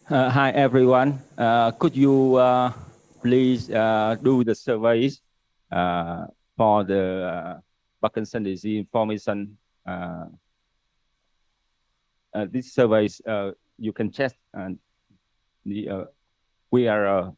Hi everyone. Could you please do the surveys for the Parkinson disease information? These surveys you can check the we are.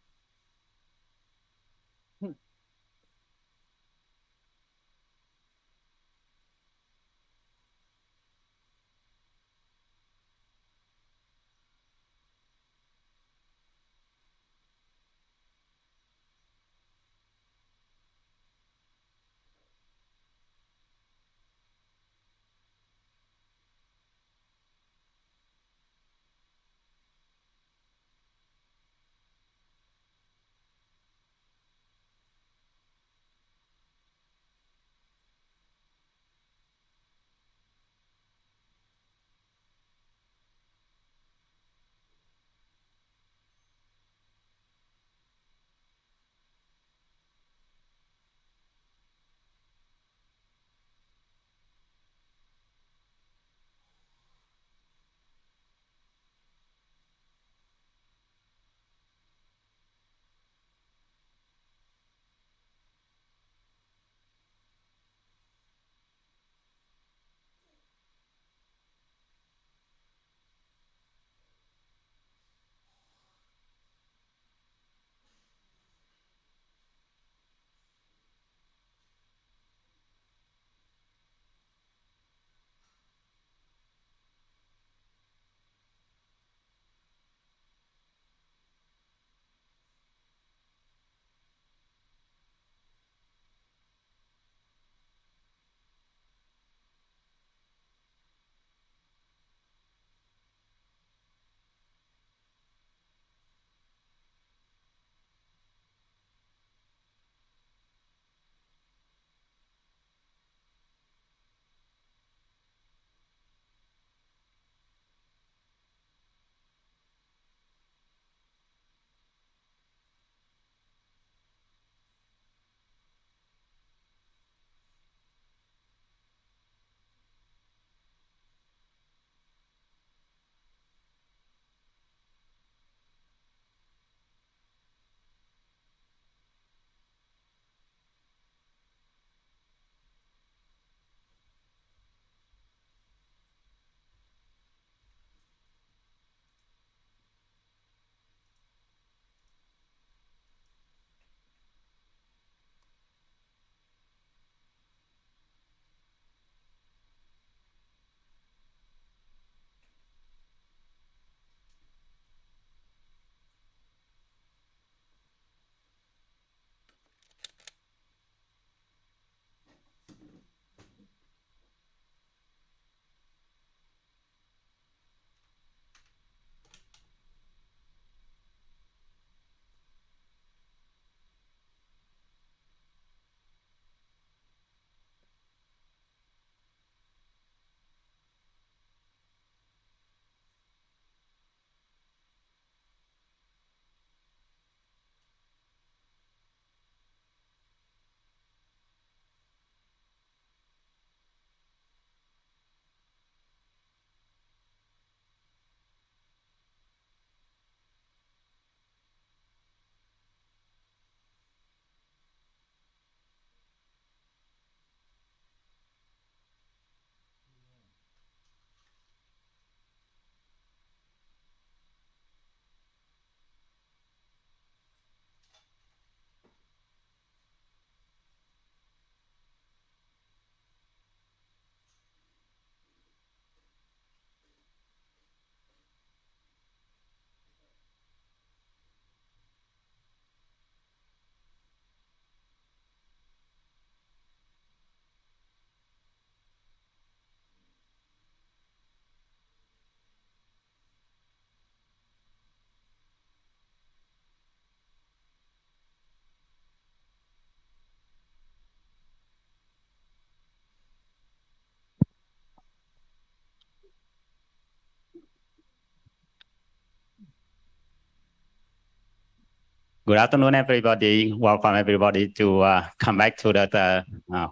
Good afternoon, everybody. Welcome everybody to come back to the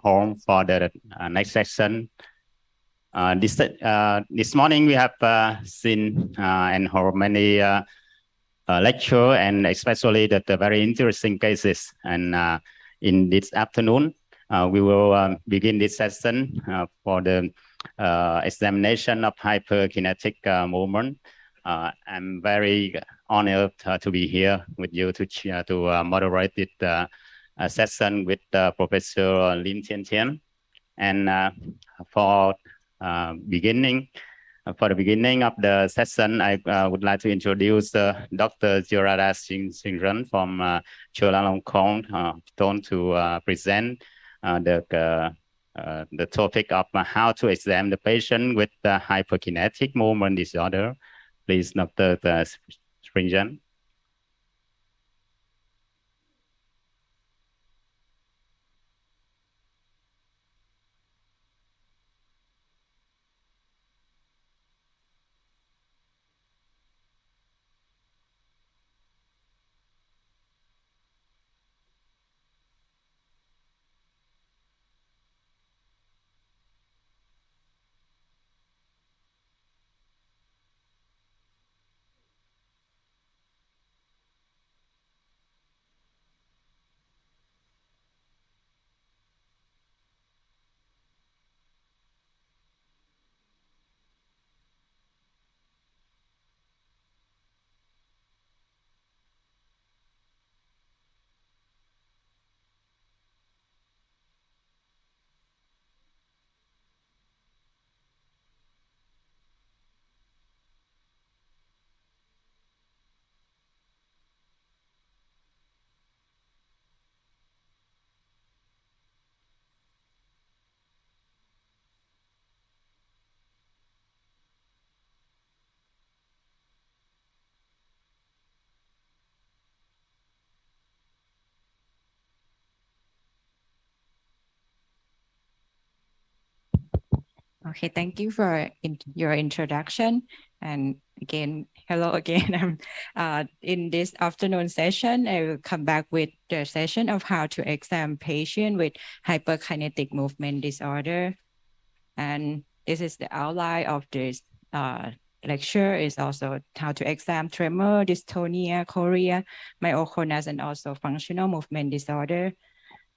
home for the next session. This morning we have seen and heard many lecture, and especially the very interesting cases. And in this afternoon, we will begin this session for the examination of hyperkinetic movement. I'm very honored to be here with you to moderate this session with Professor Lin Tian. And for the beginning of the session, I would like to introduce Dr. Jirada Sringean from Warongporn Phuenpathom to present the topic of how to examine the patient with the hyperkinetic movement disorder. Please, Dr. Sringean. Okay, thank you for your introduction. And again, hello again. In this afternoon session, I will come back with the session of how to examine patient with hyperkinetic movement disorder. And this is the outline of this lecture. Is also how to examine tremor, dystonia, chorea, myoclonus, and also functional movement disorder.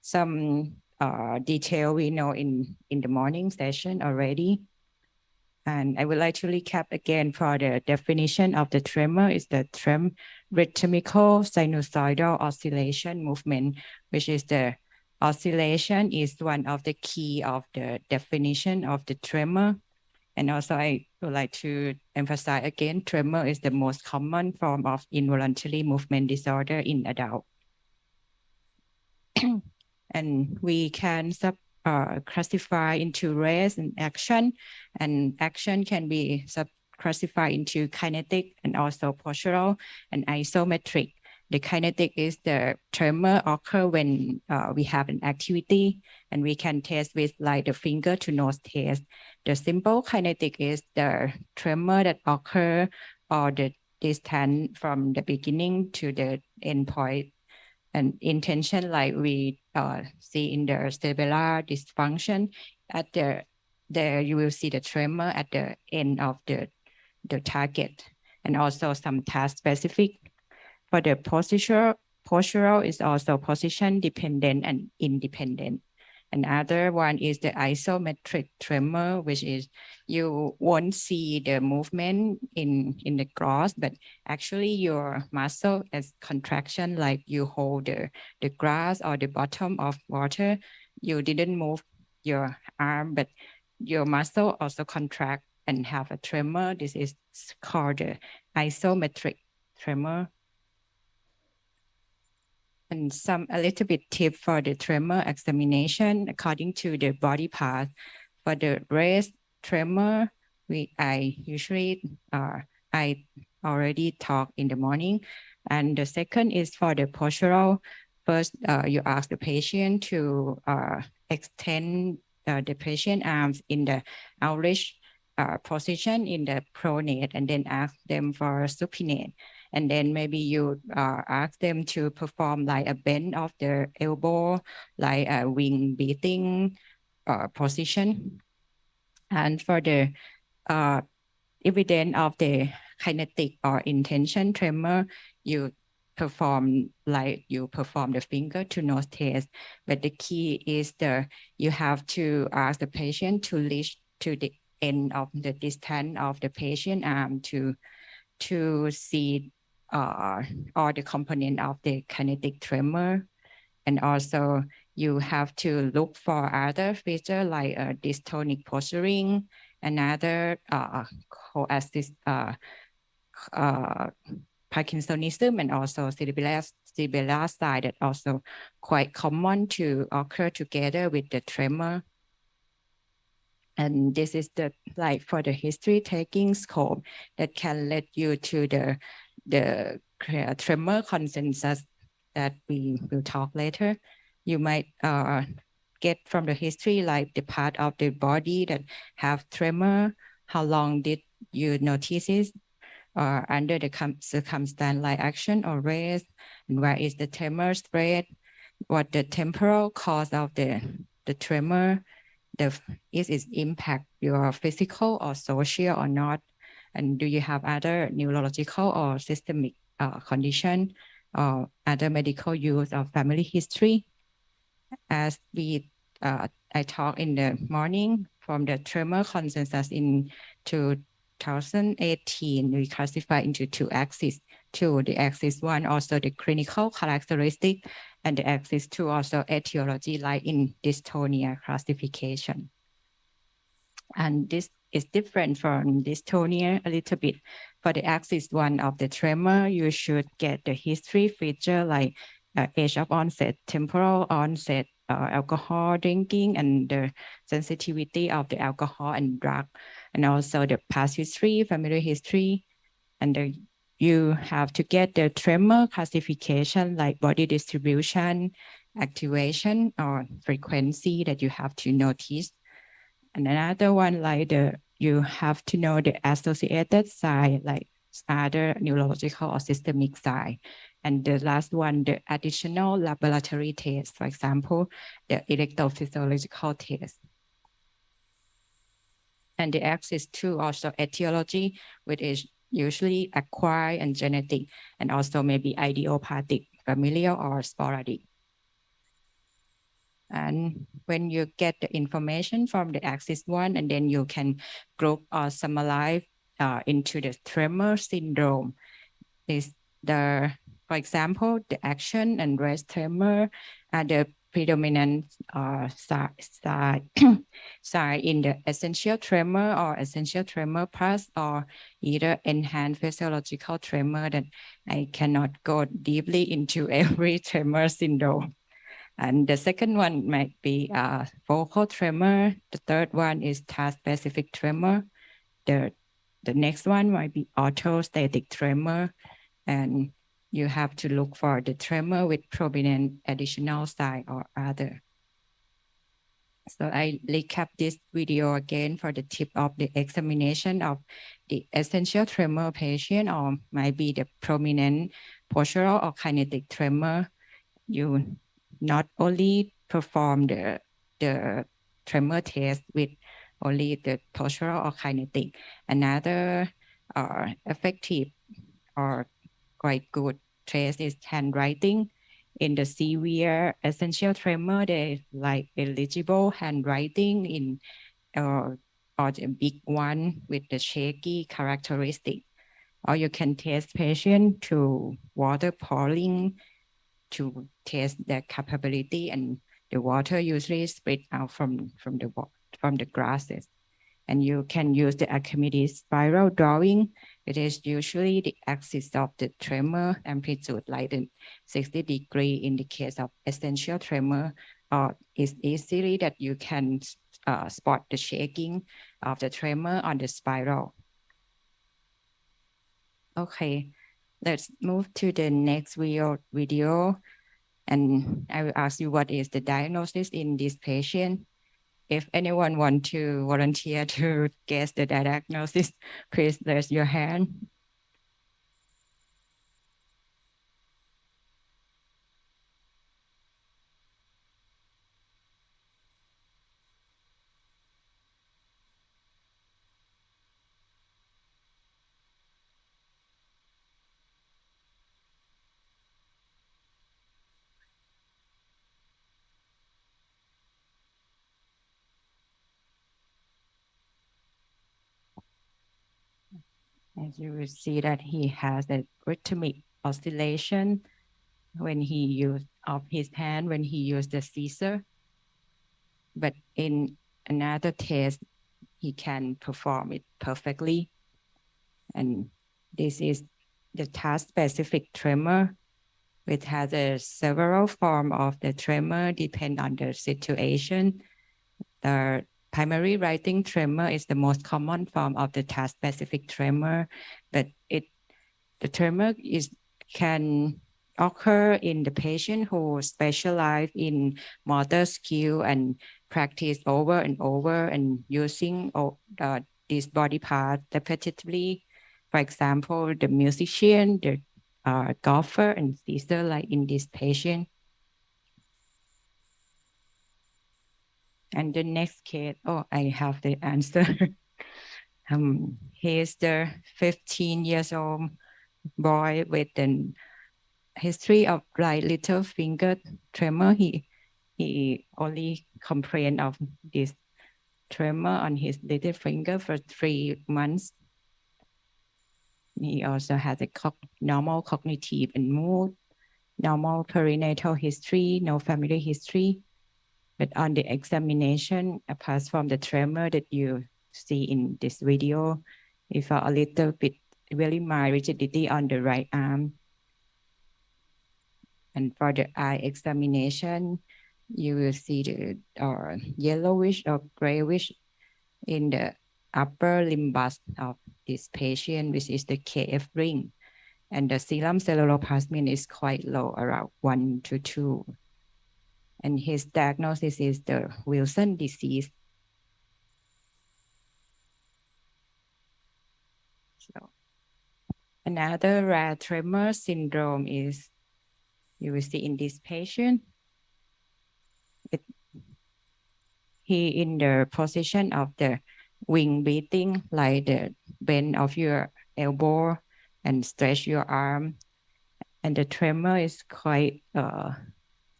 Some detail we know in the morning session already. And I would like to recap again for the definition of the tremor is the rhythmical sinusoidal oscillation movement, which is the oscillation is one of the key of the definition of the tremor. And also I would like to emphasize again, tremor is the most common form of involuntary movement disorder in adults. And we can classify into rest and action can be classified into kinetic and also postural and isometric. The kinetic is the tremor occur when we have an activity, and we can test with like the finger to nose test. The simple kinetic is the tremor that occur or the distance from the beginning to the end point. And intention, like we see in the cerebellar dysfunction, at there you will see the tremor at the end of the target, and also some task specific. For the postural is also position dependent and independent. Another one is the isometric tremor, which is you won't see the movement in the grass, but actually your muscle as contraction, like you hold the grass or the bottom of water, you didn't move your arm, but your muscle also contract and have a tremor. This is called the isometric tremor. And a little bit tip for the tremor examination according to the body part. For the rest tremor, I usually I already talk in the morning. And the second is for the postural. First, you ask the patient to extend the patient arms in the outreach position in the pronate, and then ask them for supinate. And then maybe you ask them to perform like a bend of their elbow, like a wing beating position. And for the evidence of the kinetic or intention tremor, you perform the finger to nose test. But the key is you have to ask the patient to reach to the end of the distance of the patient arm to see all the component of the kinetic tremor. And also you have to look for other features like dystonic posturing, another co-assist Parkinsonism, and also cerebellar side that also quite common to occur together with the tremor. And this is for the history taking scope that can lead you to the tremor consensus that we will talk later. You might get from the history like the part of the body that have tremor, how long did you notice it, or under the circumstance like action or rest, and where is the tremor spread, what the temporal cause of the tremor, is its impact your physical or social or not, and do you have other neurological or systemic condition or other medical use of family history. As I talked in the morning, from the tremor consensus in 2018, we classify into two axes. The axis 1 also the clinical characteristic, and the axis 2 also etiology, like in dystonia classification. And this is different from dystonia a little bit. For the axis 1 of the tremor, you should get the history feature like age of onset, temporal onset, alcohol drinking, and the sensitivity of the alcohol and drug, and also the past history, family history. And you have to get the tremor classification like body distribution, activation, or frequency that you have to notice. And another one like you have to know the associated side like other neurological or systemic side. And the last one, the additional laboratory test, for example, the electrophysiological test. And the axis 2 also etiology, which is usually acquired and genetic, and also maybe idiopathic, familial, or sporadic. And when you get the information from the axis 1, and then you can group or summarize into the tremor syndrome. For example, the action and rest tremor are the predominant side in the essential tremor or essential tremor plus, or either enhanced physiological tremor that I cannot go deeply into every tremor syndrome. And the second one might be focal tremor. The third one is task-specific tremor. The next one might be orthostatic tremor. And you have to look for the tremor with prominent additional side or other. So I recap this video again for the tip of the examination of the essential tremor patient, or might be the prominent postural or kinetic tremor. You not only perform the tremor test with only the postural or kinetic. Another effective or quite good test is handwriting. In the severe essential tremor, they like illegible handwriting in or the big one with the shaky characteristic. Or you can test patient to water pouring to test their capability, and the water usually split out from the grasses. And you can use the Archimedes spiral drawing. It is usually the axis of the tremor amplitude, like the 60 degree in the case of essential tremor, or it's easily that you can spot the shaking of the tremor on the spiral. Okay, let's move to the next video. And I will ask you what is the diagnosis in this patient. If anyone want to volunteer to guess the diagnosis, please raise your hand. As you will see that he has a rhythmic oscillation when he used of his hand when he used the scissor. But in another test, he can perform it perfectly. And this is the task-specific tremor, which has several forms of the tremor depend on the situation. The primary writing tremor is the most common form of the task-specific tremor, but the tremor can occur in the patient who specialize in motor skill and practice over and over and using these body parts repetitively. For example, the musician, the golfer, and sister, like in this patient. And the next case, oh, I have the answer. He is the 15 years old boy with an history of right little finger tremor. He only complained of this tremor on his little finger for 3 months. He also has a normal cognitive and mood, normal perinatal history, no family history. But on the examination, apart from the tremor that you see in this video, we found a little bit very mild rigidity on the right arm. And for the eye examination, you will see the yellowish or grayish in the upper limbus of this patient, which is the KF ring. And the serum ceruloplasmin is quite low, around 1 to 2. And his diagnosis is the Wilson disease. So another rare tremor syndrome is, you will see in this patient, he in the position of the wing beating, like the bend of your elbow and stretch your arm. And the tremor is quite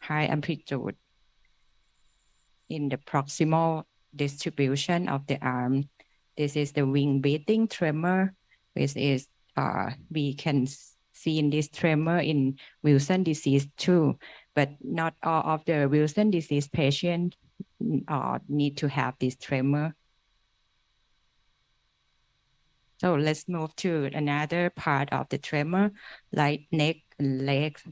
high amplitude in the proximal distribution of the arm. This is the wing beating tremor, which is, we can see in this tremor in Wilson disease too, but not all of the Wilson disease patients need to have this tremor. So let's move to another part of the tremor, like neck and legs.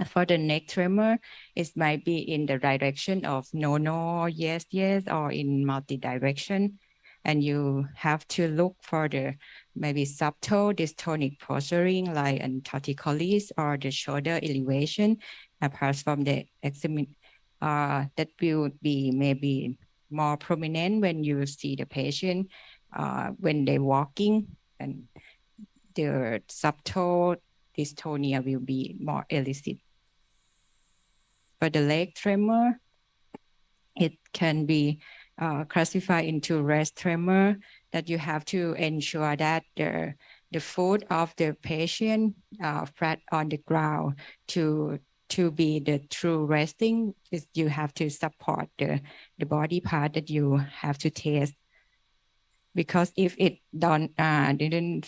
For the neck tremor, it might be in the direction of no, yes, or in multi-direction. And you have to look for the maybe subtle dystonic posturing like an torticollis or the shoulder elevation, apart from the examine, that will be maybe more prominent when you see the patient when they're walking, and the subtle dystonia will be more elicit. For the leg tremor, it can be classified into rest tremor, that you have to ensure that the foot of the patient flat on the ground to be the true resting. You have to support the body part that you have to test. Because if it didn't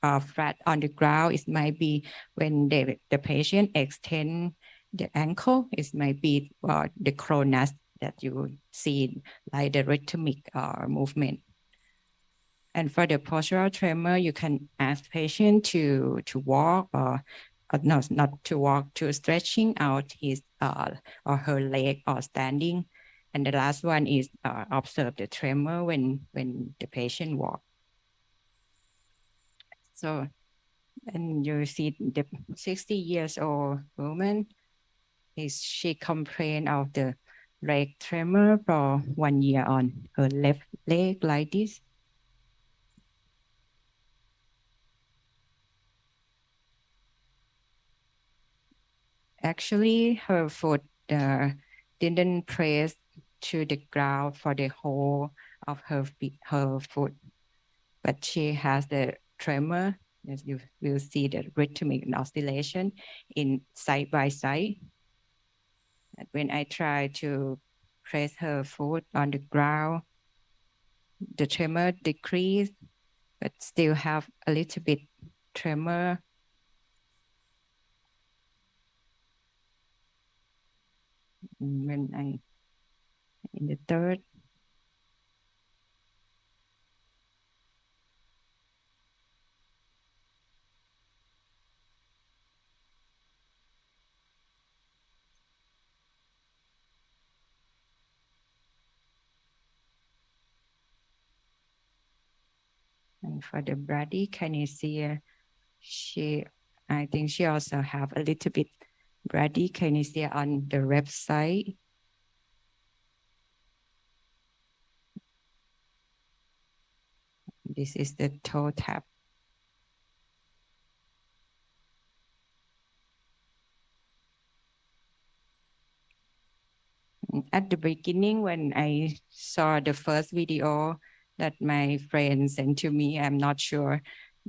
flat on the ground, it might be when the patient extend the ankle, it might be the cronus that you see, like the rhythmic movement. And for the postural tremor, you can ask patient to walk or no, not to walk, to stretching out his or her leg or standing. And the last one is observe the tremor when the patient walks. So, and you see the 60 years old woman, she complained of the leg tremor for 1 year on her left leg like this. Actually, her foot didn't press to the ground for the whole of her foot, but she has the tremor. As you will see the rhythmic oscillation in side by side. And when I try to press her foot on the ground, the tremor decreased, but still have a little bit tremor. When I in the third. And for the bradykinesia, I think she also have a little bit bradykinesia on the left side. This is the toe tap. At the beginning, when I saw the first video that my friend sent to me, I'm not sure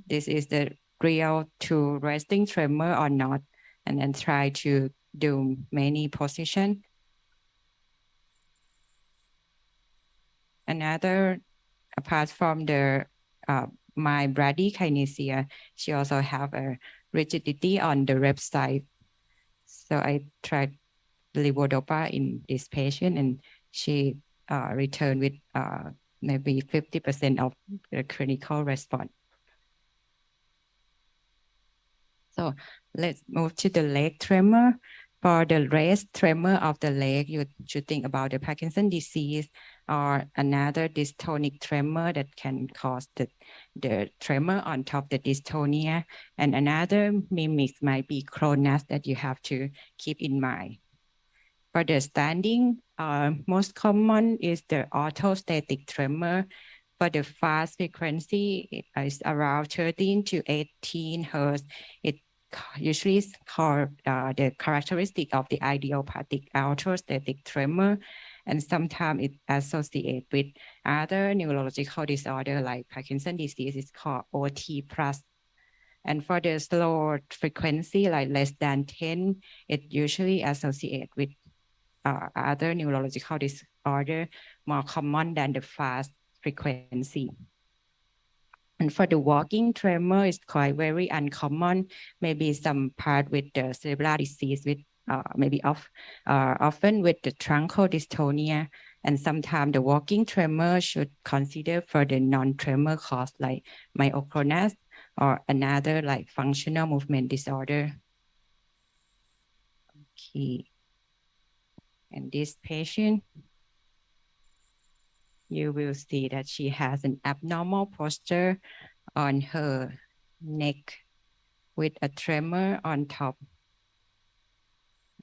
this is the real to resting tremor or not, and then try to do many positions. Another, apart from the my bradykinesia, she also have a rigidity on the left side. So I tried levodopa in this patient, and she returned with maybe 50% of the clinical response. So let's move to the leg tremor. For the rest tremor of the leg, you should think about the Parkinson disease or another dystonic tremor that can cause the tremor on top of the dystonia. And another mimic might be cronus that you have to keep in mind. For the standing, most common is the orthostatic tremor. For the fast frequency, is around 13 to 18 hertz. It usually is called the characteristic of the idiopathic orthostatic tremor, and sometimes it associates with other neurological disorder like Parkinson's disease. It's called OT+. And for the slow frequency, like less than 10, it usually associates with other neurological disorder more common than the fast frequency. And for the walking tremor, it's quite very uncommon. Maybe some part with the cerebral disease, with maybe often with the truncal dystonia, and sometimes the walking tremor should consider for the non-tremor cause like myoclonus or another like functional movement disorder. Okay. And this patient, you will see that she has an abnormal posture on her neck with a tremor on top.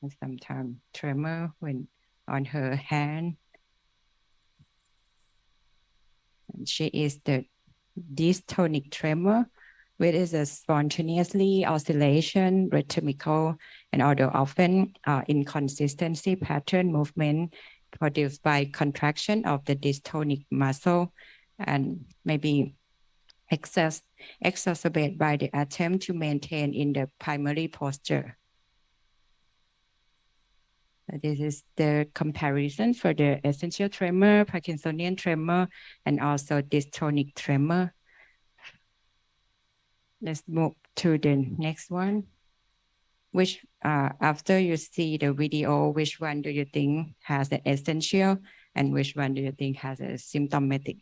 And sometimes tremor when on her hand. And she is the dystonic tremor, which is a spontaneously oscillation, rhythmical, and although often inconsistency pattern movement produced by contraction of the dystonic muscle, and maybe exacerbated by the attempt to maintain in the primary posture. This is the comparison for the essential tremor, Parkinsonian tremor, and also dystonic tremor. Let's move to the next one. Which, after you see the video, which one do you think has the essential and which one do you think has a symptomatic?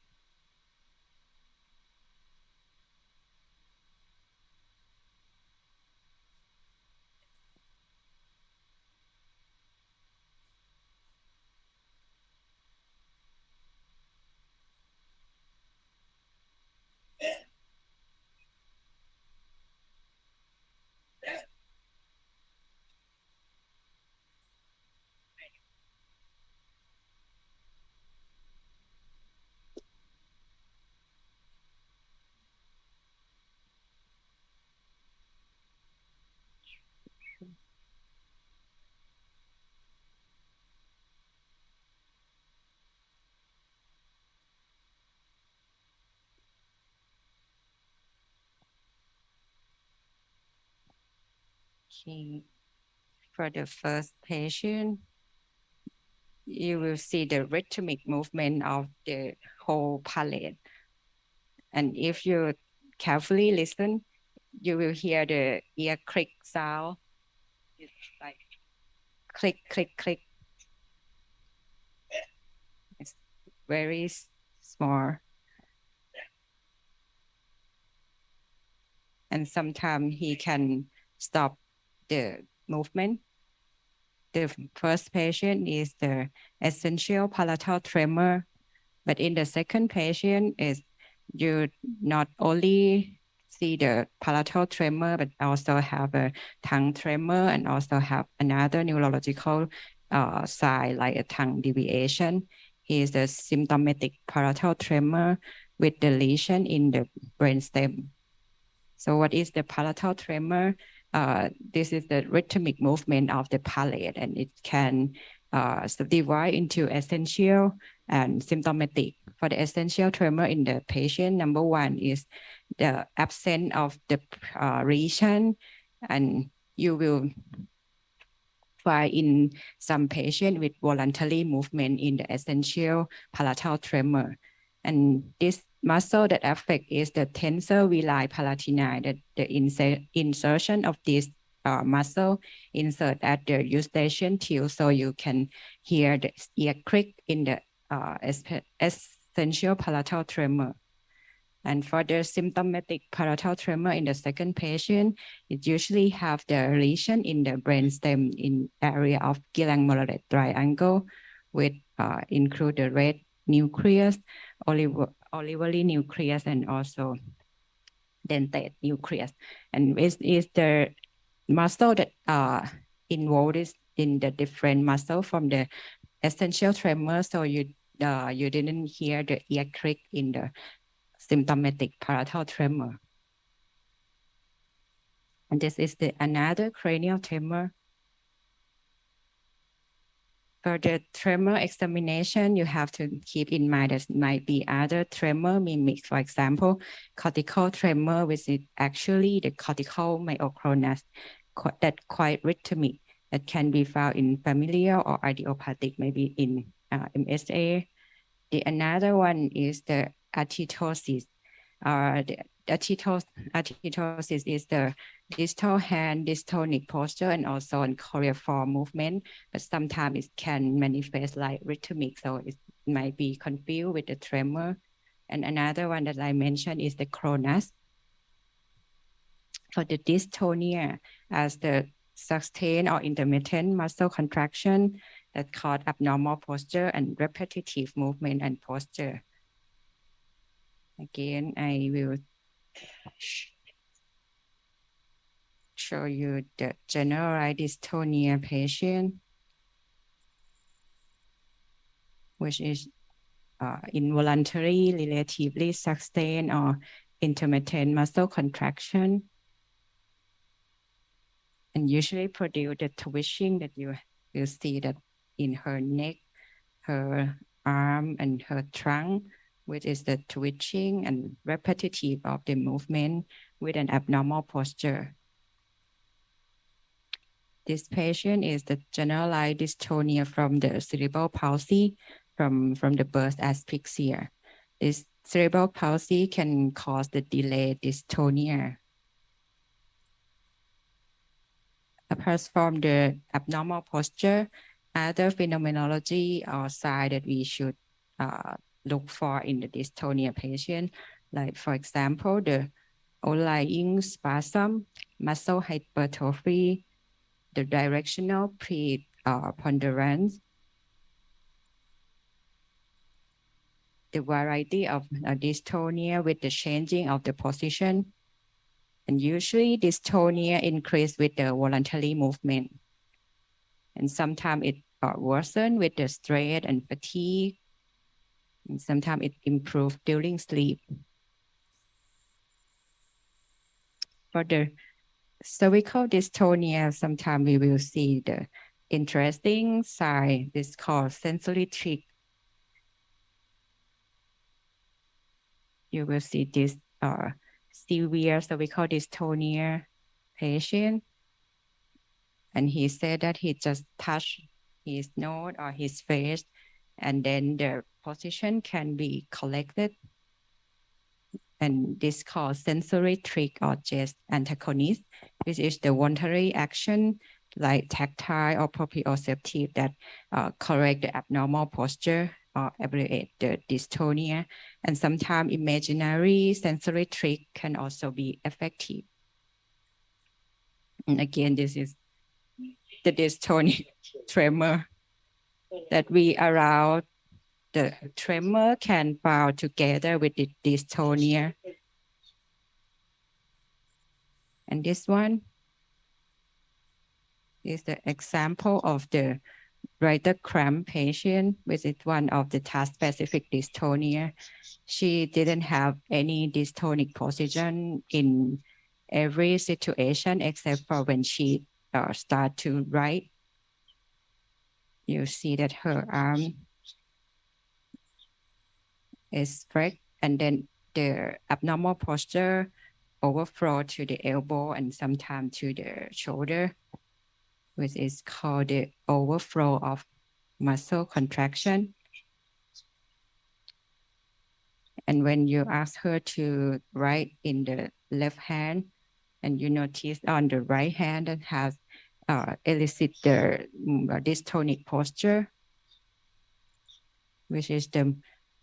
Okay. For the first patient, you will see the rhythmic movement of the whole palate. And if you carefully listen, you will hear the ear click sound. It's like click, click, click. It's very small. And sometimes he can stop the movement. The first patient is the essential palatal tremor, but in the second patient is you not only see the palatal tremor, but also have a tongue tremor and also have another neurological sign like a tongue deviation. Is the symptomatic palatal tremor with the lesion in the brainstem. So what is the palatal tremor? This is the rhythmic movement of the palate, and it can subdivide into essential and symptomatic. For the essential tremor in the patient, number one is the absence of the region, and you will find in some patient with voluntary movement in the essential palatal tremor. And this muscle that affect is the tensor villi palatini, the insertion of this muscle insert at the eustachian tube, so you can hear the ear click in the essential palatal tremor. And for the symptomatic palatal tremor in the second patient, it usually have the lesion in the brainstem in area of Gillian-Morelet triangle, with include the red nucleus, olivary nucleus, and also dentate nucleus. And is the muscle that involved in the different muscle from the essential tremor, so you didn't hear the ear click in the symptomatic palatal tremor. And this is another cranial tremor. For the tremor examination, you have to keep in mind there might be other tremor mimics. For example, cortical tremor, which is actually the cortical myoclonus, that quite rhythmic, that can be found in familial or idiopathic, maybe in MSA. The another one is the atitosis. The atitosis is the distal hand dystonic posture and also in choreiform movement, but sometimes it can manifest like rhythmic, so it might be confused with the tremor. And another one that I mentioned is the cronus. For the dystonia, as the sustained or intermittent muscle contraction that cause abnormal posture and repetitive movement and posture. Again, I will show you the generalized dystonia patient, which is involuntary, relatively sustained or intermittent muscle contraction, and usually produce the twitching that you see that in her neck, her arm, and her trunk, which is the twitching and repetitive of the movement with an abnormal posture. This patient is the generalized dystonia from the cerebral palsy, from the birth asphyxia. This cerebral palsy can cause the delayed dystonia. Apart from the abnormal posture, other phenomenology or sign that we should look for in the dystonia patient, like for example, the outlying spasm, muscle hypertrophy, the directional preponderance, the variety of dystonia with the changing of the position. And usually dystonia increase with the voluntary movement. And sometimes it worsen with the stress and fatigue. And sometimes it improves during sleep. For the cervical dystonia, sometimes we will see the interesting sign. This is called sensory trick. You will see this severe cervical dystonia patient. And he said that he just touched his nose or his face, and then the position can be collected. and this called sensory trick or jest antagonist, which is the voluntary action like tactile or proprioceptive that correct the abnormal posture or abbreviate the dystonia. And sometimes imaginary sensory trick can also be effective. And again, this is the dystonia tremor that we allow the tremor can bound together with the dystonia. And this one is the example of the writer cramp patient, which is one of the task-specific dystonia. She didn't have any dystonic position in every situation except for when she start to write. You see that her arm is straight, and then the abnormal posture overflow to the elbow and sometimes to the shoulder, which is called the overflow of muscle contraction. And when you ask her to write in the left hand, and you notice on the right hand that has elicit the dystonic posture, which is the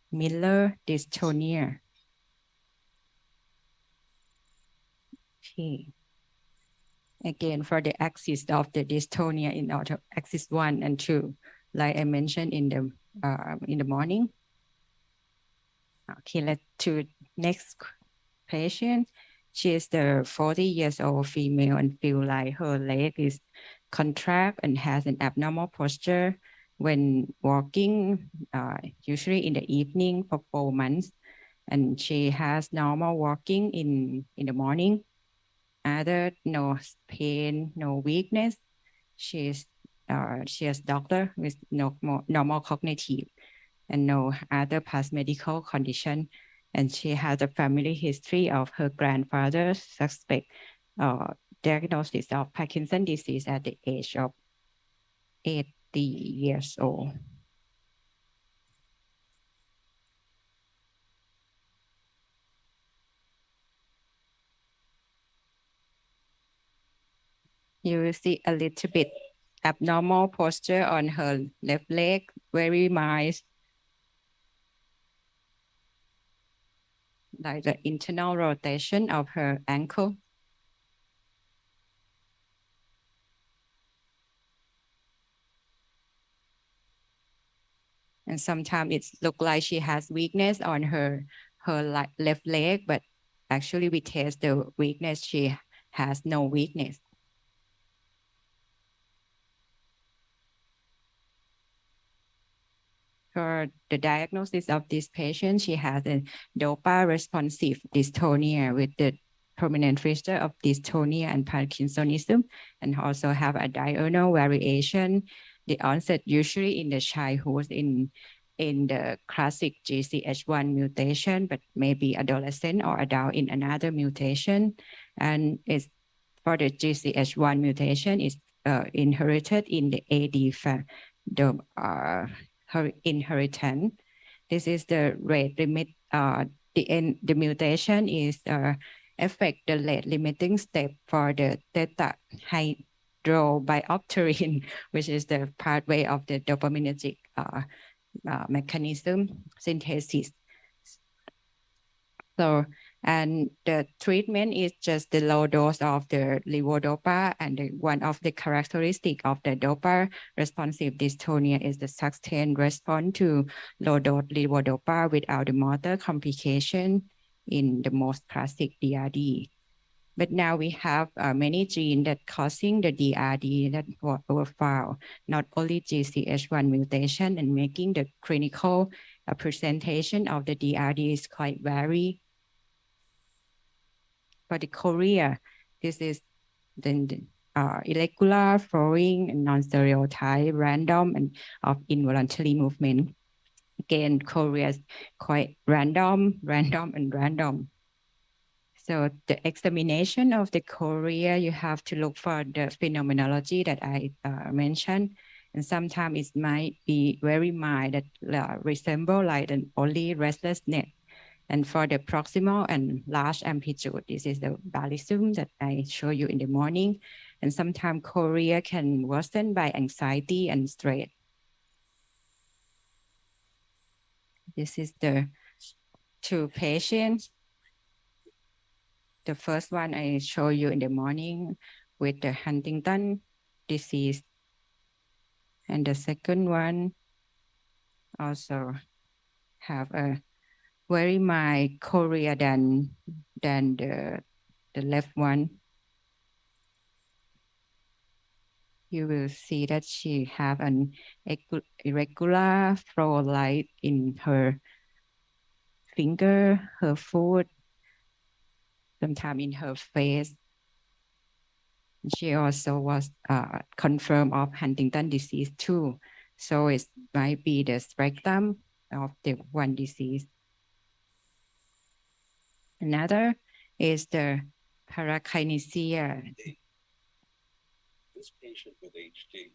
Miller dystonia. Okay. Again, for the axis of the dystonia in order axis 1 and 2, like I mentioned in the morning. Okay, let's to next patient. She is the 40-year-old female and feel like her leg is contract and has an abnormal posture when walking, usually in the evening for 4 months. And she has normal walking in the morning. Other no pain, no weakness. She has doctor with no normal cognitive and no other past medical condition. And she has a family history of her grandfather suspect diagnosis of Parkinson's disease at the age of 80 years old. You will see a little bit abnormal posture on her left leg, very mild, like the internal rotation of her ankle. And sometimes it looks like she has weakness on her left leg, but actually we test the weakness. She has no weakness. For the diagnosis of this patient, she has a dopa responsive dystonia with the prominent feature of dystonia and Parkinsonism, and also have a diurnal variation. The onset usually in the childhood in the classic GCH1 mutation, but maybe adolescent or adult in another mutation. And it's for the GCH1 mutation is inherited in the AD inheritance. This is the rate limit. The mutation is affect the rate limiting step for the theta hydrobiopterin, which is the pathway of the dopaminergic mechanism synthesis. So, and the treatment is just the low dose of the levodopa, and one of the characteristics of the dopa responsive dystonia is the sustained response to low dose levodopa without the motor complication in the most classic DRD. But now we have many genes that causing the DRD that were found, not only GCH1 mutation, and making the clinical presentation of the DRD is quite varied. For the chorea, this is the irregular, flowing, and non-stereotype, random, and of involuntary movement. Again, chorea is quite random. So the examination of the chorea, you have to look for the phenomenology that I mentioned. And sometimes it might be very mild that resemble like an only restlessness. And for the proximal and large amplitude, this is the balism that I show you in the morning. And sometimes chorea can worsen by anxiety and stress. This is the two patients. The first one I show you in the morning with the Huntington disease. And the second one also have a very mild chorea than the left one. You will see that she have an irregular flow of light in her finger, her foot, sometimes in her face. She also was confirmed of Huntington disease too. So it might be the spectrum of the one disease. Another is the parakinesia. This patient with HD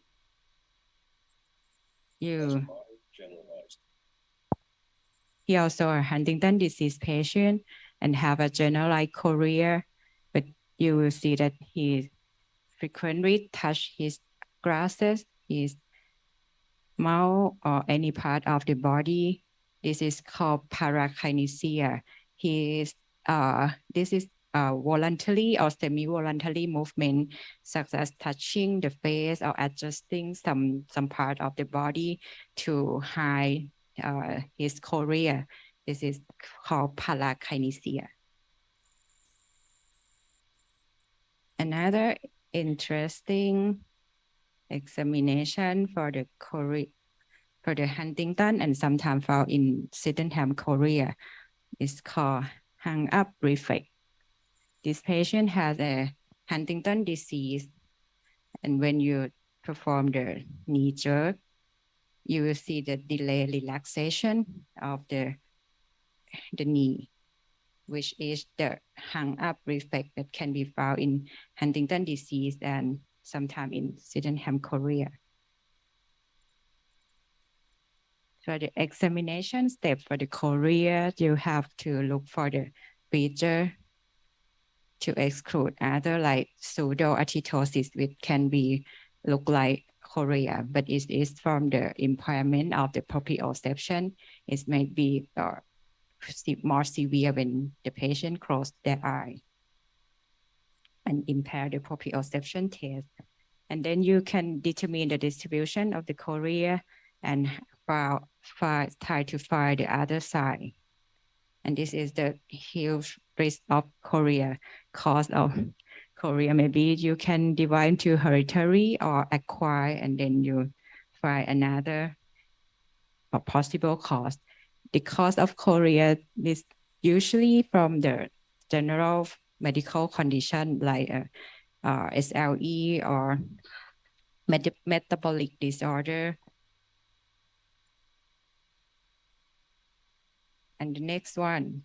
You generalized. He also a Huntington disease patient and have a generalized chorea, but you will see that he frequently touch his glasses, his mouth, or any part of the body. This is called parakinesia. This is voluntary or semi-voluntary movement, such as touching the face or adjusting some part of the body to hide his chorea. This is called parakinesia. Another interesting examination for the chorea, for the Huntington and sometimes found in Sydenham chorea is called hung-up reflex. This patient has a Huntington disease, and when you perform the knee jerk, you will see the delayed relaxation of the knee, which is the hung-up reflex that can be found in Huntington disease and sometimes in Sydenham chorea. For the examination step for the chorea, you have to look for the feature to exclude other like pseudoathetosis, which can be look like chorea, but it is from the impairment of the proprioception. It may be more severe when the patient close their eye and impair the proprioception test. And then you can determine the distribution of the chorea and try to find the other side. And this is the huge risk of chorea, cause of chorea. Maybe you can divide into hereditary or acquired, and then you find another possible cause. The cause of chorea is usually from the general medical condition like SLE or metabolic disorder. And the next one,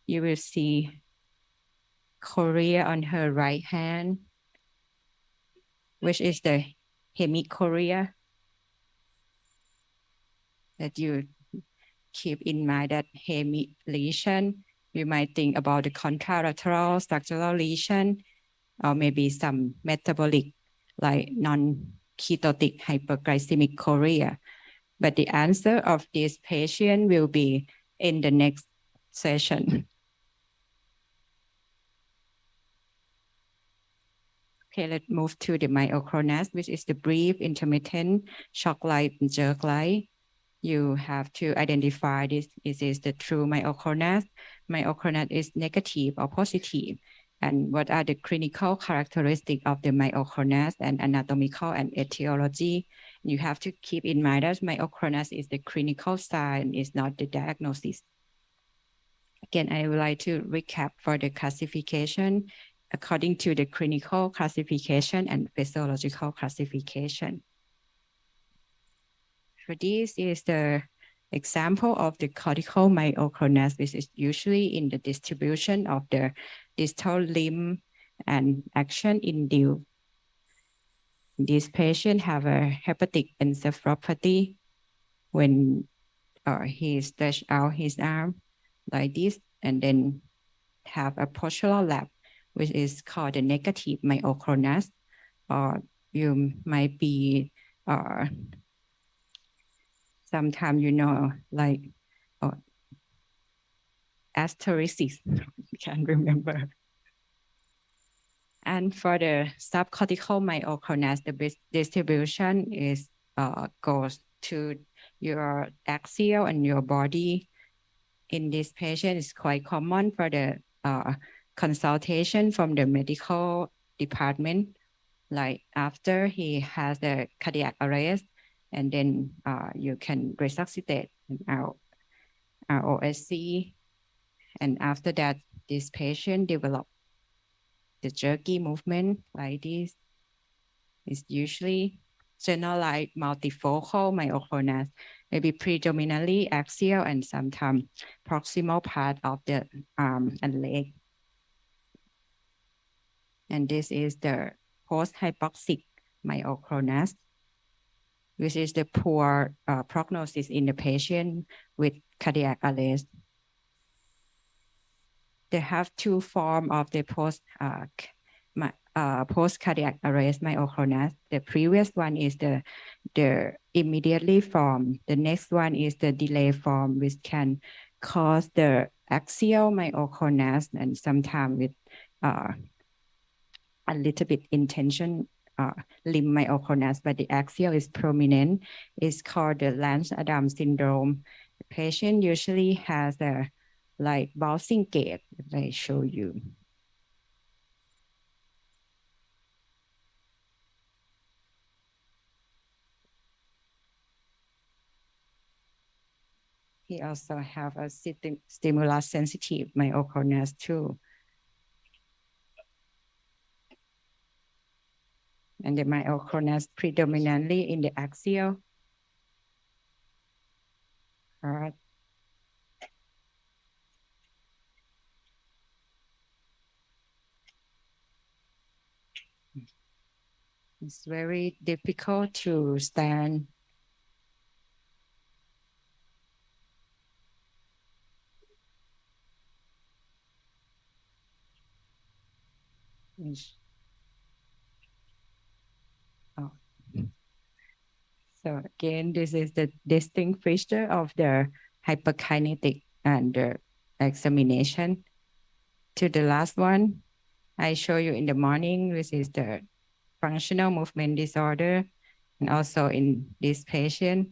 you will see chorea on her right hand, which is the hemichorea. That you keep in mind that hemi lesion, you might think about the contralateral structural lesion, or maybe some metabolic like non-ketotic hyperglycemic chorea. But the answer of this patient will be in the next session. Okay, let's move to the myoclonus, which is the brief, intermittent, shock light, and jerk light. You have to identify this is the true myoclonus. Myoclonus is negative or positive. And what are the clinical characteristics of the myoclonus and anatomical and etiology? You have to keep in mind that myoclonus is the clinical sign, is not the diagnosis. Again, I would like to recap for the classification according to the clinical classification and physiological classification. So this is the example of the cortical myoclonus, which is usually in the distribution of the distal limb and action induced. This patient have a hepatic encephalopathy when he stretched out his arm like this, and then have a postural lap, which is called the negative myoclonus, or you might be sometimes like asteresis, can't remember. And for the subcortical myoclonus, the distribution is goes to your axial and your body. In this patient, it's quite common for the consultation from the medical department, like after he has the cardiac arrest, and then you can resuscitate our ROSC. And after that, this patient develop the jerky movement like this. Is usually generalized multifocal myoclonus, maybe predominantly axial and sometimes proximal part of the arm and leg. And this is the post-hypoxic myoclonus, which is the poor prognosis in the patient with cardiac arrest. They have two forms of the post-cardiac arrest myoclonus. The previous one is the immediately form. The next one is the delay form, which can cause the axial myoclonus and sometimes with a little bit intention limb myoclonus, but the axial is prominent. It's called the Lance-Adams syndrome. The patient usually has a like bouncing gait, that I show you. He also have a stimulus sensitive myoclonus too. And the myoclonus predominantly in the axial part. It's very difficult to stand. Oh. So again, this is the distinct feature of the hyperkinetic and the examination. To the last one, I show you in the morning, this is the functional movement disorder, and also in this patient.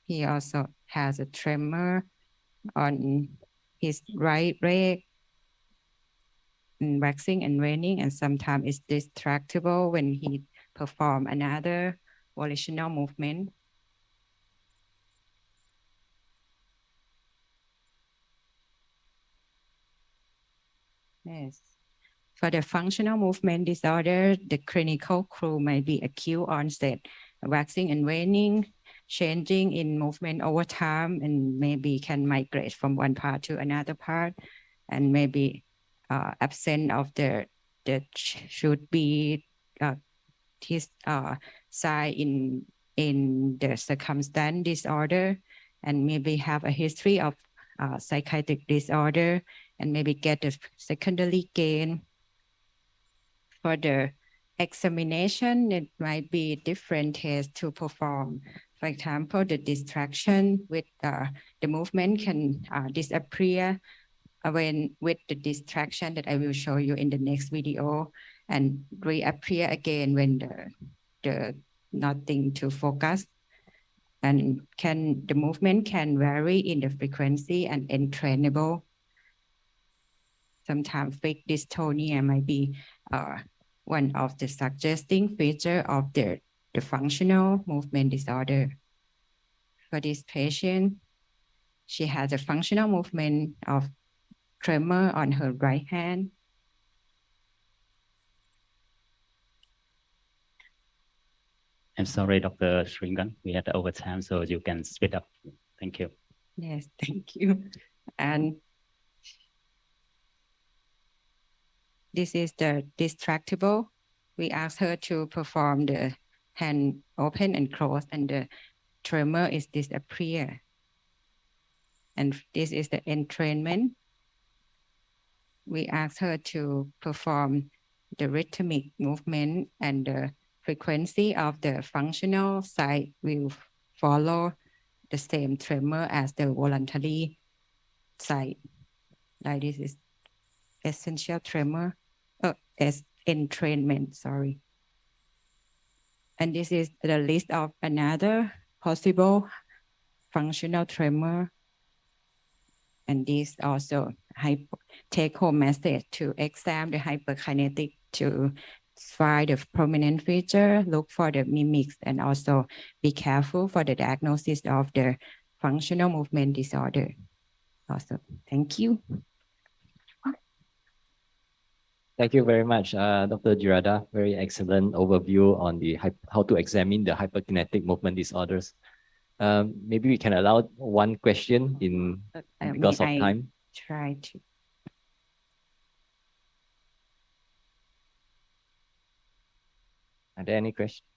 He also has a tremor on his right leg, and waxing and waning, and sometimes it's distractible when he perform another volitional movement. Yes. For the functional movement disorder, the clinical clue might be acute onset, waxing and waning, changing in movement over time, and maybe can migrate from one part to another part, and maybe absent of the should be his sign in the circumstance disorder, and maybe have a history of psychiatric disorder, and maybe get a secondary gain. For the examination, it might be different tests to perform. For example, the distraction with the movement can disappear when with the distraction that I will show you in the next video, and reappear again when the nothing to focus. And the movement can vary in the frequency and entrainable. Sometimes fake dystonia might be one of the suggesting feature of the functional movement disorder. For this patient, she has a functional movement of tremor on her right hand. I'm sorry, Dr. Sringean, we had overtime, so you can speed up. Thank you. Yes, thank you. And this is the distractible. We asked her to perform the hand open and close, and the tremor is disappear. And this is the entrainment. We ask her to perform the rhythmic movement, and the frequency of the functional side will follow the same tremor as the voluntary side. Like this is essential tremor, as entrainment, sorry. And this is the list of another possible functional tremor. And this also take-home message to examine the hyperkinetic to find the prominent feature, look for the mimics, and also be careful for the diagnosis of the functional movement disorder. Also, thank you. Thank you very much, Dr. Jirada. Very excellent overview on the how to examine the hyperkinetic movement disorders. Maybe we can allow one question in because of time. Try to. Are there any questions?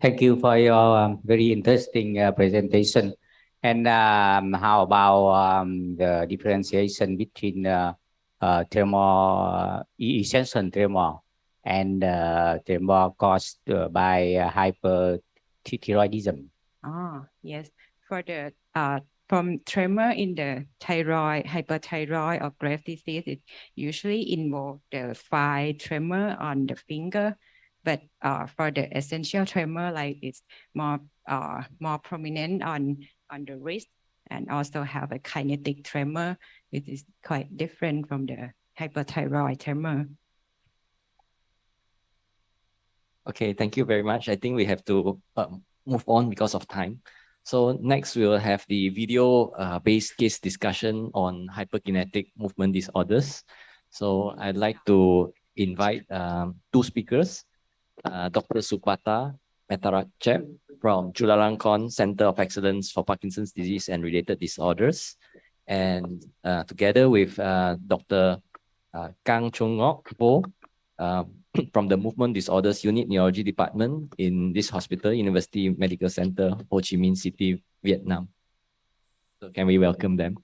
Thank you for your very interesting presentation. And how about the differentiation between tremor, essential tremor, and tremor caused by hyperthyroidism? Yes. For the from tremor in the thyroid, hyperthyroid or Graves' disease, it usually involves the fine tremor on the finger. But for the essential tremor, like it's more prominent on the wrist, and also have a kinetic tremor, which is quite different from the hyperthyroid tremor. Okay, thank you very much. I think we have to move on because of time. So next we will have the video-based case discussion on hyperkinetic movement disorders. So I'd like to invite two speakers, Dr. Suppata Metharakchep from Chulalongkorn Center of Excellence for Parkinson's Disease and Related Disorders, and together with Dr. Khang Vo from the Movement Disorders Unit Neurology Department in this hospital, University Medical Center, Ho Chi Minh City, Vietnam. So can we welcome them?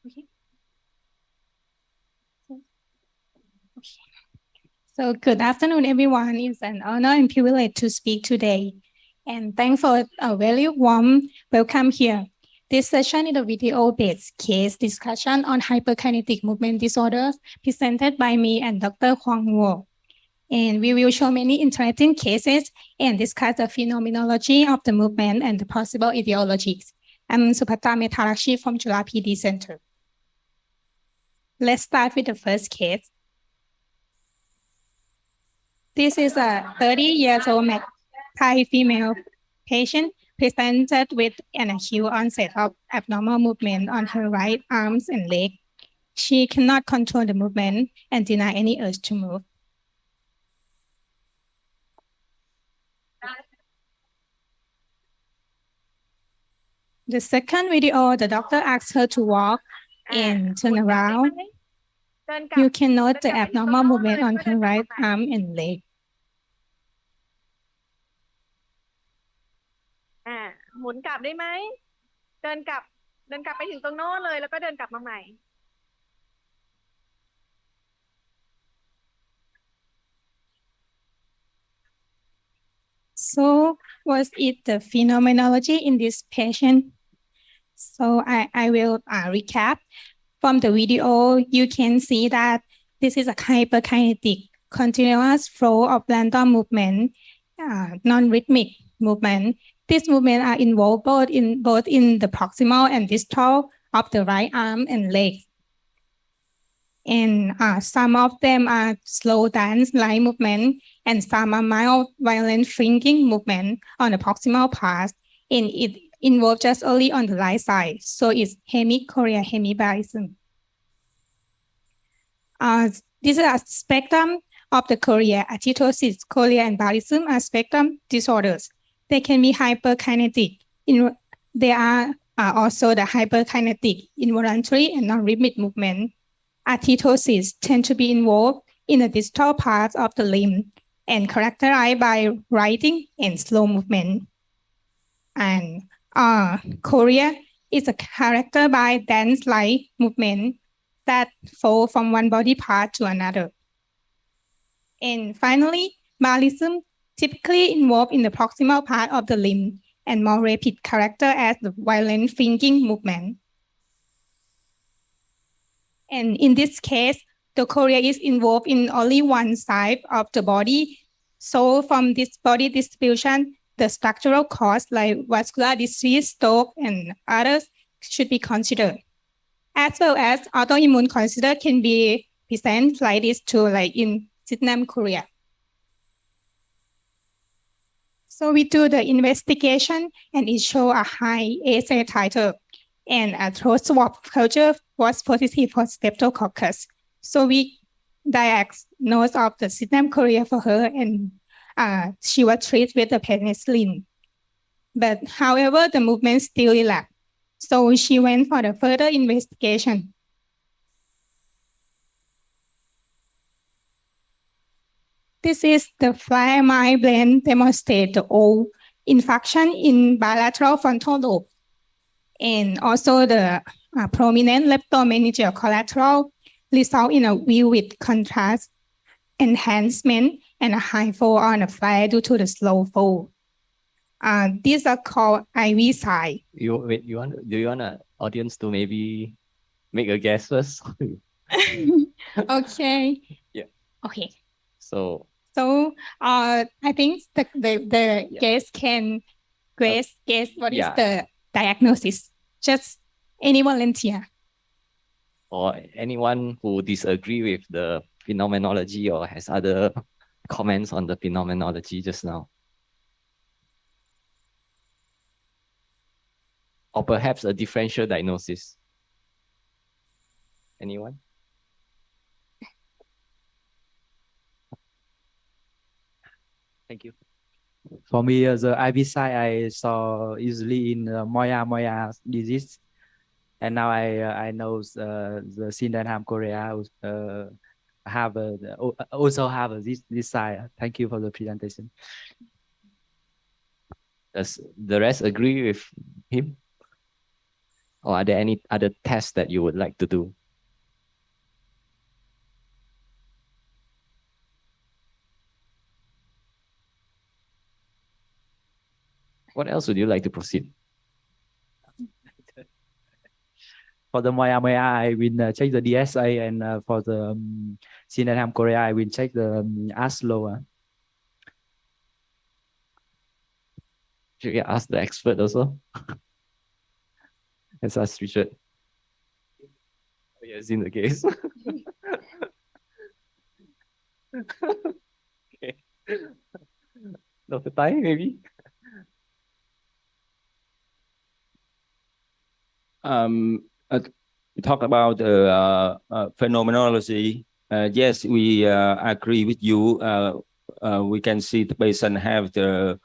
Okay. So good afternoon, everyone. It's an honor and privilege to speak today. And thanks for a very warm welcome here. This session is a video-based case discussion on hyperkinetic movement disorders presented by me and Dr. Khang Vo. And we will show many interesting cases and discuss the phenomenology of the movement and the possible etiologies. I'm Suppata Metharakchep from Juฬา PD Center. Let's start with the first case. This is a 30-year-old Thai female patient presented with an acute onset of abnormal movement on her right arms and leg. She cannot control the movement and deny any urge to move. The second video, the doctor asked her to walk and turn around. You can note the abnormal movement on her right arm and leg. หมุนกลับได้ไหมเดินกลับไปถึงตรงโน้นเลยแล้วก็เดินกลับมาใหม่ So what is the phenomenology in this patient? So I will recap. From the video, you can see that this is a hyperkinetic continuous flow of random movement, non-rhythmic movement. These movements are involved both in the proximal and distal of the right arm and leg. And some of them are slow dance-like movement, and some are mild, violent flinging movement on the proximal part, and it involves just only on the right side. So it's hemichorea hemibarism. This is a spectrum of the chorea. Acetosis, chorea, and barism are spectrum disorders. They can be hyperkinetic. They are also the hyperkinetic, involuntary, and non-rhythmic movement. Acetosis tend to be involved in the distal parts of the limb and characterized by writhing and slow movement. And chorea is a character by dance-like movement that fall from one body part to another. And finally, barism typically involved in the proximal part of the limb and more rapid character as the violent flinging movement. And in this case, the chorea is involved in only one side of the body. So from this body distribution, the structural cause like vascular disease, stroke, and others should be considered. As well as autoimmune consider can be present like this too, like in Vietnam, Korea. So we do the investigation and it show a high assay titer, and a throat swab culture was positive for Streptococcus. So we diagnosed of the Vietnam, Korea for her, and she was treated with the penicillin. But however, the movement still relapsed. So she went for the further investigation. This is the fly-eye blend demonstrate the O infarction in bilateral frontal lobe, and also the prominent leptomeningeal collateral result in a view with contrast enhancement and a high fall on the flare due to the slow fall. These are called IV side. Do you want the audience to maybe make a guess first? Okay. Yeah. Okay. So I think the guest can guess what is the diagnosis. Just any volunteer. Or anyone who disagree with the phenomenology or has other comments on the phenomenology just now. Or perhaps a differential diagnosis. Anyone? Thank you. For me, the IV side I saw usually in Moya disease, and now I know the Sydenham Korea also have this side. Thank you for the presentation. Does the rest agree with him? Or are there any other tests that you would like to do? What else would you like to proceed? For the Moya, I will check the DSA, and for the Sydenham Korea, I will check the ASLO. Should we ask the expert also? Let's ask Richard. Oh, yeah, it's in the case. Okay. Dr. Tai, maybe? Talk about phenomenology. Yes, we agree with you. We can see the patient have the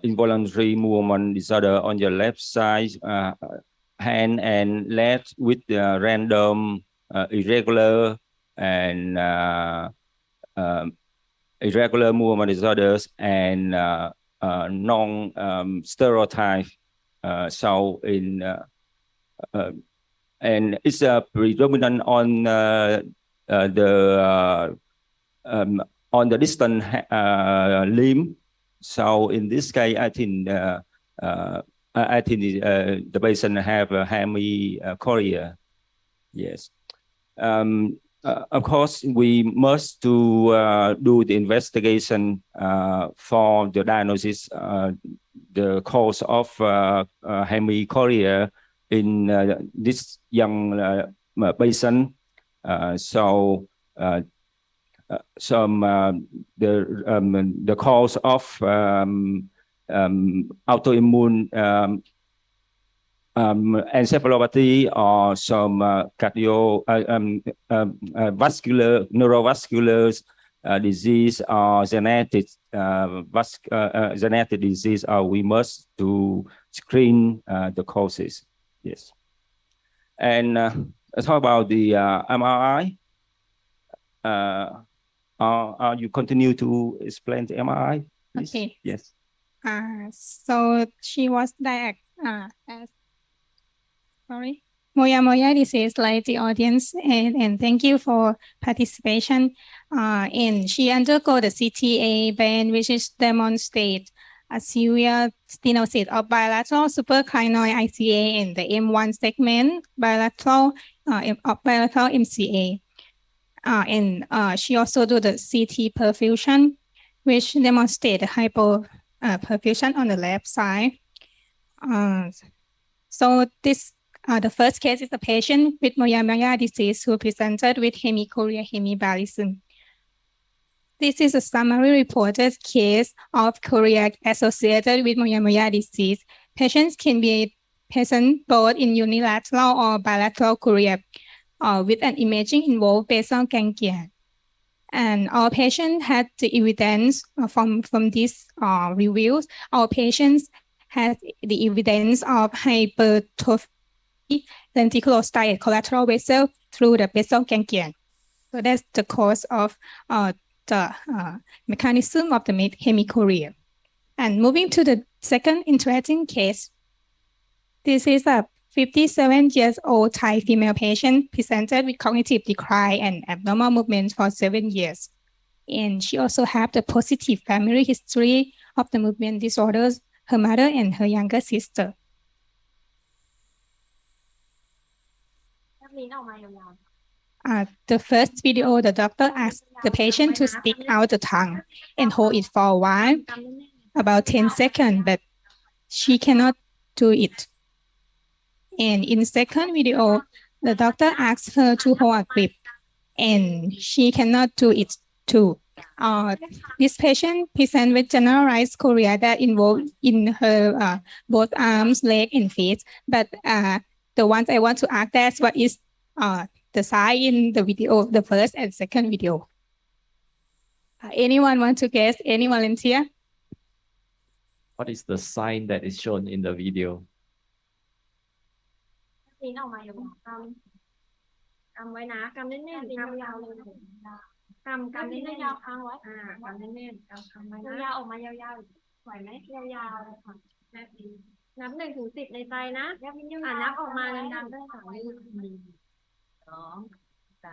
involuntary movement disorder on your left side, hand and leg with random, irregular, and irregular movement disorders and non-stereotype. So in and it's predominant on the distant limb. So in this case, I think the patient have a hemichorea. Yes. Of course, we must do the investigation for the diagnosis, the cause of hemichorea in this young patient. The cause of autoimmune encephalopathy or some neurovascular disease or genetic disease, we must to screen the causes. Yes. And talk about the MRI. You continue to explain the MRI, please? Okay. Yes. So she was diagnosed as moyamoya disease, like the audience, and thank you for participation. And she undergo the CTA band, which is demonstrate a severe stenosis of bilateral supracrinoid ICA in the M1 segment, bilateral MCA. And she also do the CT perfusion, which demonstrate hypoperfusion on the left side. So this the first case is a patient with moyamoya disease who presented with hemichorea hemibalism. This is a summary reported case of chorea associated with moyamoya disease. Patients can be present both in unilateral or bilateral chorea with an imaging involved basal ganglia. And our patient had the evidence from these reviews. Our patients had the evidence of hypertrophy lenticulostriate collateral vessel through the basal ganglia. So that's the cause of the mechanism of the hemichorea. And moving to the second interesting case, this is a 57-year-old Thai female patient presented with cognitive decline and abnormal movements for 7 years. And she also had the positive family history of the movement disorders, her mother and her younger sister. The first video, the doctor asked the patient to stick out the tongue and hold it for a while, about 10 seconds, but she cannot do it. And in the second video, the doctor asked her to hold a grip, and she cannot do it too. This patient presents with generalized chorea that involved in her both arms, leg, and feet. But the ones I want to ask, that's what is the sign in the video, the first and second video. Anyone want to guess? Any volunteer? What is the sign that is shown in the video?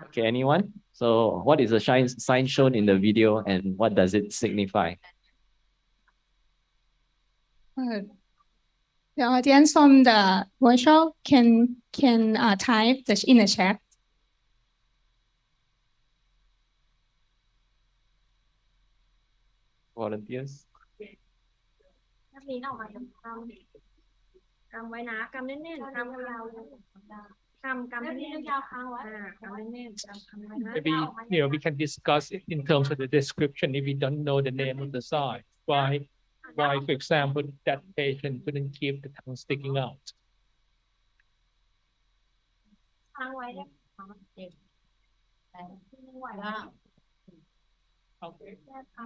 Okay, anyone? So what is the sign shown in the video and what does it signify? The audience from the virtual can type in the chat. Volunteers? Maybe we can discuss it in terms of the description if we don't know the name of the sign. Why, for example, that patient couldn't keep the tongue sticking out? ค้างไว้ได้เด็กไม่ไหวแล้ว Okay. เอา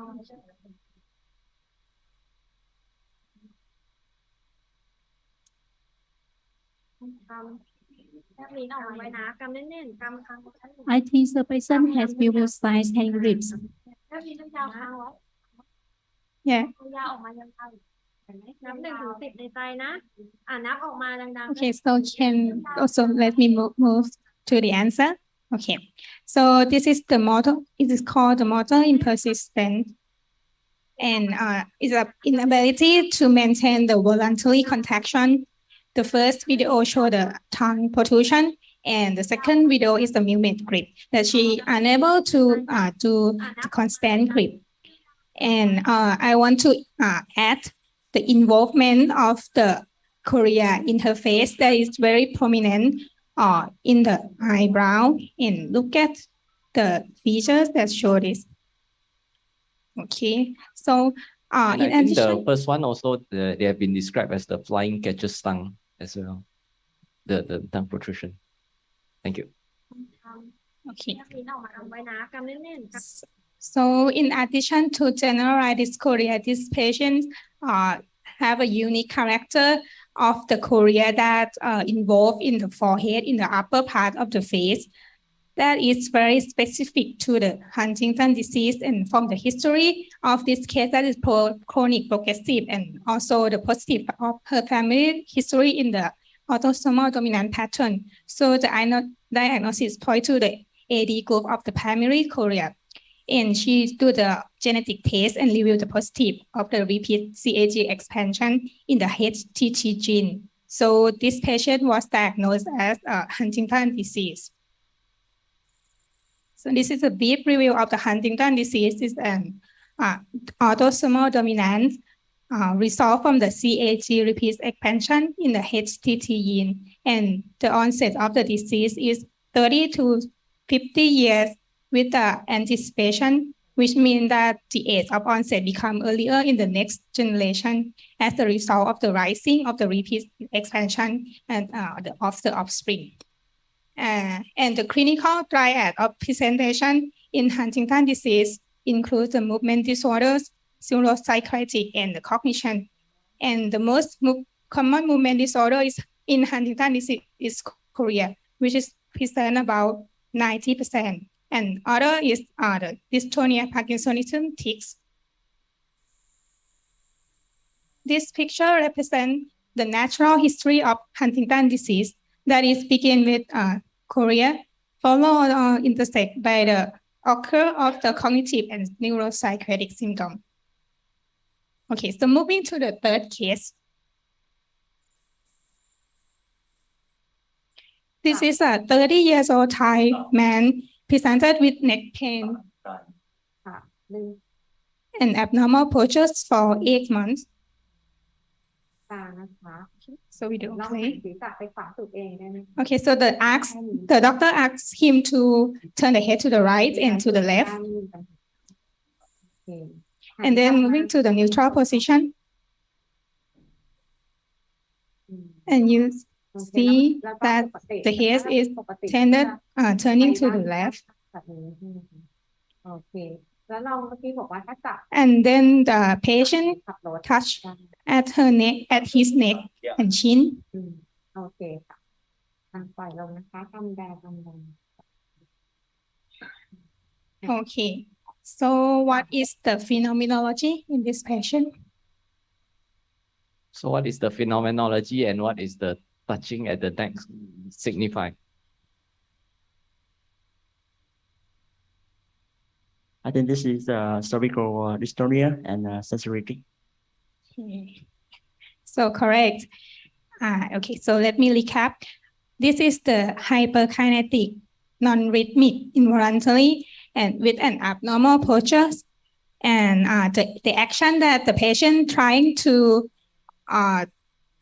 I think the patient has visual signs and grips. Yeah. ยาวออกมายังไงนับ1 ถึง 10ในใจนะนับออกมาดังๆ Okay, so can also let me move to the answer. Okay, so this is the model. It is called the model in persistence, and is an inability to maintain the voluntary contraction. The first video showed the tongue protrusion, and the second video is the movement grip, that she unable to do the constant grip. And I want to add the involvement of the chorea in her face that is very prominent in the eyebrow, and look at the features that show this. Okay, so in addition, the first one also they have been described as the flying catcher's tongue as well, the tongue protrusion. Thank you. Okay. So in addition to generalized chorea, these patients have a unique character of the chorea that involved in the forehead, in the upper part of the face. That is very specific to the Huntington disease, and from the history of this case, that is chronic progressive, and also the positive of her family history in the autosomal dominant pattern. So the diagnosis point to the AD group of the primary chorea. And she do the genetic test and reveal the positive of the repeat CAG expansion in the HTT gene. So this patient was diagnosed as Huntington disease. So this is a brief review of the Huntington disease. It's an autosomal dominant result from the CAG repeat expansion in the HTT gene. And the onset of the disease is 30 to 50 years with the anticipation, which means that the age of onset become earlier in the next generation as the result of the rising of the repeat expansion and of the offspring. And the clinical triad of presentation in Huntington disease includes the movement disorders, neuropsychiatric, and the cognition. And the most common movement disorder is in Huntington disease is chorea, which is present about 90%. And other is the dystonia Parkinsonism tics. This picture represents the natural history of Huntington disease that is begin with chorea, followed or intersect by the occur of the cognitive and neuropsychiatric symptom. Okay, so moving to the third case. This is a 30-year-old Thai man presented with neck pain and abnormal postures for 8 months. So we do play. Okay, so the doctor asked him to turn the head to the right and to the left. And then moving to the neutral position. And you see that the head is tended turning to the left. And then the patient touched at her neck, at his neck and chin. Okay, so what is the phenomenology in this patient? So what is the phenomenology and what is the touching at the neck signify? I think this is cervical dystonia and sensory. Okay. So correct. Okay, so let me recap. This is the hyperkinetic, non-rhythmic, involuntary, and with an abnormal posture. And the action that the patient trying to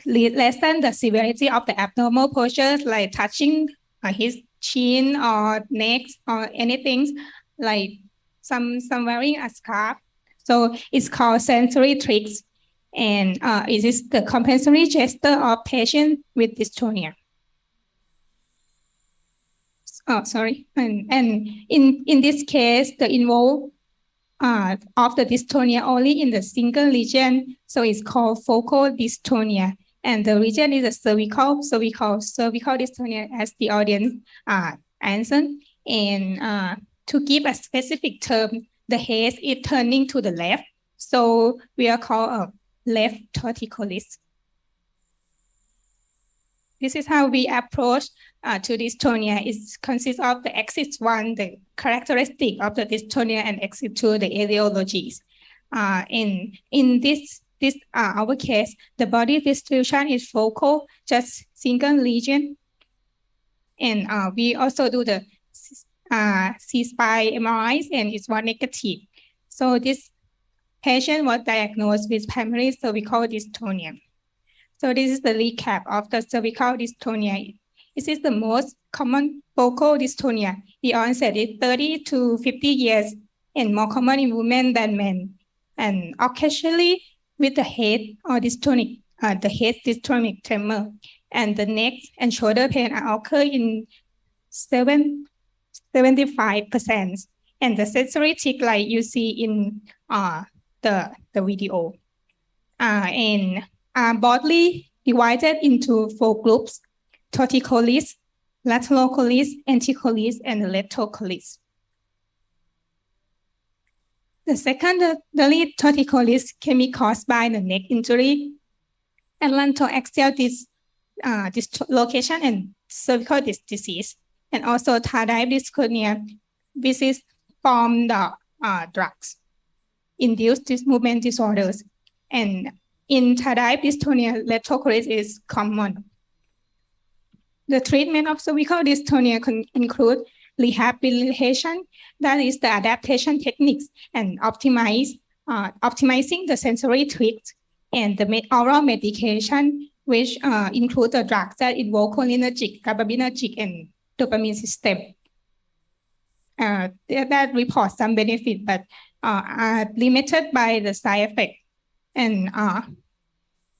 lessen the severity of the abnormal postures, like touching his chin or neck or anything, like some wearing a scarf. So it's called sensory tricks, and it is the compensatory gesture of patient with dystonia. sorry. And in this case, the involve of the dystonia only in the single region. So it's called focal dystonia. And the region is a cervical dystonia, as the audience answered. And to give a specific term, the head is turning to the left. So we are called a left torticollis. This is how we approach to dystonia. It consists of the axis 1, the characteristic of the dystonia, and axis 2, the etiologies. In this our case, the body distribution is focal, just single region. And we also do the C-spine MRIs, and it's one negative. So this patient was diagnosed with primary cervical dystonia. So this is the recap of the cervical dystonia. This is the most common focal dystonia. The onset is 30 to 50 years and more common in women than men. And occasionally with the head or dystonic, the head dystonic tremor, and the neck and shoulder pain occur in 75%. And the sensory tick like you see in the video. And broadly divided into 4 groups: torticollis, laterocollis, anticollis, and letocollis. The secondary torticollis can be caused by the neck injury, atlantoaxial dislocation, and cervical disc disease, and also tardive dystonia, which is from the drugs induced movement disorders. And in tardive dystonia, letocollis is common. The treatment of cervical dystonia can include rehabilitation, that is the adaptation techniques, and optimizing the sensory tricks, and the oral medication, which include the drugs that involve cholinergic, GABAergic, and dopamine system. That report some benefit, but are limited by the side effect. And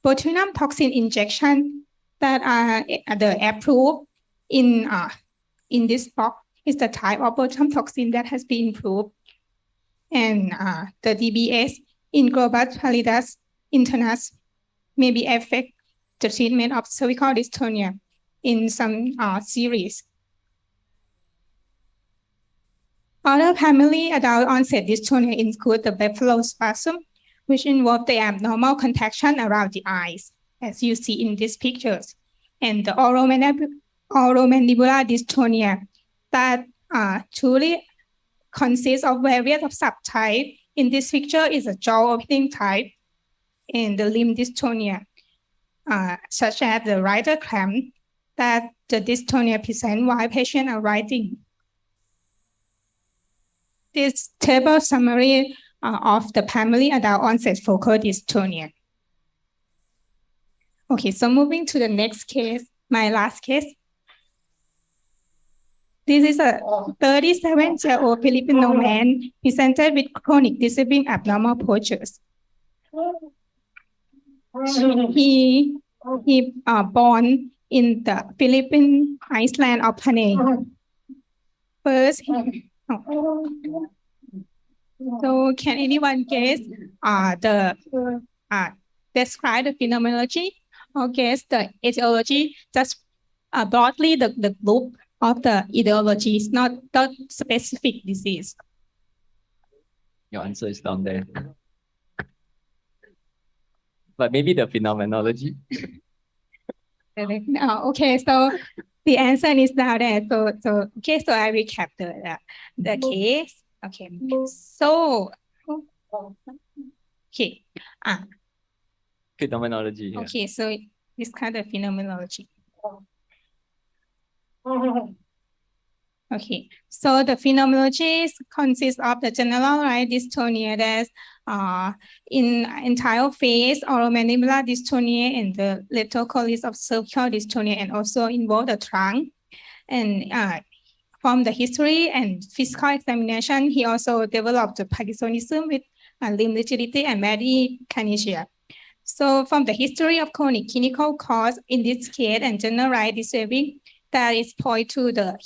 botulinum toxin injection that are the approved in this box is the type of botulinum toxin that has been improved. And the DBS in globus pallidus internus may be affect the treatment of cervical dystonia in some series. Other primary adult onset dystonia include the blepharospasm, which involve the abnormal contraction around the eyes, as you see in these pictures, and the oromandibular dystonia that truly consists of various of subtypes. In this picture is a jaw opening type, and the limb dystonia, such as the rider cramp, that the dystonia present while patients are riding. This table summary of the primary adult onset focal dystonia. Okay, so moving to the next case, my last case. This is a 37-year-old Filipino man presented with chronic disturbing abnormal postures. He born in the Philippine island of Panay. First, so can anyone guess describe the phenomenology or guess the etiology? Just broadly the group of the etiologies, not the specific disease. Your answer is down there. But maybe the phenomenology. Okay, so the answer is down there. So I recap the case. Okay, so okay. Phenomenology. Okay, yeah. So this kind of phenomenology. Okay, so the phenomenology consists of the generalized dystonia that's in entire face, oromandibular dystonia, and the letocollis of cervical dystonia, and also involve the trunk. And from the history and physical examination, he also developed the Parkinsonism with limb rigidity and bradykinesia. So from the history of chronic clinical cause in this case and generalized disturbing that is point to the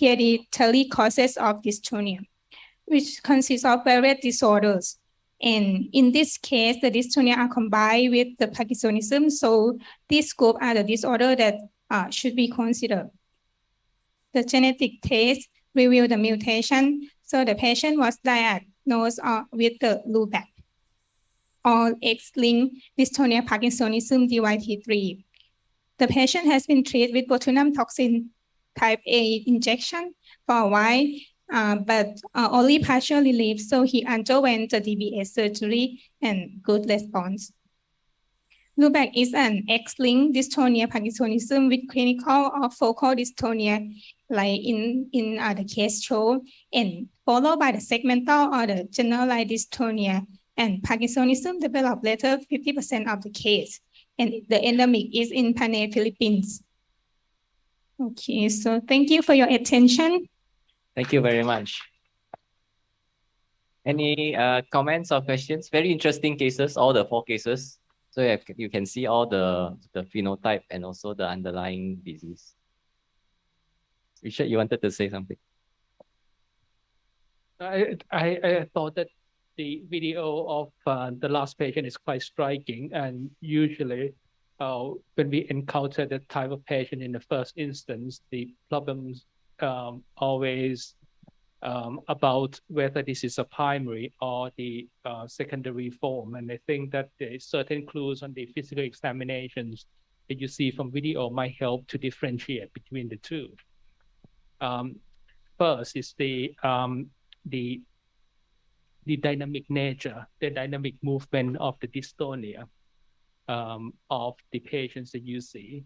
hereditary causes of dystonia, which consists of various disorders. And in this case, the dystonia are combined with the Parkinsonism. So this group are the disorder that should be considered. The genetic test revealed the mutation. So the patient was diagnosed with the loop-back or X-linked dystonia Parkinsonism DYT3. The patient has been treated with botulinum toxin type A injection for a while, but only partial relief. So he underwent the DBS surgery and good response. Loop-back is an X-linked dystonia Parkinsonism with clinical or focal dystonia, like in the case shown, and followed by the segmental or the generalized dystonia. And Parkinsonism developed later 50% of the case. And the endemic is in Panay, Philippines. Okay, so thank you for your attention. Thank you very much. Any comments or questions? Very interesting cases, all the 4 cases. So you can see all the phenotype and also the underlying disease. Richard, you wanted to say something? I thought that the video of the last patient is quite striking, and usually when we encounter that type of patient in the first instance, the problems always about whether this is a primary or the secondary form. And I think that there is certain clues on the physical examinations that you see from video might help to differentiate between the two. First is the dynamic nature, the dynamic movement of the dystonia of the patients that you see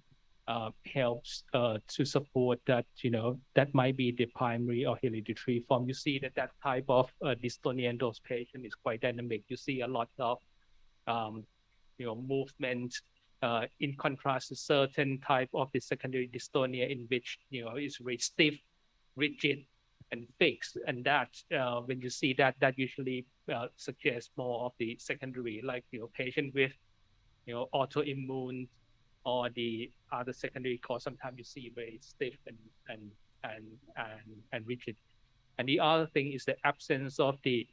helps to support that, that might be the primary or hereditary form. You see that type of dystonia in those patients is quite dynamic. You see a lot of, movement in contrast to certain type of the secondary dystonia in which, is very stiff, rigid, and fixed, and that when you see that usually suggests more of the secondary, like patient with autoimmune or the other secondary cause. Sometimes you see very stiff and rigid. And the other thing is the absence of the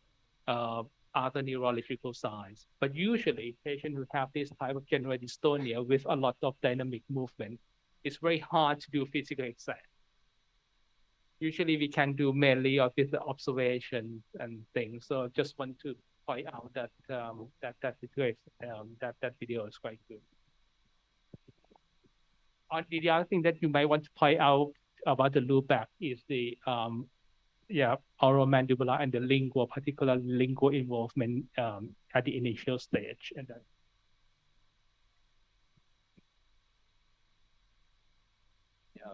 other neurological signs. But usually, patients who have this type of general dystonia with a lot of dynamic movement, it's very hard to do physical exam. Usually we can do mainly with the observation and things. So just want to point out that that video is quite good. The other thing that you might want to point out about the loop-back is the oromandibular and the lingual, particularly lingual involvement at the initial stage. And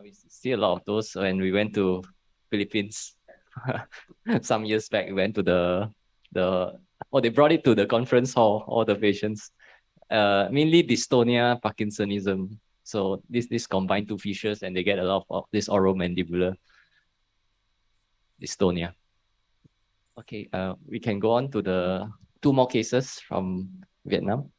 we see a lot of those when we went to Philippines some years back. We went to they brought it to the conference hall, all the patients, mainly dystonia, Parkinsonism. So this combined 2 features, and they get a lot of this oromandibular dystonia. Okay, we can go on to the 2 more cases from Vietnam.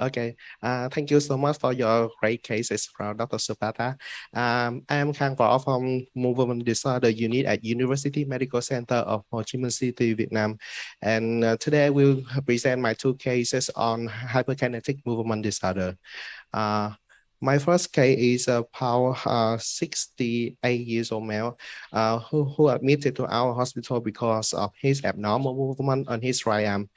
Okay, thank you so much for your great cases from Dr. Suppata. I am Khang Vo from Movement Disorder Unit at University Medical Center of Ho Chi Minh City, Vietnam. And today I will present my 2 cases on hyperkinetic movement disorder. My first case is a 68 years old male who admitted to our hospital because of his abnormal movement on his right arm.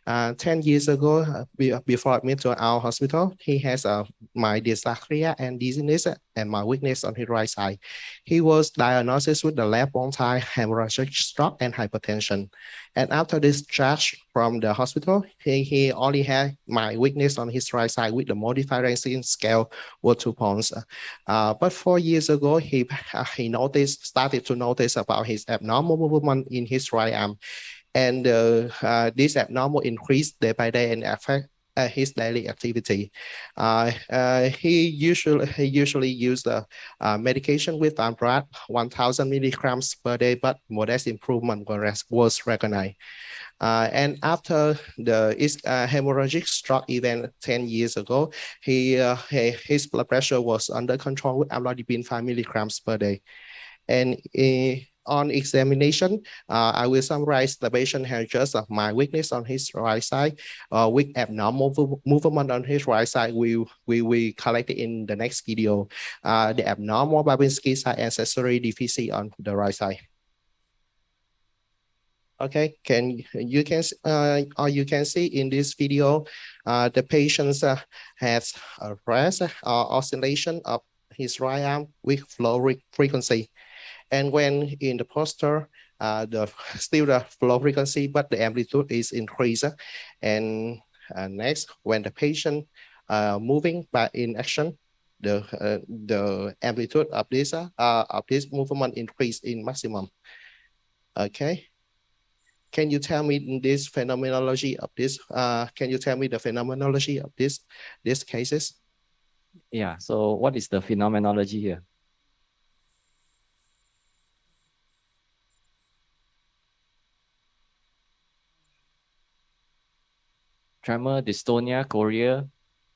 10 years ago, before admitted to our hospital, he has my dysarthria and dizziness and my weakness on his right side. He was diagnosed with the left bronchial hemorrhagic stroke and hypertension. And after discharge from the hospital, he only had my weakness on his right side with the modified Rankin scale was 2 points. But 4 years ago, he started to notice about his abnormal movement in his right arm. And this abnormal increase day by day and affect his daily activity. He usually used medication with Ambrad 1,000 milligrams per day, but modest improvement was recognized. And after the hemorrhagic stroke event 10 years ago, his blood pressure was under control with amlodipine 5 milligrams per day. And on examination, I will summarize the patient has just my weakness on his right side, with abnormal movement on his right side. We collect it in the next video. The abnormal Babinski side accessory deficit on the right side. Okay, you can see in this video, the patient has a rest oscillation of his right arm with flow frequency. And when in the posture, still the flow frequency, but the amplitude is increased. And next, when the patient moving by in action, the amplitude of this movement increase in maximum. Okay. Can you tell me this phenomenology of this? Can you tell me the phenomenology of these cases? Yeah. So what is the phenomenology here? Tremor, dystonia, chorea,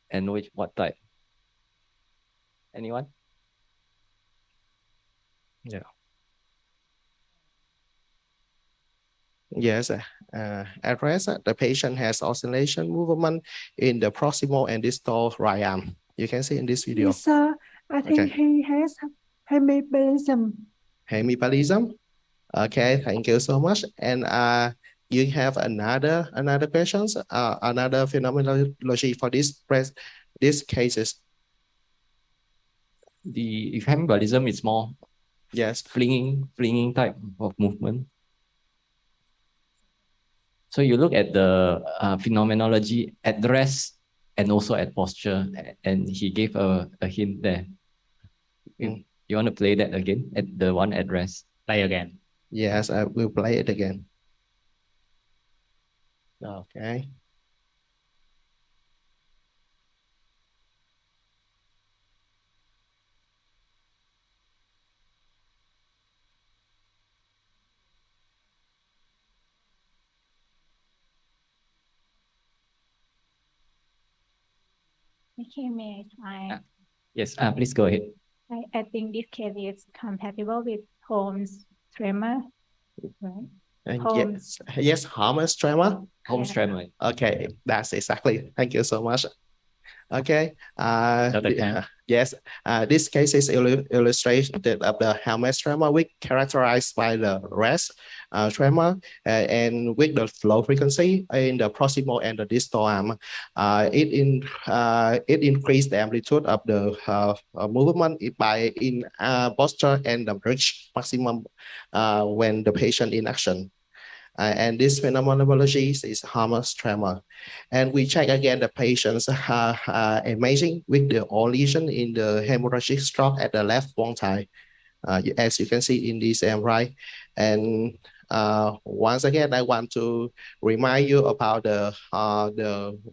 and what type? Anyone? Yeah. Yes. At rest, the patient has oscillation movement in the proximal and distal right arm. You can see in this video. Yes, sir. I think he has hemiplegism. Hemiplegism. Okay, thank you so much. And you have another questions, another phenomenology for these cases. If hemiplegism is more flinging type of movement. So you look at the phenomenology at rest and also at posture, and he gave a hint there. You want to play that again at the one at rest? Play again. Yes, I will play it again. Okay. Okay, may I try? Yes, please go ahead. I think this case is compatible with Holmes' tremor, right? Yes, Holmes tremor. Holmes tremor. Okay, that's exactly. Thank you so much. Okay. Yes. This case is illustration of the Holmes tremor, which characterized by the rest tremor and with the flow frequency in the proximal and the distal arm. It increased the amplitude of the movement by in posture and the reach maximum when the patient in action. And this phenomenology is Holmes tremor. And we check again the patient's imaging with the all lesion in the hemorrhagic stroke at the left one side, as you can see in this MRI. And once again, I want to remind you about the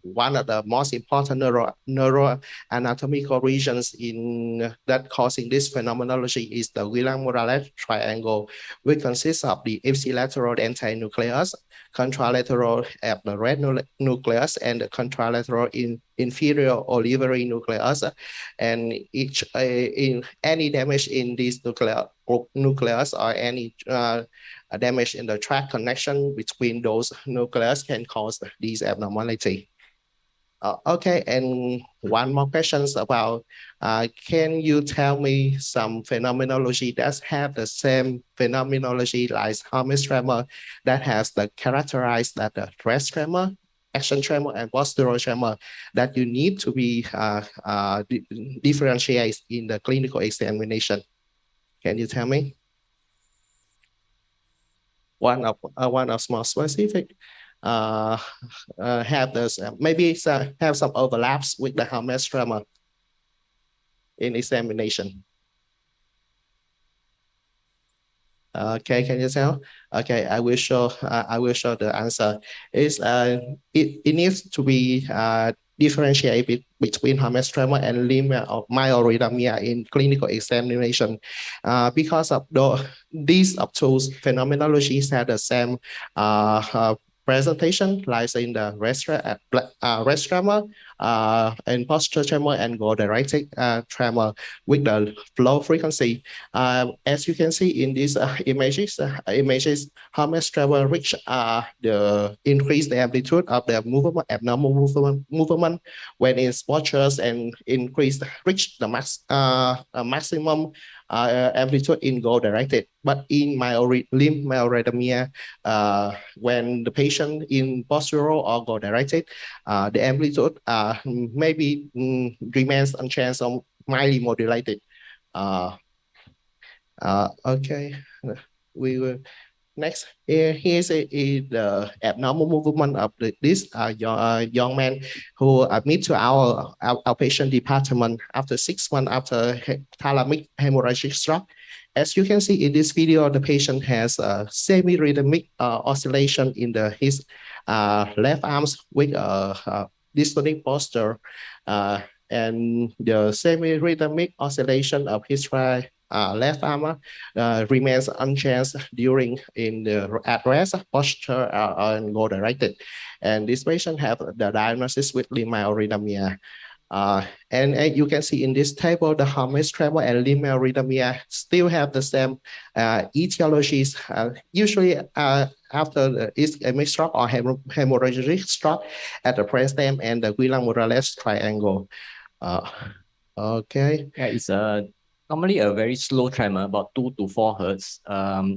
one of the most important neuroanatomical regions in that causing this phenomenology is the Wheeler-Morales triangle, which consists of the ipsilateral dentate nucleus, contralateral at the red nucleus, and the contralateral inferior olivary nucleus. And each in any damage in this nucleus or any damage in the tract connection between those nucleus can cause these abnormality. Okay, and one more questions about, can you tell me some phenomenology that have the same phenomenology like Holmes tremor that has the characterized that the rest tremor, action tremor, and postural tremor that you need to be differentiated in the clinical examination? Can you tell me? One of more specific have this maybe have some overlaps with the Holmes tremor in examination. Okay, can you tell? Okay, I will show the answer. It needs to be differentiate between Holmes tremor and limb of myarrhythmia in clinical examination, because of these two phenomenologies have the same presentation lies in the rest tremor, and posture tremor, and go-directed tremor with the low frequency. As you can see in these images, Hermes tremor reach the increase the amplitude of the movement, abnormal movement when in postures, and reach the maximum amplitude in go-directed. But in limb myarrhythmia, when the patient in postural or go-directed, the amplitude maybe remains unchanged or mildly modulated. Okay, we will next. Here's the abnormal movement of this young man who admit to our outpatient department after 6 months after thalamic hemorrhagic stroke. As you can see in this video, the patient has a semi-rhythmic oscillation in his left arms with dystonic posture, and the semi-rhythmic oscillation of his left arm remains unchanged during at rest posture and go-directed. And this patient have the diagnosis with limb myarrhythmia. And you can see in this table, the Hermes tremor and limb myarrhythmia still have the same etiologies. Usually after the ischemic stroke or hemorrhagic stroke at the brainstem and the Guillain-Barré triangle. Okay. Yeah, it's normally a very slow tremor, about 2 to 4 hertz.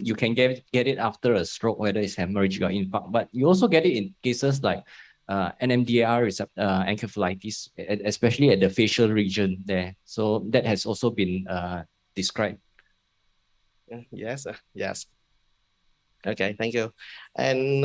You can get it after a stroke, whether it's hemorrhagic or infarct, but you also get it in cases like NMDAR encephalitis, especially at the facial region there. So that has also been described. Yes, yes. Okay, thank you. And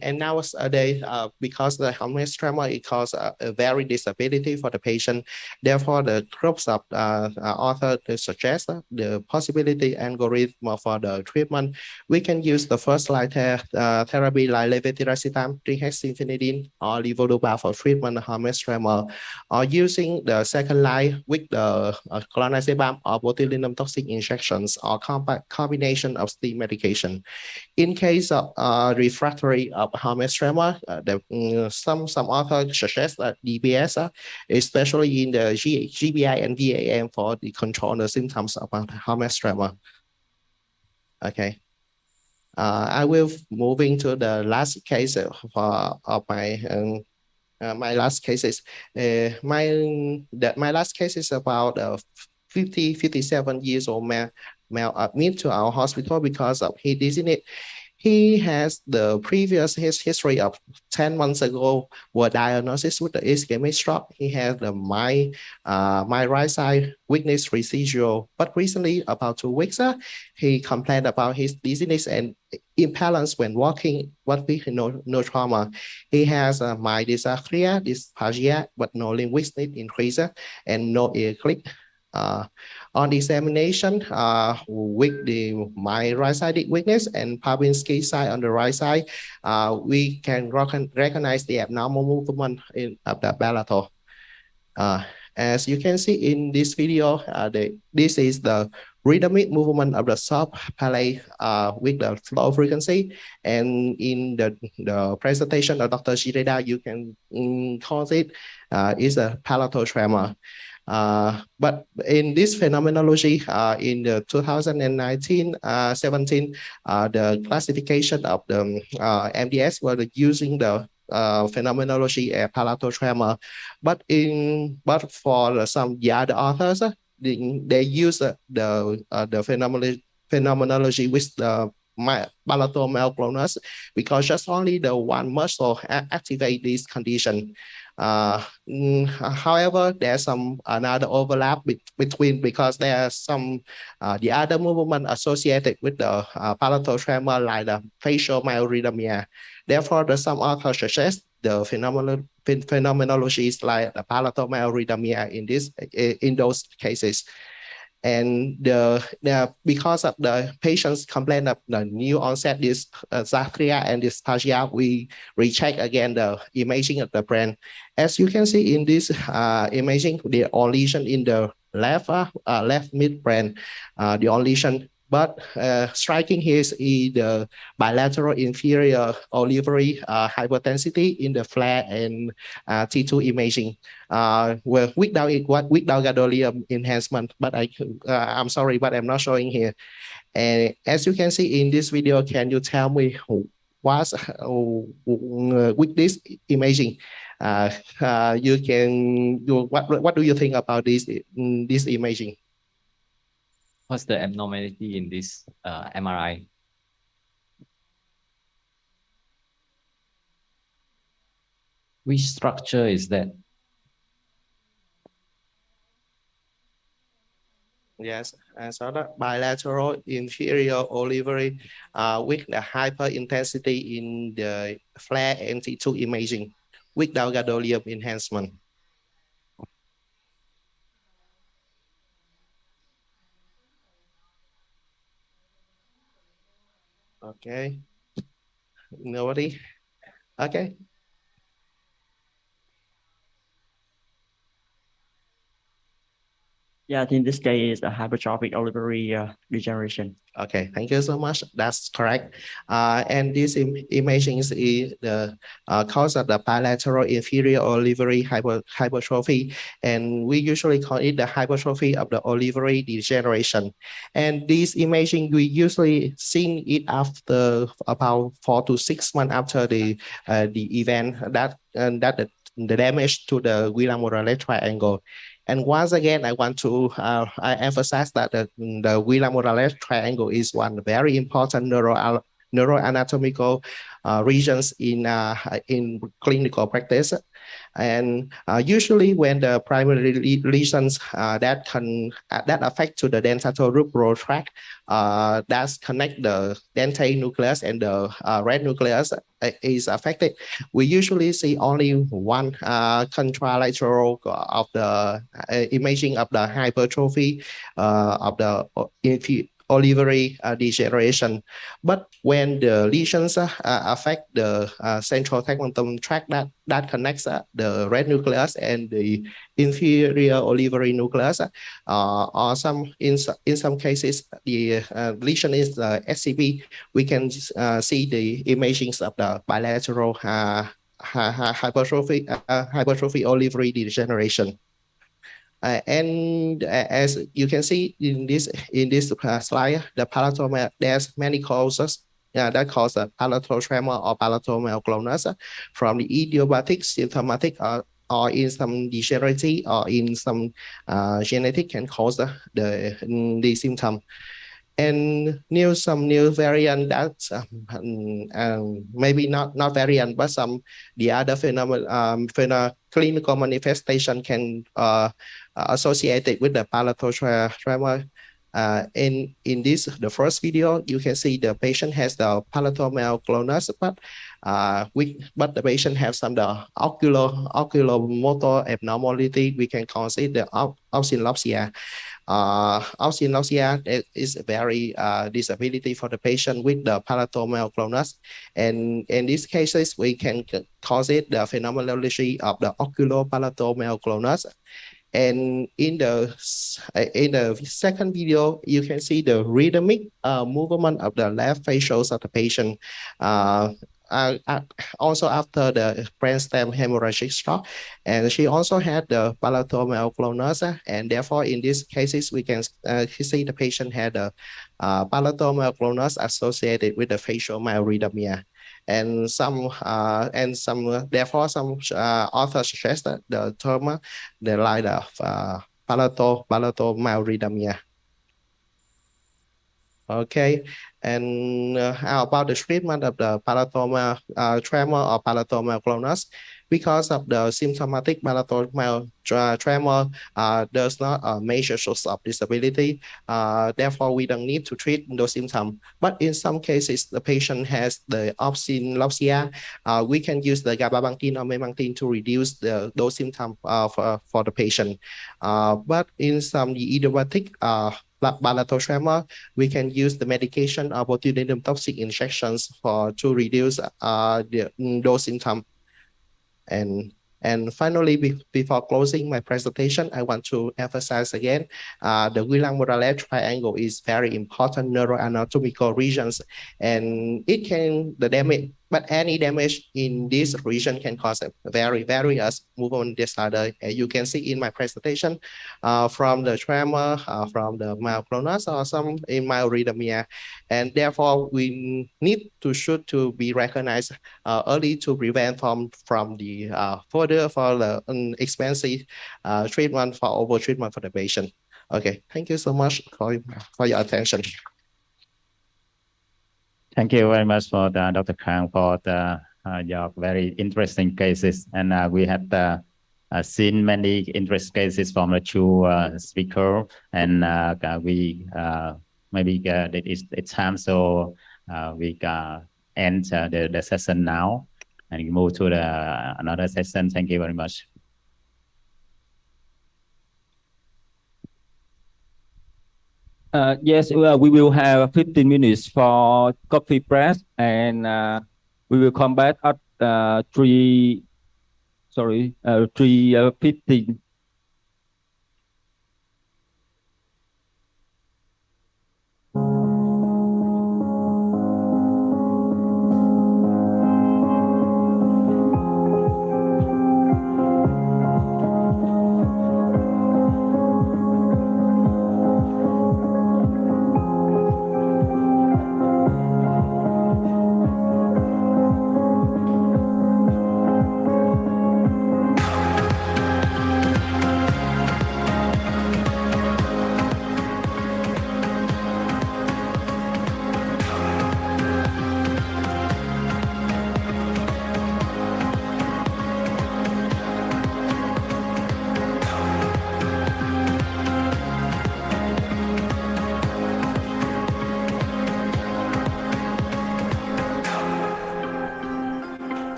nowadays, because the Hermes tremor, it causes a very disability for the patient. Therefore, the groups of authors suggest the possibility algorithm for the treatment. We can use the first line therapy like levetiracetam, trihexyphenidaine, or levodopa for treatment of Hermes tremor, or using the second line with the clonazepam or botulinum toxin injections, or combination of steam medication. In case of refractory of Hermes tremor, some authors suggest that DBS, especially in the GBI and VAM, for the control the symptoms of Hermes tremor. Okay. I will moving to the last case of my my last cases. My last case is about 57 years old male admitted to our hospital because of his dizziness. He has the previous history of 10 months ago were diagnosed with the ischemic stroke. He had the my right side weakness residual, but recently about 2 weeks, he complained about his dizziness and imbalance when walking, but with no trauma. He has mild dysarthria, but no limb weakness increase and no ear click. On examination, with my right-sided weakness and Babinski side on the right side, we can recognize the abnormal movement of the palatal. As you can see in this video, this is the rhythmic movement of the soft palate with the low frequency. And in the presentation of Dr. Jirada, you can call it is a palatal tremor. But in this phenomenology, in the 2019-17, the classification of the MDS were using the phenomenology palatal tremor. But for some other authors, they use the phenomenology with the palatal myoclonus, because just only the one muscle activate this condition. However, there's some another overlap between, because there are some the other movement associated with the palatal tremor, like the facial myarrhythmia. Therefore, some authors suggest the phenomenologies like the palatal myarrhythmia in those cases. And because of the patient's complaint of the new onset dysarthria and dysphagia, we recheck again the imaging of the brain. As you can see in this imaging, the lesion in the left midbrain, the lesion, But striking here is the bilateral inferior olivary hypertensity in the flare and T2 imaging. Without gadolinium enhancement, but I'm sorry, but I'm not showing here. And as you can see in this video, can you tell me what's with this imaging? What do you think about this imaging? What's the abnormality in this MRI? Which structure is that? Yes, and so the bilateral inferior olivary with the hyper intensity in the flare and T2 imaging without gadolinium enhancement. Okay, nobody? Okay. Yeah, in this case, a hypertrophic olivary degeneration. Okay, thank you so much. That's correct. And this imaging is the cause of the bilateral inferior olivary hypertrophy, and we usually call it the hypertrophy of the olivary degeneration. And this imaging we usually see it after about 4 to 6 months after the event that the damage to the Guillain-Barré triangle. And once again, I want to I emphasize that the Guillain-Barré triangle is one very important neuroanatomical regions in clinical practice. And usually when the primary lesions that affect to the dentatorubral tract that connect the dentate nucleus and the red nucleus is affected, we usually see only one contralateral of the imaging of the hypertrophy of the olivary degeneration. But when the lesions affect the central tegmentum tract that connects the red nucleus and the inferior olivary nucleus, or in some cases the lesion is the SCP, we can see the imagings of the bilateral hypertrophy olivary degeneration. And as you can see in this slide, the palatal, there's many causes that cause a palatal tremor or palatal myoclonus from the idiopathic, symptomatic, or in some degenerative or in some genetic can cause the symptom. And some new variant that maybe not variant, but the other clinical manifestation can associated with the palatal tremor. In this, the first video, you can see the patient has the palatal myoclonus, but the patient has some the oculomotor abnormality. We can consider ophthalmopsia. Ophthalmopsia is a very disability for the patient with the palatal myoclonus, and in these cases we can cause it the phenomenology of the oculopalatal myoclonus. And in the second video, you can see the rhythmic movement of the left facials of the patient. Also after the brainstem hemorrhagic stroke, and she also had the palatal myoclonus, and therefore in these cases we can see the patient had a palatal myoclonus associated with the facial myarrhythmia. And therefore some authors suggest that the term the line of palatal myarrhythmia. Okay, and how about the treatment of the palatal tremor or palatal myoclonus? Because of the symptomatic palatal tremor does not a major source of disability, therefore we don't need to treat those symptoms. But in some cases, the patient has the ophthalmopsia, we can use the gabapentin or memantine to reduce those symptoms for the patient. But in some idiopathic palatal tremor, we can use the medication or botulinum toxic injections to reduce those symptoms. And And finally, before closing my presentation, I want to emphasize again, the Guillain-Barré left triangle is very important neuroanatomical regions, and it can, the damage, but any damage in this region can cause a various movement disorder. You can see in my presentation from the tremor, from the myoclonus, or some in myarrhythmia, and therefore we need to be recognized early to prevent from the further for the expensive treatment for over treatment for the patient. Okay, thank you so much for your attention. Thank you very much for Dr. Khang for your very interesting cases, and we have seen many interesting cases from the two speakers, and we maybe it's time, so we end the session now and move to another session. Thank you very much. Yes, we will have 15 minutes for coffee break, and we will come back at 3:15.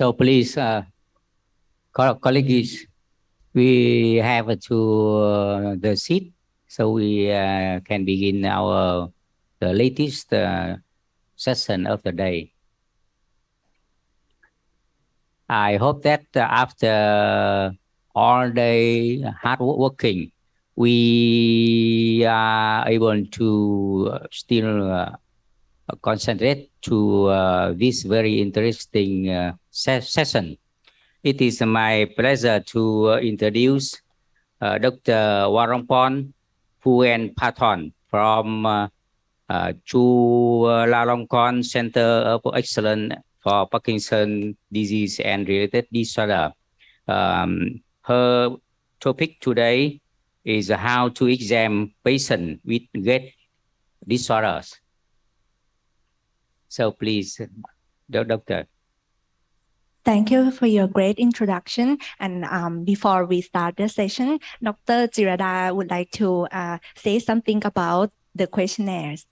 So please, colleagues, we have to the seat, so we can begin the latest session of the day. I hope that after all day hard working, we are able to still concentrate to this very interesting session. It is my pleasure to introduce Dr. Warongporn Phuenpathom from Chulalongkorn Center of Excellence for Parkinson disease and related disorder. Her topic today is how to examine patients with gait disorders. So please, Doctor. Thank you for your great introduction. And before we start the session, Dr. Jirada would like to say something about the questionnaires.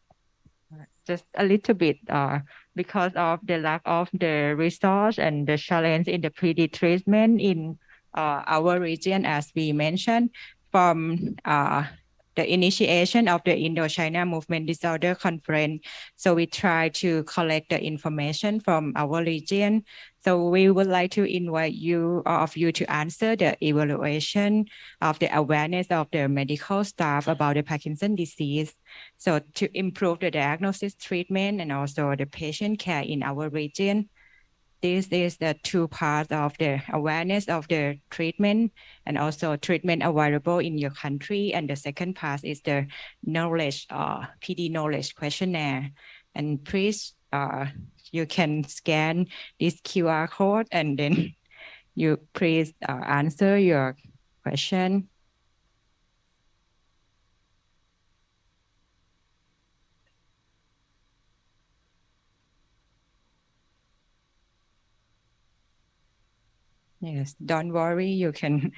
Just a little bit, because of the lack of the resource and the challenge in the PD treatment in our region, as we mentioned, from the initiation of the Indo-China Movement Disorder Conference. So we try to collect the information from our region. So we would like to invite you, all of you, to answer the evaluation of the awareness of the medical staff about the Parkinson disease. So to improve the diagnosis, treatment, and also the patient care in our region. This is the two parts of the awareness of the treatment and also treatment available in your country. And the second part is the knowledge, PD knowledge questionnaire. And please, you can scan this QR code and then you please answer your question. Yes, don't worry, you can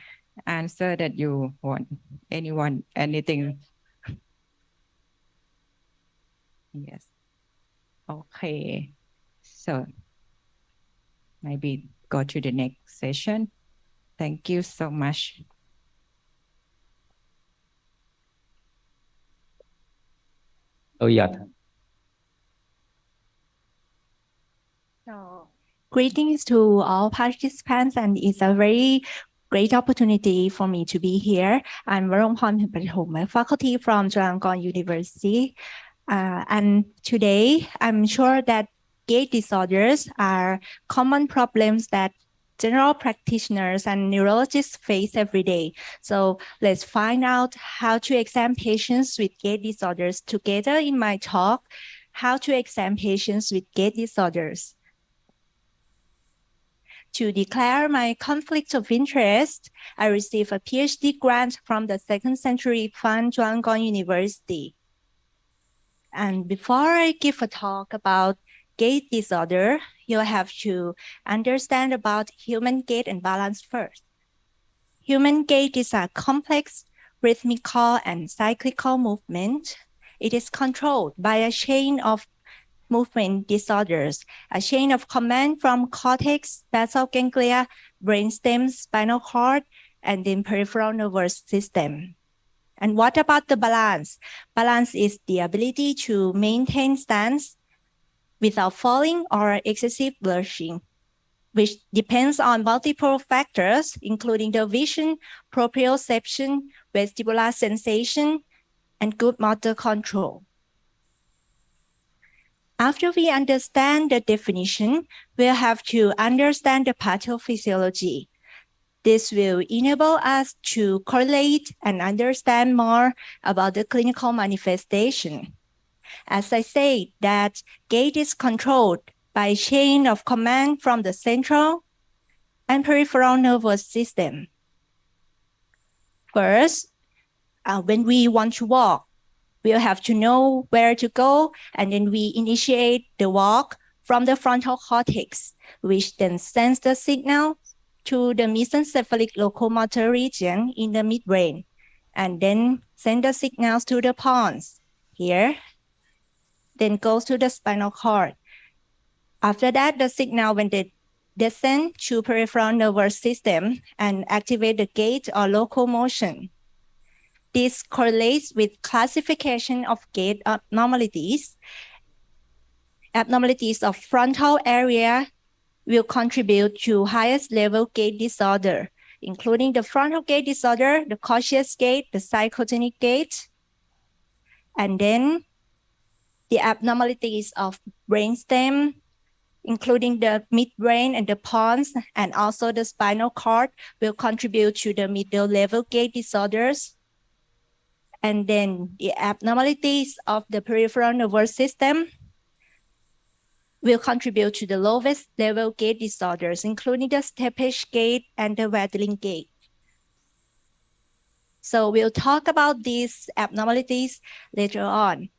answer that you want anything. Yes. Okay. So maybe go to the next session. Thank you so much. Oh, yeah. So, greetings to all participants, and it's a very great opportunity for me to be here. I'm Warongporn Phuenpathom, a faculty from Warongporn University. And today, I'm sure that gait disorders are common problems that general practitioners and neurologists face every day. So let's find out how to examine patients with gait disorders together in my talk, how to examine patients with gait disorders. To declare my conflict of interest, I received a PhD grant from the Second Century Fund, Warongporn University. And before I give a talk about gait disorder, you have to understand about human gait and balance first. Human gait is a complex, rhythmical, and cyclical movement. It is controlled by a chain of movement disorders, a chain of command from cortex, basal ganglia, brainstem, spinal cord, and then peripheral nervous system. And what about the balance? Balance is the ability to maintain stance without falling or excessive lurching, which depends on multiple factors, including the vision, proprioception, vestibular sensation, and good motor control. After we understand the definition, we'll have to understand the pathophysiology. This will enable us to correlate and understand more about the clinical manifestation. As I said, that gait is controlled by a chain of command from the central and peripheral nervous system. First, when we want to walk, we'll have to know where to go, and then we initiate the walk from the frontal cortex, which then sends the signal to the mesencephalic locomotor region in the midbrain, and then send the signals to the pons here, then goes to the spinal cord. After that, the signal, when the descend to peripheral nervous system and activate the gait or locomotion. This correlates with classification of gait abnormalities. Abnormalities of frontal area will contribute to highest level gait disorder, including the frontal gait disorder, the cautious gait, the cyclotonic gait, and then the abnormalities of brainstem, including the midbrain and the pons, and also the spinal cord will contribute to the middle level gait disorders. And then the abnormalities of the peripheral nervous system will contribute to the lowest level gait disorders, including the steppish gait and the waddling gait. So we'll talk about these abnormalities later on.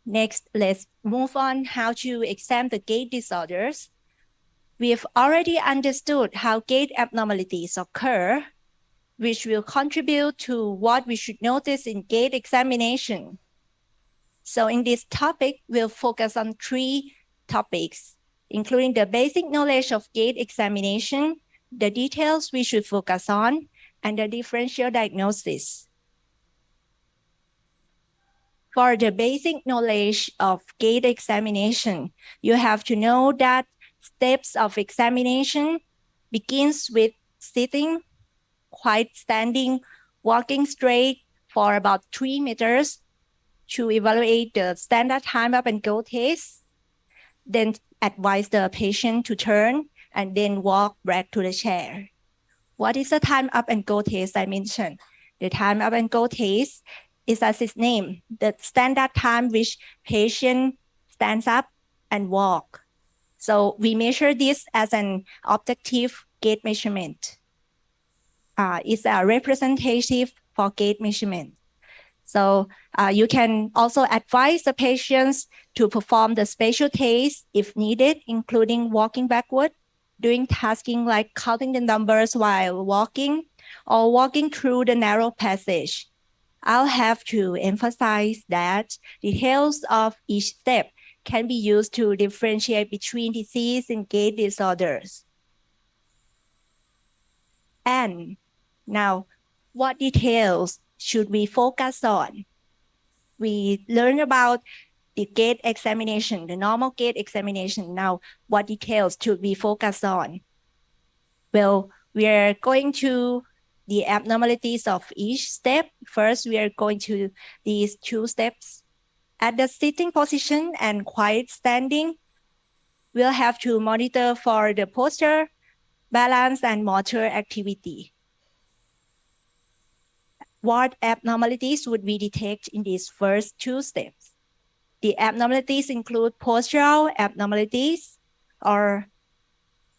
Next, let's move on how to examine the gait disorders. We have already understood how gait abnormalities occur, which will contribute to what we should notice in gait examination. So in this topic, we'll focus on 3 topics, including the basic knowledge of gait examination, the details we should focus on, and the differential diagnosis. For the basic knowledge of gait examination, you have to know that steps of examination begins with sitting, quiet standing, walking straight for about 3 meters to evaluate the standard time up and go test, then advise the patient to turn and then walk back to the chair. What is the time up and go test I mentioned? The time up and go test is as its name, the standard time which patient stands up and walk. So we measure this as an objective gait measurement. It's a representative for gait measurement. So you can also advise the patients to perform the spatial test if needed, including walking backward, doing tasking like counting the numbers while walking, or walking through the narrow passage. I'll have to emphasize that details of each step can be used to differentiate between disease and gait disorders. And now, what details should we focus on? We learned about the gait examination, the normal gait examination. Now, what details should we focus on? Well, we are going to the abnormalities of each step. First, we are going to these 2 steps. At the sitting position and quiet standing, we'll have to monitor for the posture, balance, and motor activity. What abnormalities would we detect in these first 2 steps? The abnormalities include postural abnormalities or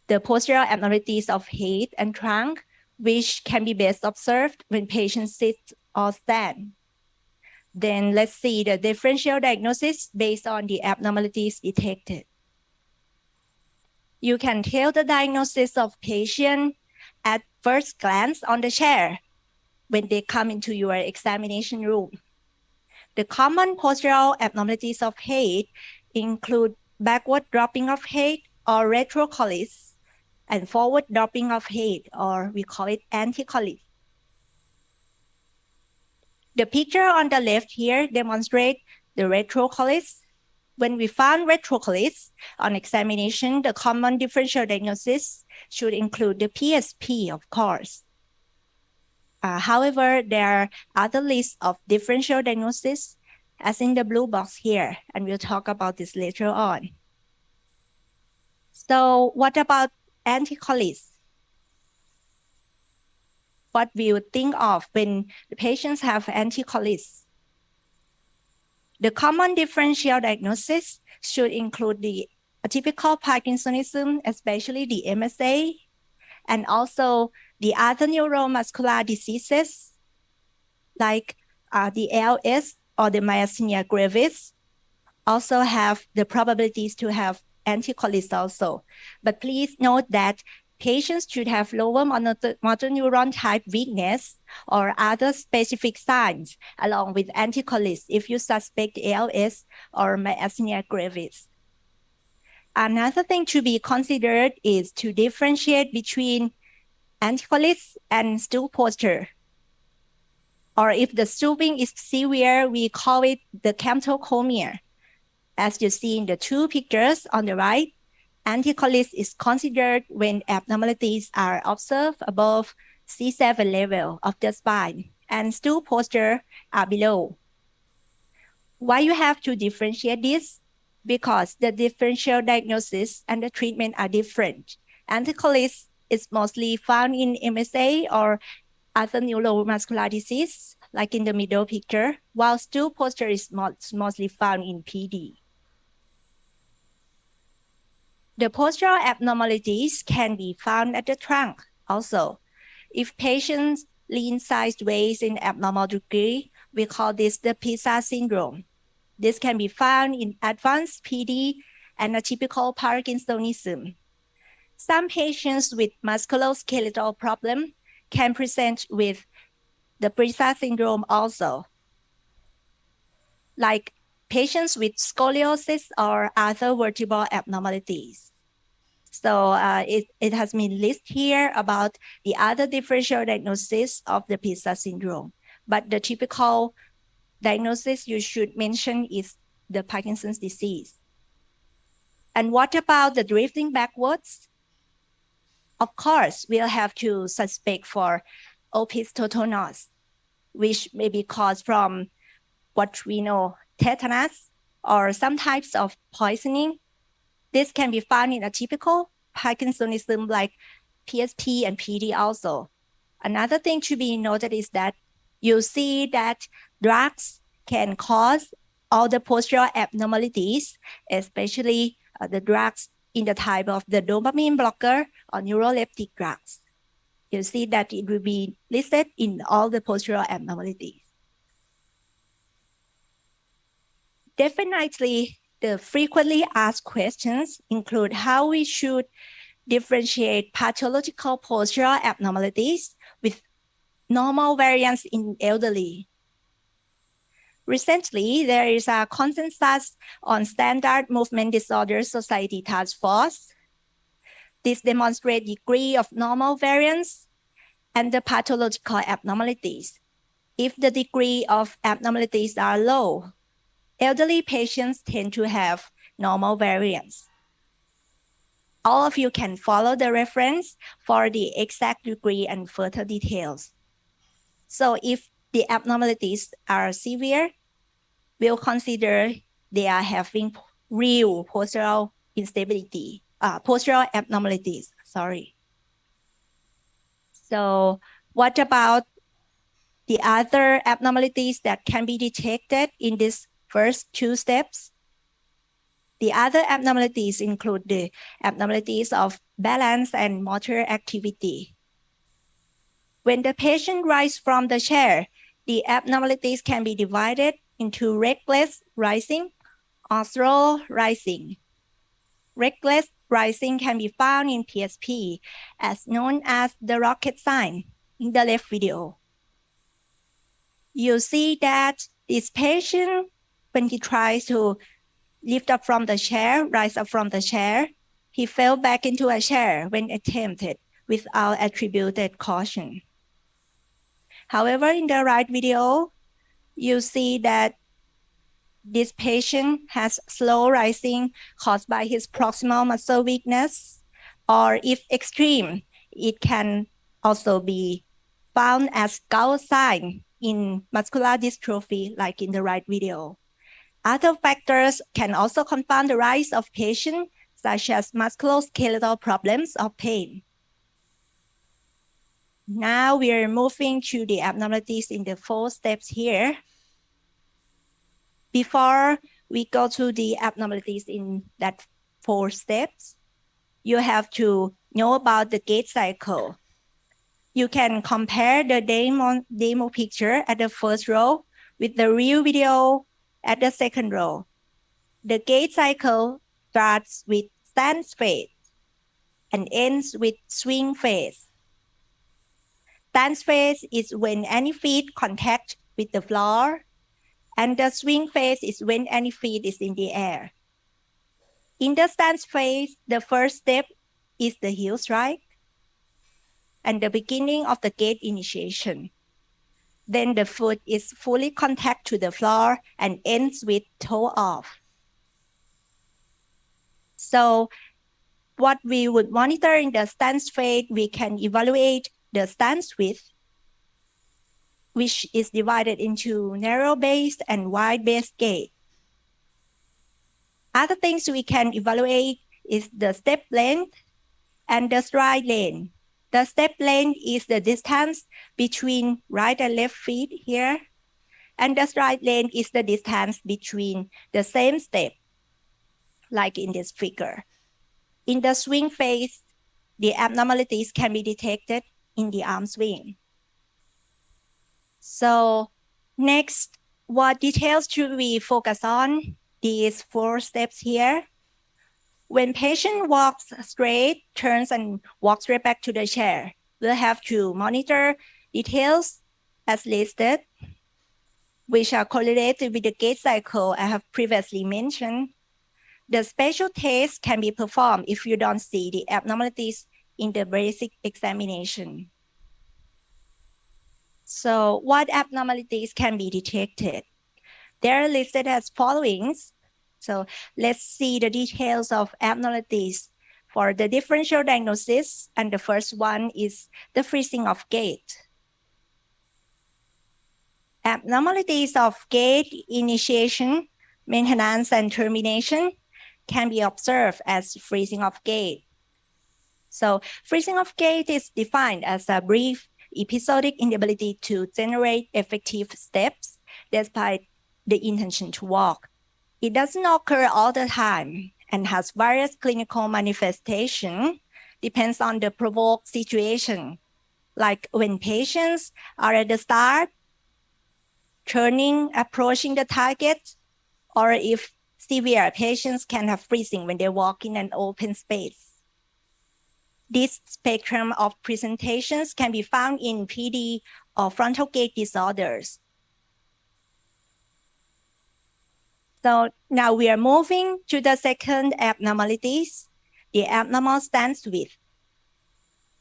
the postural abnormalities of head and trunk, which can be best observed when patients sit or stand. Then let's see the differential diagnosis based on the abnormalities detected. You can tell the diagnosis of patient at first glance on the chair when they come into your examination room. The common postural abnormalities of head include backward dropping of head or retrocollis, and forward dropping of head, or we call it anticollis. The picture on the left here demonstrates the retrocollis. When we found retrocollis on examination, the common differential diagnosis should include the PSP, of course. However, there are other lists of differential diagnosis as in the blue box here, and we'll talk about this later on. So what about anticollis? What we would think of when the patients have anticollis? The common differential diagnosis should include the atypical Parkinsonism, especially the MSA, and also the other neuromuscular diseases like the ALS or the myasthenia gravis also have the probabilities to have anticollis also. But please note that patients should have lower motor neuron type weakness or other specific signs along with anticollis if you suspect ALS or myasthenia gravis. Another thing to be considered is to differentiate between anticollis and stool posture. Or if the stooping is severe, we call it the camptocomia. As you see in the two pictures on the right, anticollis is considered when abnormalities are observed above C7 level of the spine and stool posture are below. Why you have to differentiate this? Because the differential diagnosis and the treatment are different. Anticollis is mostly found in MSA or other neuromuscular disease, like in the middle picture, while stool posture is mostly found in PD. The postural abnormalities can be found at the trunk also. If patients lean sideways in abnormal degree, we call this the pizza syndrome. This can be found in advanced PD and a typical Parkinsonism. Some patients with musculoskeletal problem can present with the pizza syndrome also, like patients with scoliosis or other vertebral abnormalities. So it has been listed here about the other differential diagnosis of the pizza syndrome. But the typical diagnosis you should mention is the Parkinson's disease. And what about the drifting backwards? Of course, we'll have to suspect for opisthotonos, which may be caused from what we know, tetanus, or some types of poisoning. This can be found in a typical Parkinsonism like PSP and PD also. Another thing to be noted is that you see that drugs can cause all the postural abnormalities, especially the drugs in the type of the dopamine blocker or neuroleptic drugs. You see that it will be listed in all the postural abnormalities. Definitely, the frequently asked questions include how we should differentiate pathological postural abnormalities with normal variants in elderly. Recently, there is a consensus on Standard Movement Disorder Society Task Force. This demonstrates degree of normal variance and the pathological abnormalities. If the degree of abnormalities are low, elderly patients tend to have normal variance. All of you can follow the reference for the exact degree and further details. So if the abnormalities are severe, we'll consider they are having real postural instability, postural abnormalities, sorry. So what about the other abnormalities that can be detected in these first two steps? The other abnormalities include the abnormalities of balance and motor activity. When the patient rises from the chair, the abnormalities can be divided into reckless rising or slow rising. Reckless rising can be found in PSP, as known as the rocket sign in the left video. You see that this patient, when he tries to lift up from the chair, rise up from the chair, he fell back into a chair when attempted without attributed caution. However, in the right video, you see that this patient has slow rising caused by his proximal muscle weakness, or if extreme, it can also be found as gout sign in muscular dystrophy, like in the right video. Other factors can also confound the rise of patients, such as musculoskeletal problems or pain. Now we are moving to the abnormalities in the 4 steps here. Before we go to the abnormalities in that 4 steps, you have to know about the gait cycle. You can compare the demo picture at the first row with the real video at the second row. The gait cycle starts with stance phase and ends with swing phase. Stance phase is when any feet contact with the floor, and the swing phase is when any feet is in the air. In the stance phase, the first step is the heel strike and the beginning of the gait initiation. Then the foot is fully contact to the floor and ends with toe off. So what we would monitor in the stance phase, we can evaluate the stance width, which is divided into narrow-based and wide-based gait. Other things we can evaluate is the step length and the stride length. The step length is the distance between right and left feet here, and the stride length is the distance between the same step, like in this figure. In the swing phase, the abnormalities can be detected in the arm swing. So next, what details should we focus on? These 4 steps here. When patient walks straight, turns and walks straight back to the chair, we'll have to monitor details as listed, which are correlated with the gait cycle I have previously mentioned. The special test can be performed if you don't see the abnormalities in the basic examination. So what abnormalities can be detected? They are listed as following. So let's see the details of abnormalities for the differential diagnosis. And the first one is the freezing of gait. Abnormalities of gait initiation, maintenance, and termination can be observed as freezing of gait. So freezing of gait is defined as a brief episodic inability to generate effective steps despite the intention to walk. It doesn't occur all the time and has various clinical manifestations, depends on the provoked situation, like when patients are at the start, turning, approaching the target, or if severe patients can have freezing when they walk in an open space. This spectrum of presentations can be found in PD or frontal gait disorders. So now we are moving to the second abnormalities, the abnormal stance width.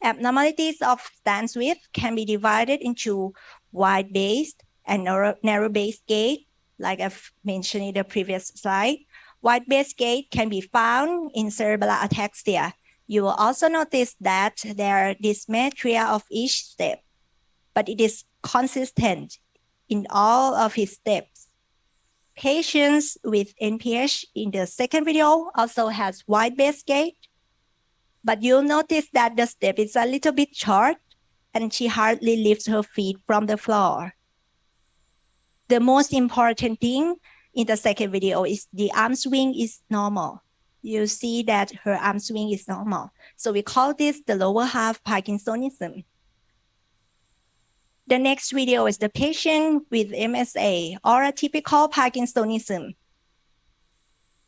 Abnormalities of stance width can be divided into wide-based and narrow-based gait, like I've mentioned in the previous slide. Wide-based gait can be found in cerebral ataxia. You will also notice that there are dysmetria of each step, but it is consistent in all of his steps. Patients with NPH in the second video also has wide-based gait, but you'll notice that the step is a little bit short and she hardly lifts her feet from the floor. The most important thing in the second video is the arm swing is normal. You see that her arm swing is normal. So we call this the lower half Parkinsonism. The next video is the patient with MSA or a typical Parkinsonism.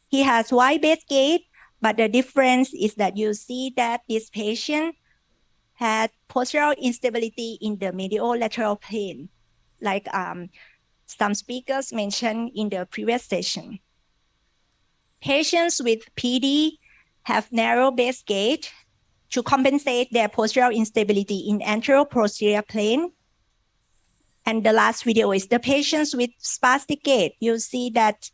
He has wide-based gait, but the difference is that you see that this patient had postural instability in the medial lateral plane, like some speakers mentioned in the previous session. Patients with PD have narrow-based gait to compensate their postural instability in anterior-posterior plane. And the last video is the patients with spastic gait. You see that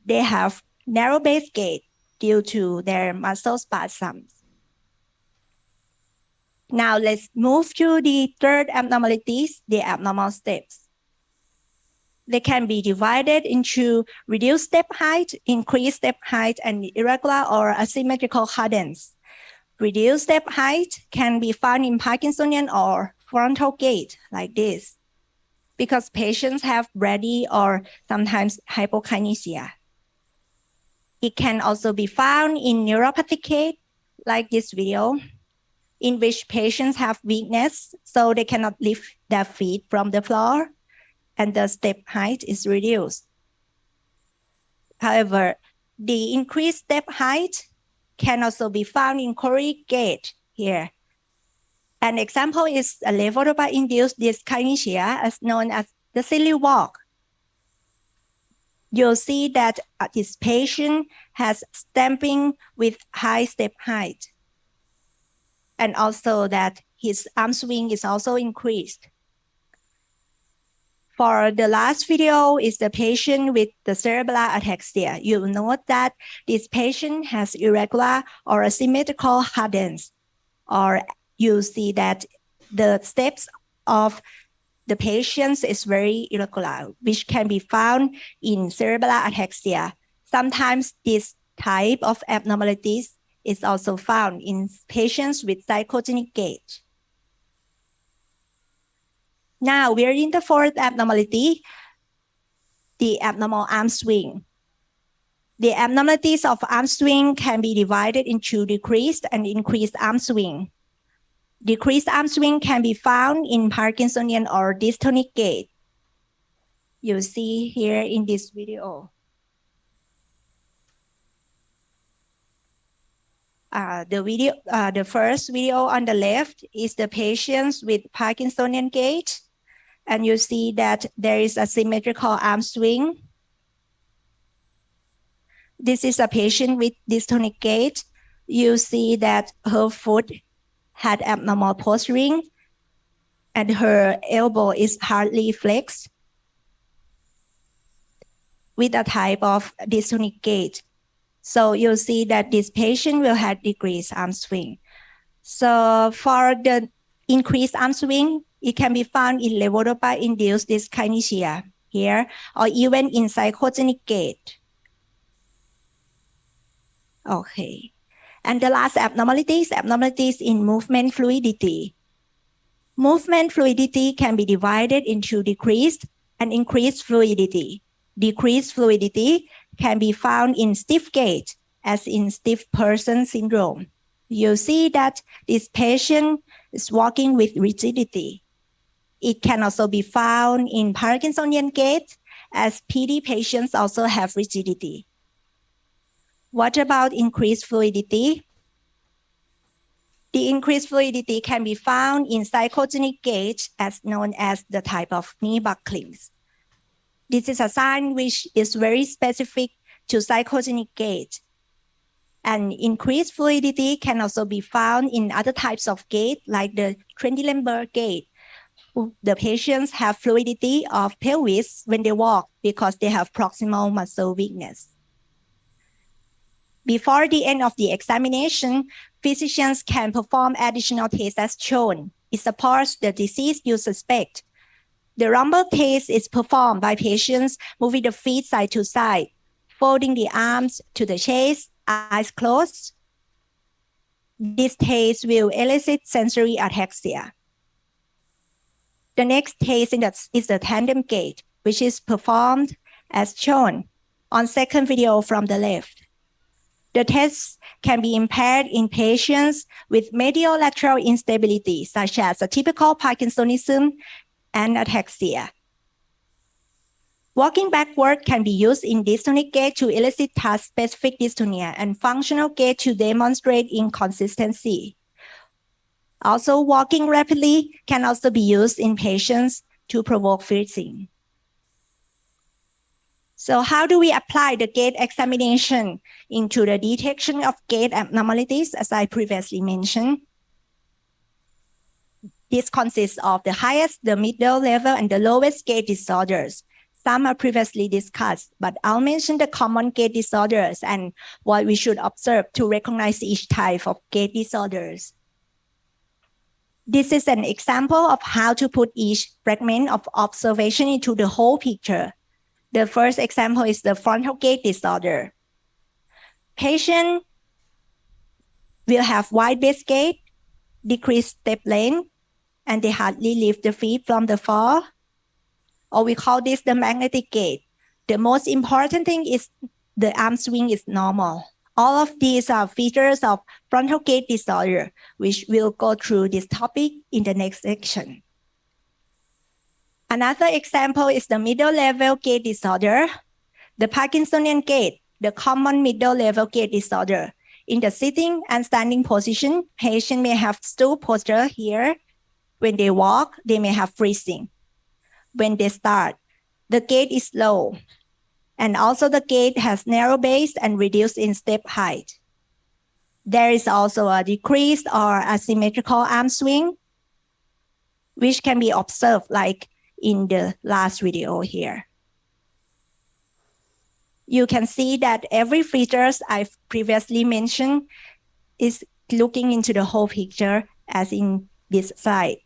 they have narrow-based gait due to their muscle spasms. Now let's move to the third abnormalities, the abnormal steps. They can be divided into reduced step height, increased step height, and irregular or asymmetrical cadence. Reduced step height can be found in Parkinsonian or frontal gait like this, because patients have brady or sometimes hypokinesia. It can also be found in neuropathic gait, like this video, in which patients have weakness, so they cannot lift their feet from the floor, and the step height is reduced. However, the increased step height can also be found in choreic gait here. An example is a levodopa-induced dyskinesia, as known as the silly walk. you'll see that this patient has stamping with high step height. And also that his arm swing is also increased. For the last video is the patient with the cerebellar ataxia. You'll note that this patient has irregular or asymmetrical cadence, or you see that the steps of the patients is very irregular, which can be found in cerebellar ataxia. Sometimes this type of abnormalities is also found in patients with psychogenic gait. Now we are in the fourth abnormality, the abnormal arm swing. The abnormalities of arm swing can be divided into decreased and increased arm swing. Decreased arm swing can be found in Parkinsonian or dystonic gait. You see here in this video. The first video on the left is the patients with Parkinsonian gait. And you see that there is a symmetrical arm swing. This is a patient with dystonic gait. You see that her foot had abnormal posturing and her elbow is hardly flexed with a type of dystonic gait. So you'll see that this patient will have decreased arm swing. So for the increased arm swing, it can be found in levodopa-induced dyskinesia here, or even in psychogenic gait. Okay. And the last abnormalities in movement fluidity. Movement fluidity can be divided into decreased and increased fluidity. Decreased fluidity can be found in stiff gait, as in stiff person syndrome. You see that this patient is walking with rigidity. It can also be found in Parkinsonian gait, as PD patients also have rigidity. What about increased fluidity? The increased fluidity can be found in psychogenic gait, as known as the type of knee bucklings. This is a sign which is very specific to psychogenic gait. And increased fluidity can also be found in other types of gait, like the Trendelenburg gait. The patients have fluidity of pelvis when they walk because they have proximal muscle weakness. Before the end of the examination, physicians can perform additional tests as shown. It supports the disease you suspect. The rumble test is performed by patients moving the feet side to side, folding the arms to the chest, eyes closed. This test will elicit sensory ataxia. The next test is the tandem gait, which is performed as shown on second video from the left. The test can be impaired in patients with medial lateral instability, such as a typical Parkinsonism and ataxia. Walking backward can be used in dystonic gait to elicit task-specific dystonia and functional gait to demonstrate inconsistency. Also, walking rapidly can also be used in patients to provoke freezing. So how do we apply the gait examination into the detection of gait abnormalities, as I previously mentioned? This consists of the highest, the middle level, and the lowest gait disorders. Some are previously discussed, but I'll mention the common gait disorders and what we should observe to recognize each type of gait disorders. This is an example of how to put each fragment of observation into the whole picture. The first example is the frontal gait disorder. Patient will have wide base gait, decreased step length, and they hardly lift the feet from the floor. Or we call this the magnetic gait. The most important thing is the arm swing is normal. All of these are features of frontal gait disorder, which we'll go through this topic in the next section. Another example is the middle level gait disorder. The Parkinsonian gait, the common middle level gait disorder. In the sitting and standing position, patient may have stool posture here. When they walk, they may have freezing. When they start, the gait is slow. And also the gait has narrow base and reduced in step height. There is also a decreased or asymmetrical arm swing, which can be observed like in the last video here. You can see that every features I've previously mentioned is looking into the whole picture as in this slide.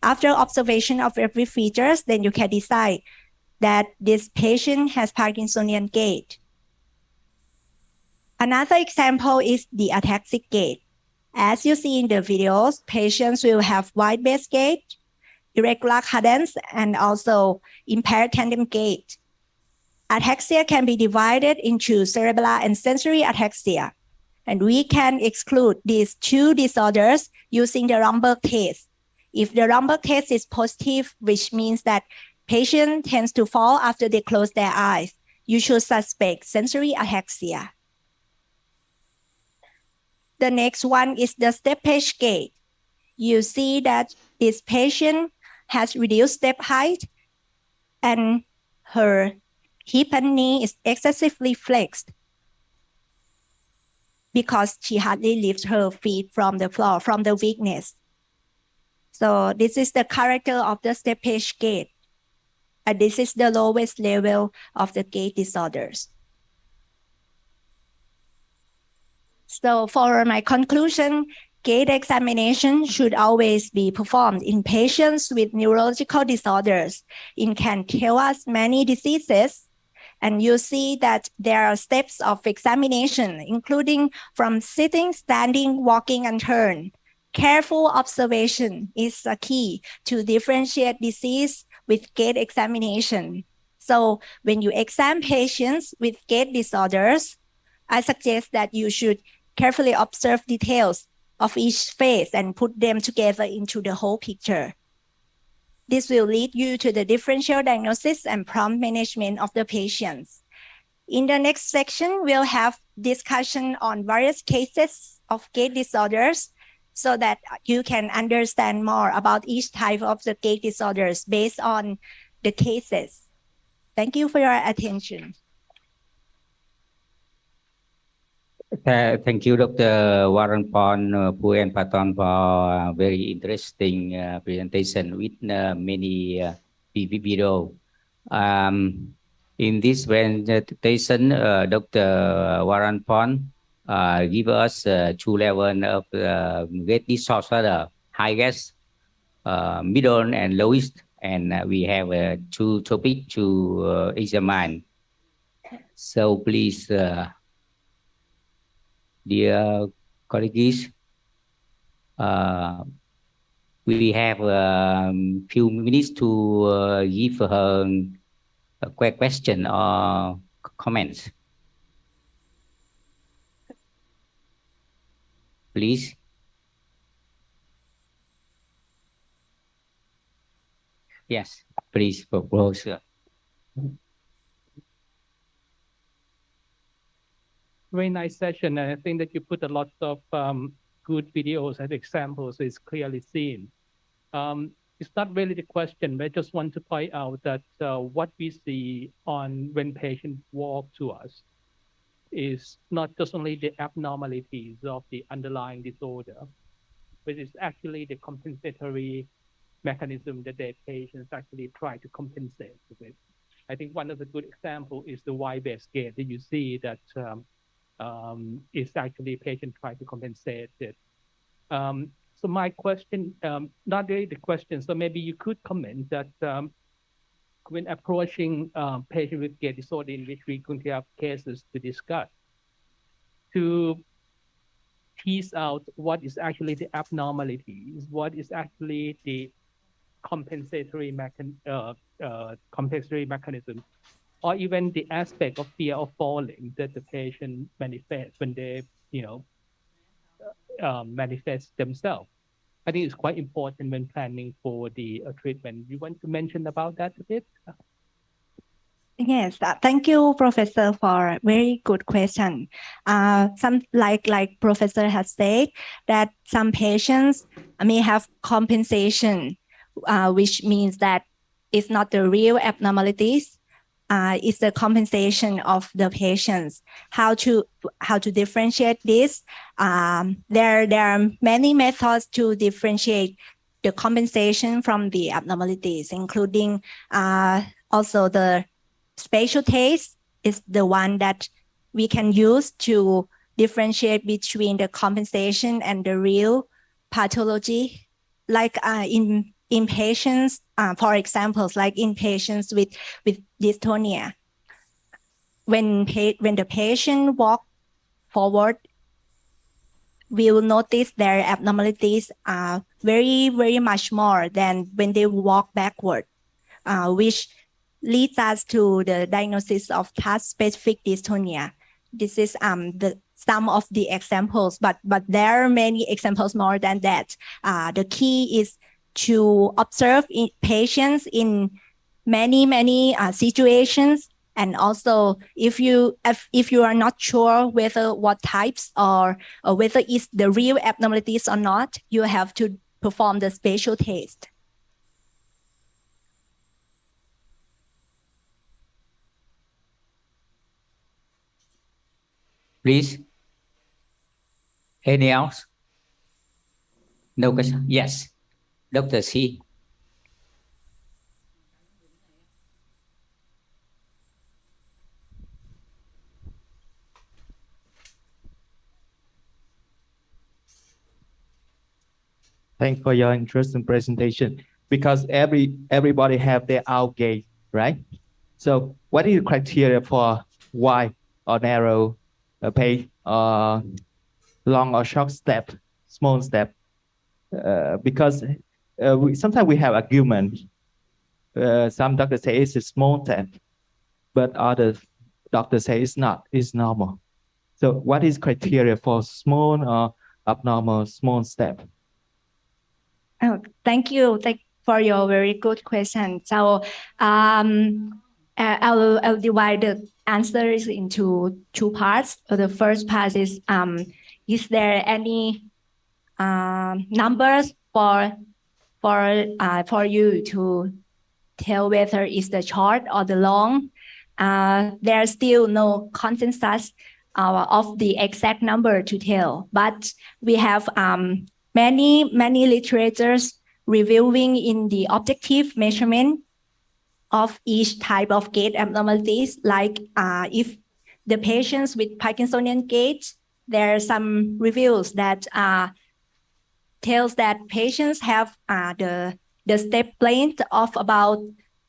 After observation of every features, then you can decide that this patient has Parkinsonian gait. Another example is the ataxic gait. As you see in the videos, patients will have wide-based gait, irregular cadence, and also impaired tandem gait. Ataxia can be divided into cerebellar and sensory ataxia, and we can exclude these two disorders using the Romberg test. If the Romberg test is positive, which means that patient tends to fall after they close their eyes, you should suspect sensory ataxia. The next one is the step page gait. You see that this patient has reduced step height and her hip and knee is excessively flexed because she hardly lifts her feet from the floor, from the weakness. So this is the character of the step page gait. And this is the lowest level of the gait disorders. So for my conclusion, gait examination should always be performed in patients with neurological disorders. It can tell us many diseases. And you see that there are steps of examination, including from sitting, standing, walking, and turn. Careful observation is a key to differentiate disease with gait examination. So when you examine patients with gait disorders, I suggest that you should carefully observe details of each phase and put them together into the whole picture. This will lead you to the differential diagnosis and prompt management of the patients. In the next section, we'll have discussion on various cases of gait disorders so that you can understand more about each type of the gait disorders based on the cases. Thank you for your attention. Thank you, Dr. Warongporn Phuenpathom, for a very interesting presentation with many video. In this presentation, Dr. Warongporn give us two levels of gait disorder, highest, middle, and lowest, and we have two topics to examine. So please, dear colleagues, we have a few minutes to give her a quick question or comments. Please. Yes, please, Professor. Very nice session. And I think that you put a lot of good videos and examples, so it's clearly seen. It's not really the question, but I just want to point out that what we see when patients walk to us is not just only the abnormalities of the underlying disorder, but it's actually the compensatory mechanism that their patients actually try to compensate with. I think one of the good examples is the wide-based gait that you see that is actually patient trying to compensate it. So my question, not really the question, so maybe you could comment that when approaching patient with gait disorder in which we could have cases to discuss, to tease out what is actually the abnormalities, what is actually the compensatory mechanism, or even the aspect of fear of falling that the patient manifests when they, manifest themselves. I think it's quite important when planning for the treatment. You want to mention about that a bit? Yes, thank you, Professor, for a very good question. Some like Professor has said that some patients may have compensation, which means that it's not the real abnormalities, is the compensation of the patients. How to differentiate this? There are many methods to differentiate the compensation from the abnormalities, including also the spatial taste is the one that we can use to differentiate between the compensation and the real pathology. Like in patients, for example, like in patients with dystonia, when the patient walk forward, we will notice their abnormalities are very much more than when they walk backward, which leads us to the diagnosis of task-specific dystonia. This is some of the examples, but there are many examples more than that. The key is to observe patients in many situations, and also if you are not sure whether what types or whether it's the real abnormalities or not, you have to perform the spatial test. Please. Any else? No question. Yes, Dr. C. Thanks for your interesting presentation. Because everybody have their own gait, right? So what is the criteria for wide or narrow pace, long or short step, small step? Because sometimes we have argument. Some doctors say it's a small step, but other doctors say it's not, it's normal. So what is criteria for small or abnormal small step? Oh, thank you for your very good question. So I'll divide the answers into two parts. The first part is there any numbers for you to tell whether it's the short or the long? There's still no consensus of the exact number to tell, but we have many literatures reviewing in the objective measurement of each type of gait abnormalities. Like if the patients with Parkinsonian gait, there are some reviews that tells that patients have the step length of about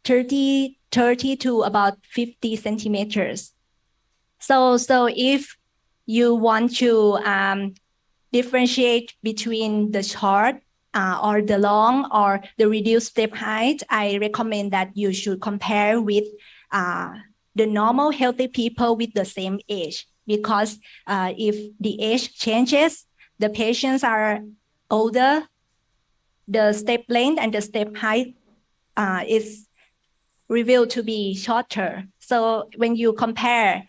30 to about 50 centimeters. So if you want to differentiate between the short or the long or the reduced step height, I recommend that you should compare with the normal healthy people with the same age, because if the age changes, the patients are older, the step length and the step height is revealed to be shorter. So when you compare,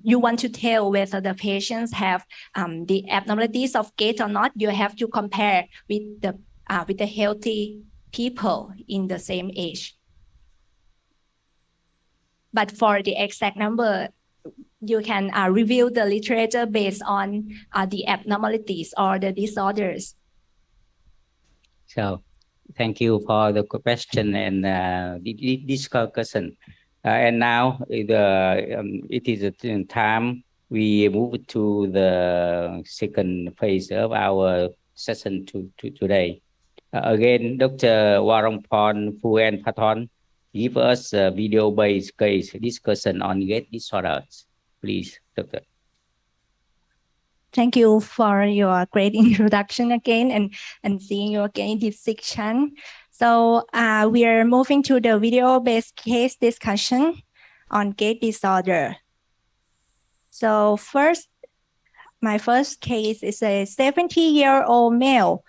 you want to tell whether the patients have the abnormalities of gait or not, you have to compare with the healthy people in the same age. But for the exact number, you can review the literature based on the abnormalities or the disorders. So thank you for the question and this discussion. And now it is time we move to the second phase of our session today. Again, Dr. Warongporn Phuenpathom give us a video-based case discussion on gait disorders. Please, Doctor. Thank you for your great introduction again and seeing you again in this section. So we are moving to the video-based case discussion on gait disorder. So my first case is a 70-year-old male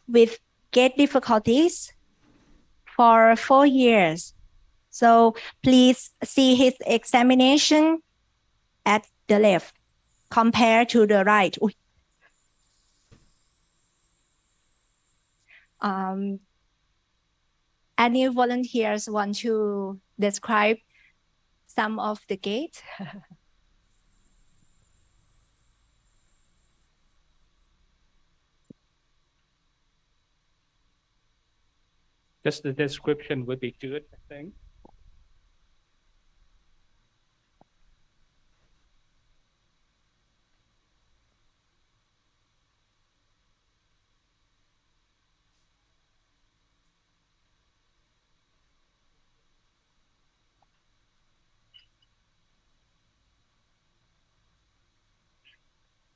with gait difficulties for 4 years. So please see his examination at the left compared to the right. Any volunteers want to describe some of the gait. Just the description would be good, I think.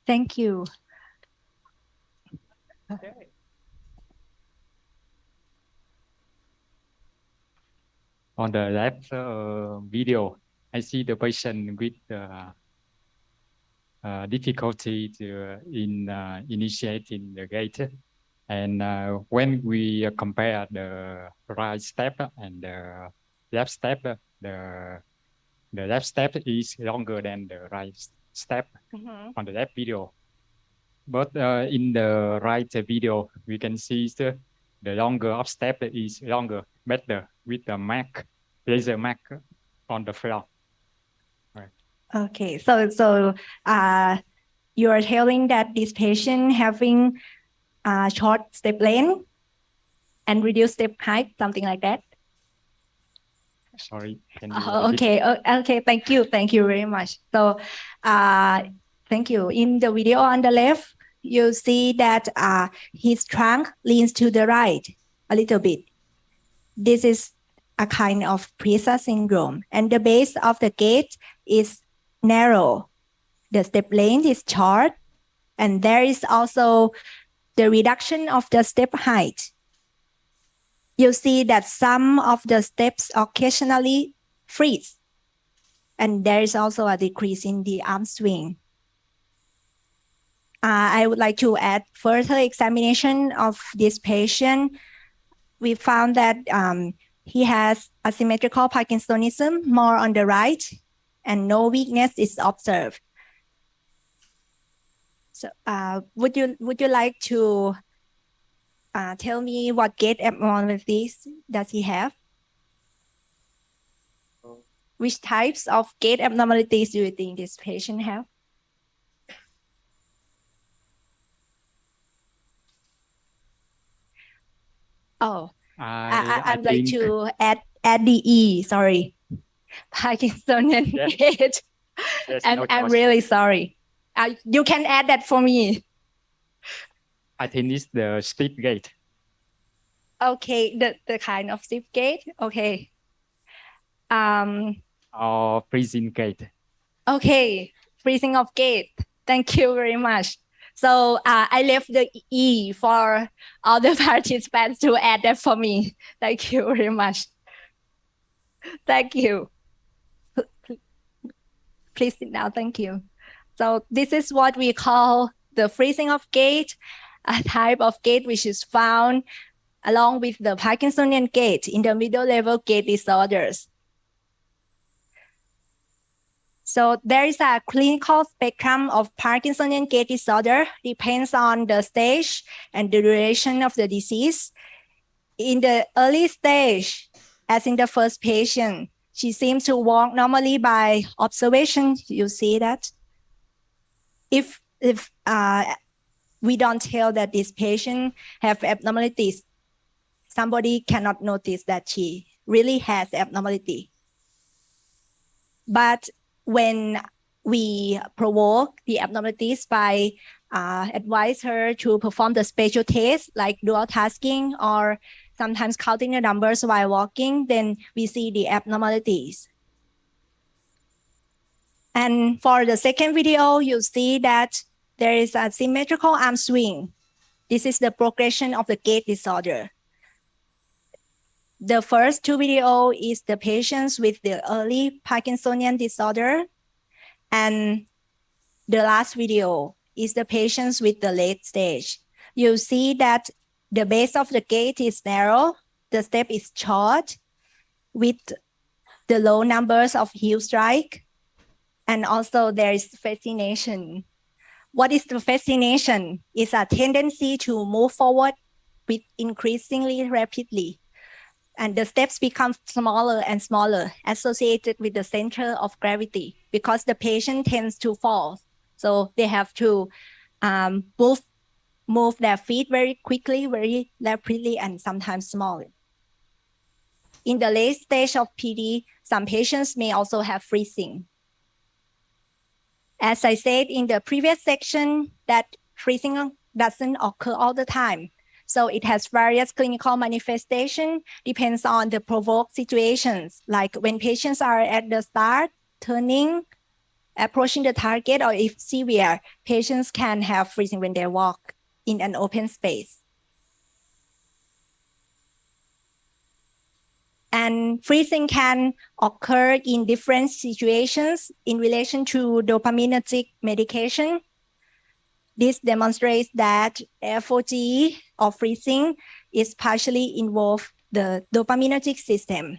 Thank you. Okay. On the left video, I see the patient with difficulty in initiating the gait. And when we compare the right step and the left step, the left step is longer than the right step on the left video. But in the right video, we can see the longer of step is longer, better with the mark, laser mark on the floor. Right. Okay, so you are telling that this patient having short step length and reduced step height, something like that? Sorry. Okay, thank you very much. So thank you. In the video on the left, you see that his trunk leans to the right a little bit. This is a kind of Prisa syndrome, and the base of the gait is narrow. The step length is short, and there is also the reduction of the step height. You see that some of the steps occasionally freeze, and there is also a decrease in the arm swing. I would like to add further examination of this patient. We found that he has asymmetrical Parkinsonism more on the right, and no weakness is observed. So would you like to tell me what gait abnormalities does he have? Which types of gait abnormalities do you think this patient have? Oh, I'd like to add the E, sorry. Parkinsonian gait. I'm really sorry. You can add that for me. I think it's the stiff gait. Okay, the kind of stiff gait. Okay. Or freezing gait. Okay, freezing of gait. Thank you very much. So I left the E for all the participants to add that for me. Thank you very much. Thank you. Please sit down. Thank you. So this is what we call the freezing of gait, a type of gait which is found along with the Parkinsonian gait in the middle level gait disorders. So there is a clinical spectrum of Parkinsonian gait disorder, depends on the stage and the duration of the disease. In the early stage, as in the first patient, she seems to walk normally by observation. You see that? If we don't tell that this patient have abnormalities, somebody cannot notice that she really has abnormality. But when we provoke the abnormalities by advise her to perform the spatial tests like dual tasking or sometimes counting the numbers while walking, then we see the abnormalities. And for the second video, you see that there is a symmetrical arm swing. This is the progression of the gait disorder. The first two videos is the patients with the early Parkinsonian disorder. And the last video is the patients with the late stage. You see that the base of the gait is narrow, the step is short with the low numbers of heel strike. And also there is fascination. What is the fascination? It's a tendency to move forward with increasingly rapidly. And the steps become smaller and smaller, associated with the center of gravity, because the patient tends to fall. So they have to move their feet very quickly, very rapidly, and sometimes smaller. In the late stage of PD, some patients may also have freezing. As I said in the previous section, that freezing doesn't occur all the time. So it has various clinical manifestations, depends on the provoked situations, like when patients are at the start, turning, approaching the target, or if severe, patients can have freezing when they walk in an open space. And freezing can occur in different situations in relation to dopaminergic medication. This demonstrates that FOG or freezing is partially involved the dopaminergic system.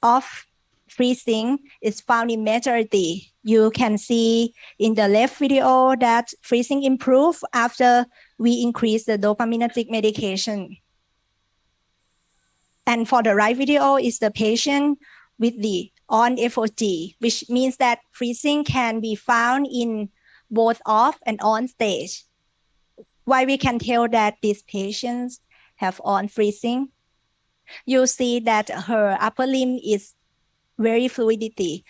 Of freezing is found in majority. You can see in the left video that freezing improves after we increase the dopaminergic medication. And for the right video is the patient with the on FOG, which means that freezing can be found in both off and on stage. Why we can tell that these patients have on freezing? You see that her upper limb is very fluidity,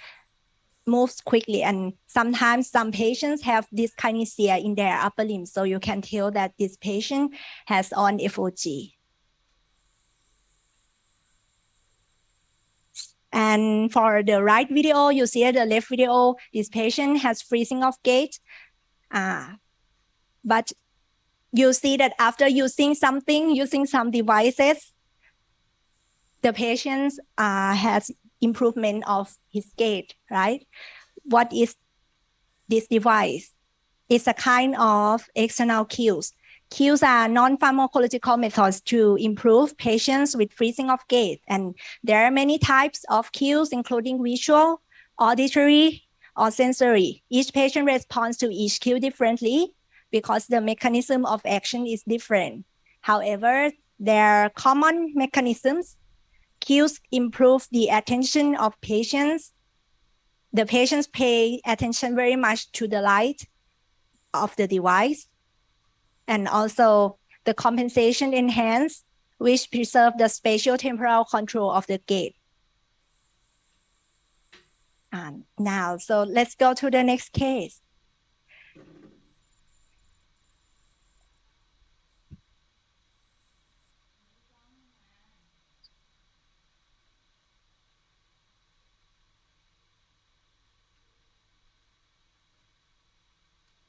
moves quickly, and sometimes some patients have dyskinesia in their upper limb. So you can tell that this patient has on FOG. And for the right video, you see the left video, this patient has freezing of gait. But you see that after using some devices, the patient has improvement of his gait, right? What is this device? It's a kind of external cues. Cues are non-pharmacological methods to improve patients with freezing of gait. And there are many types of cues, including visual, auditory, or sensory. Each patient responds to each cue differently because the mechanism of action is different. However, there are common mechanisms. Cues improve the attention of patients. The patients pay attention very much to the light of the device. And also the compensation enhance, which preserve the spatial temporal control of the gait. Now, so let's go to the next case.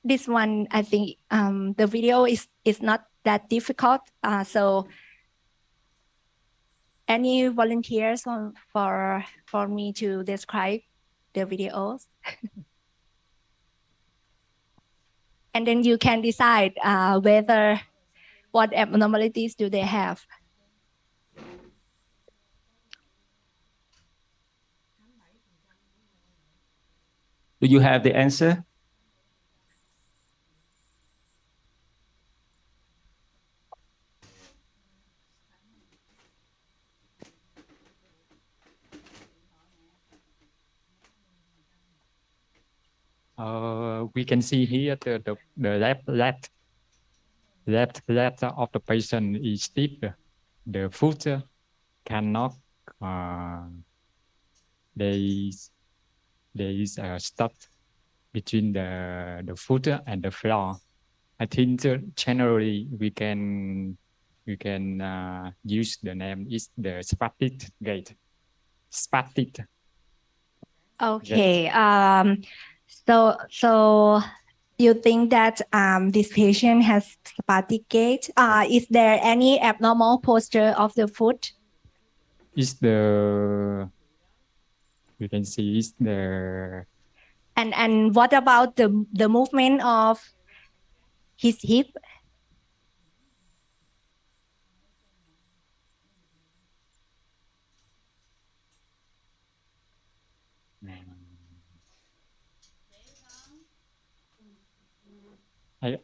This one, I think the video is not that difficult. So any volunteers for me to describe the videos? And then you can decide what abnormalities do they have. Do you have the answer? We can see here the left of the patient is stiff. The foot cannot. There is a stop between the foot and the floor. I think generally we can use the name is the spastic gait. Spastic. Okay. So you think that this patient has spastic gait? Is there any abnormal posture of the foot? You can see is the. And what about the movement of his hip?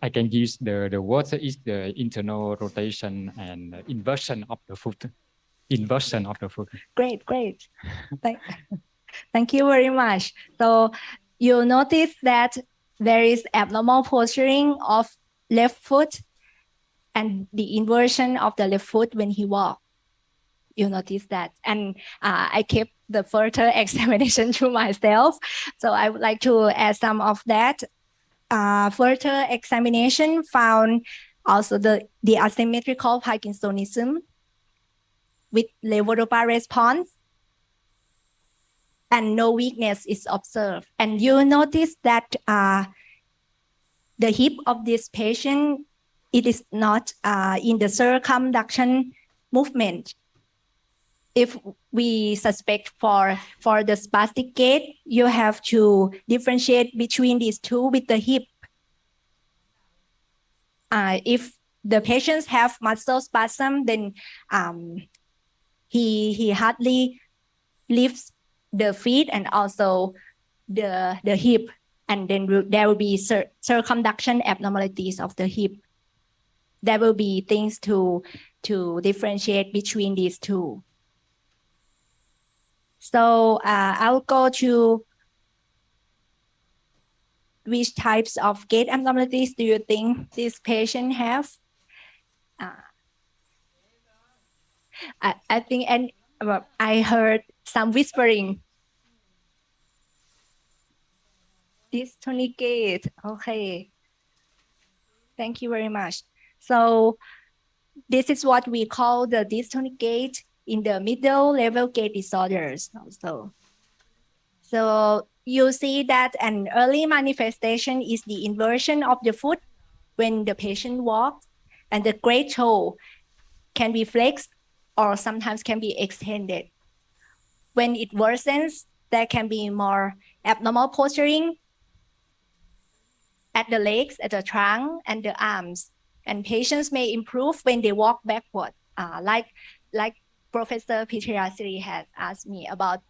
I can use the word is the internal rotation and inversion of the foot. Inversion of the foot. Great. Thank you very much. So you notice that there is abnormal posturing of left foot and the inversion of the left foot when he walks. You notice that. And I kept the further examination to myself. So I would like to add some of that. Further examination found also the asymmetrical Parkinsonism with levodopa response, and no weakness is observed. And you notice that the hip of this patient, it is not in the circumduction movement. If we suspect for the spastic gait, you have to differentiate between these two with the hip. If the patients have muscle spasm, then he hardly lifts the feet and also the hip, and then there will be circumduction abnormalities of the hip. There will be things to differentiate between these two. So I'll go to which types of gait abnormalities do you think this patient have? I think, and I heard some whispering. Dystonic gait. Okay. Thank you very much. So this is what we call the dystonic gait in the middle level gait disorders also. So you see that an early manifestation is the inversion of the foot when the patient walks, and the great toe can be flexed or sometimes can be extended. When it worsens, there can be more abnormal posturing at the legs, at the trunk, and the arms. And patients may improve when they walk backward, like Professor Pichirasiri has asked me about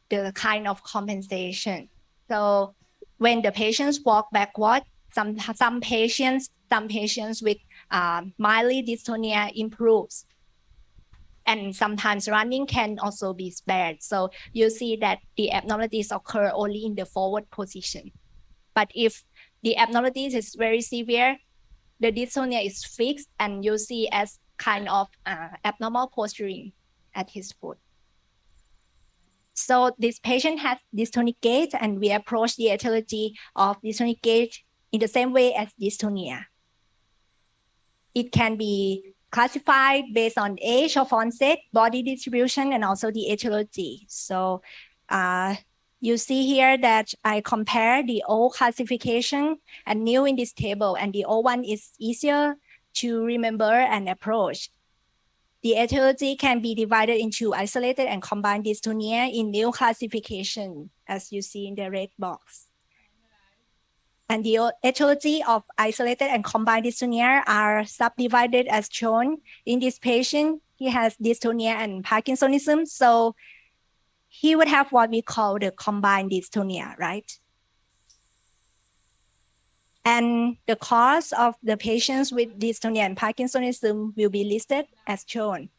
the kind of compensation. So when the patients walk backward, some patients with mildly dystonia improves. And sometimes running can also be spared. So you see that the abnormalities occur only in the forward position. But if the abnormalities is very severe, the dystonia is fixed, and you see as kind of abnormal posturing at his foot. So this patient has dystonic gait, and we approach the etiology of dystonic gait in the same way as dystonia. It can be classified based on age of onset, body distribution, and also the etiology. So you see here that I compare the old classification and new in this table, and the old one is easier to remember and approach. The etiology can be divided into isolated and combined dystonia in new classification, as you see in the red box. And the etiology of isolated and combined dystonia are subdivided as shown. In this patient, he has dystonia and Parkinsonism, so he would have what we call the combined dystonia, right? And the cause of the patients with dystonia and Parkinsonism will be listed as shown.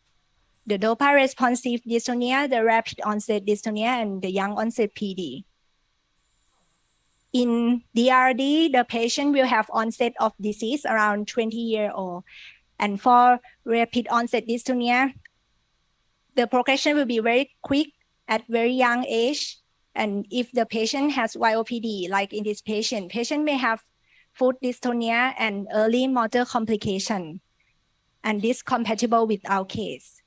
The dopa responsive dystonia, the rapid onset dystonia, and the young onset PD. In DRD, the patient will have onset of disease around 20-year-old. And for rapid onset dystonia, the progression will be very quick at very young age. And if the patient has YOPD, like in this patient may have foot dystonia and early motor complication. And this compatible with our case.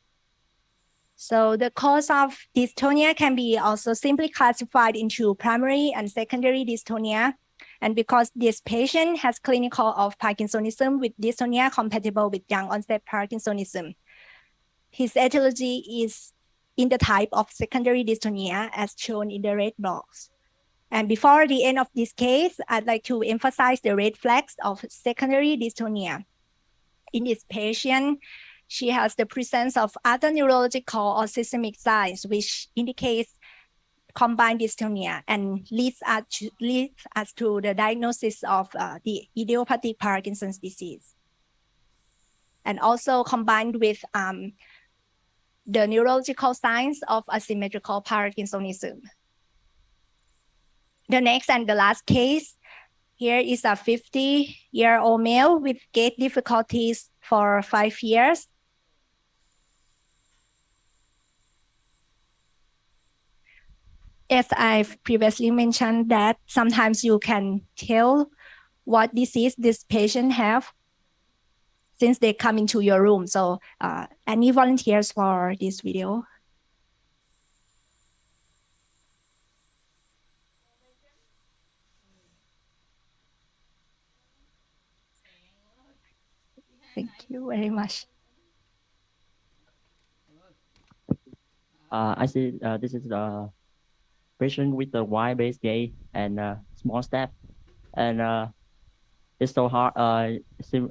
So the cause of dystonia can be also simply classified into primary and secondary dystonia. And because this patient has clinical of Parkinsonism with dystonia compatible with young onset Parkinsonism, his etiology is in the type of secondary dystonia as shown in the red box. And before the end of this case, I'd like to emphasize the red flags of secondary dystonia. In this patient, she has the presence of other neurological or systemic signs, which indicates combined dystonia and leads us to the diagnosis of the idiopathic Parkinson's disease. And also combined with the neurological signs of asymmetrical Parkinsonism. The next and the last case, here is a 50-year-old male with gait difficulties for 5 years. As I've previously mentioned that sometimes you can tell what disease this patient have since they come into your room. So any volunteers for this video? Thank you very much. I see this is the patient with the wide-based gait and small step, and it's so hard.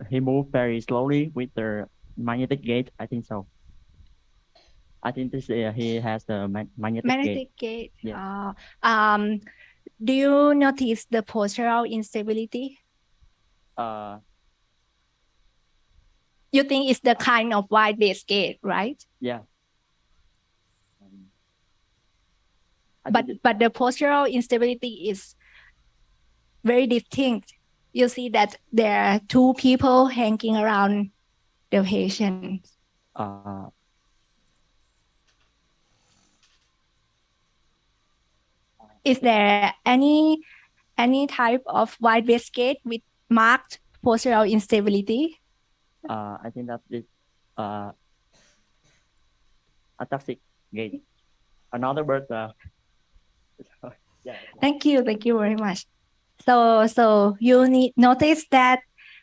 He moved very slowly with the magnetic gait. I think so. I think this he has the magnetic gait. Yeah. Do you notice the postural instability? You think it's the kind of wide-based gait, right? Yeah. But the postural instability is very distinct. You see that there are two people hanging around the patient. Is there any type of wide-based gait with marked postural instability? I think that is ataxic gait. Another word. Yeah. Thank you very much. So you notice that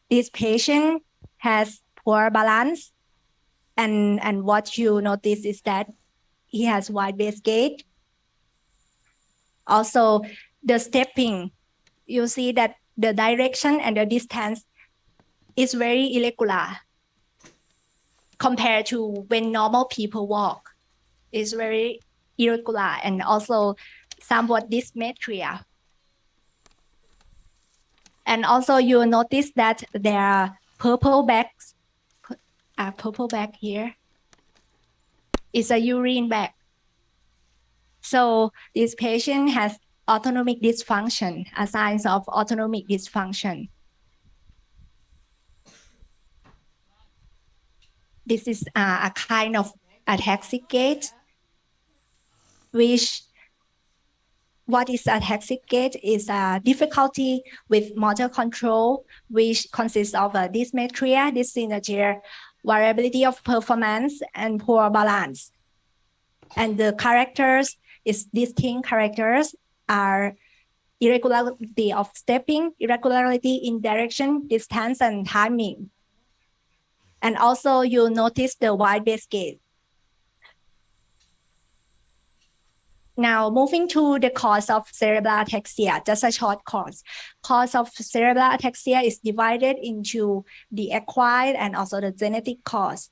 this patient has poor balance, and what you notice is that he has wide-based gait. Also, the stepping, you see that the direction and the distance is very irregular compared to when normal people walk. It's very irregular and also somewhat dysmetria. And also you notice that there are purple bags, a purple bag here. It's a urine bag. So this patient has autonomic dysfunction, a sign of autonomic dysfunction. This is a kind of ataxic gait, which what is ataxic gait is a difficulty with motor control, which consists of dysmetria, dyssynergia, variability of performance, and poor balance. And the characters, its distinct characters are irregularity of stepping, irregularity in direction, distance, and timing. And also you notice the wide-based gait. Now, moving to the cause of cerebral ataxia, just a short course. Cause of cerebral ataxia is divided into the acquired and also the genetic cause.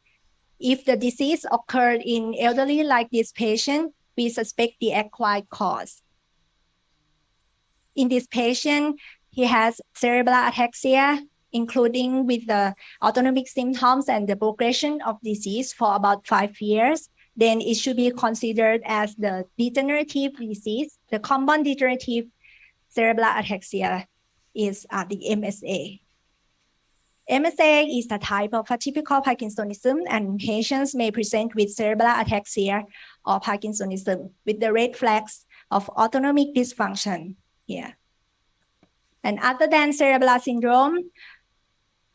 If the disease occurred in elderly like this patient, we suspect the acquired cause. In this patient, he has cerebral ataxia, including with the autonomic symptoms and the progression of disease for about 5 years. Then it should be considered as the degenerative disease. The common degenerative cerebral ataxia is the MSA. MSA is a type of atypical Parkinsonism, and patients may present with cerebral ataxia or Parkinsonism with the red flags of autonomic dysfunction here. And other than cerebral syndrome,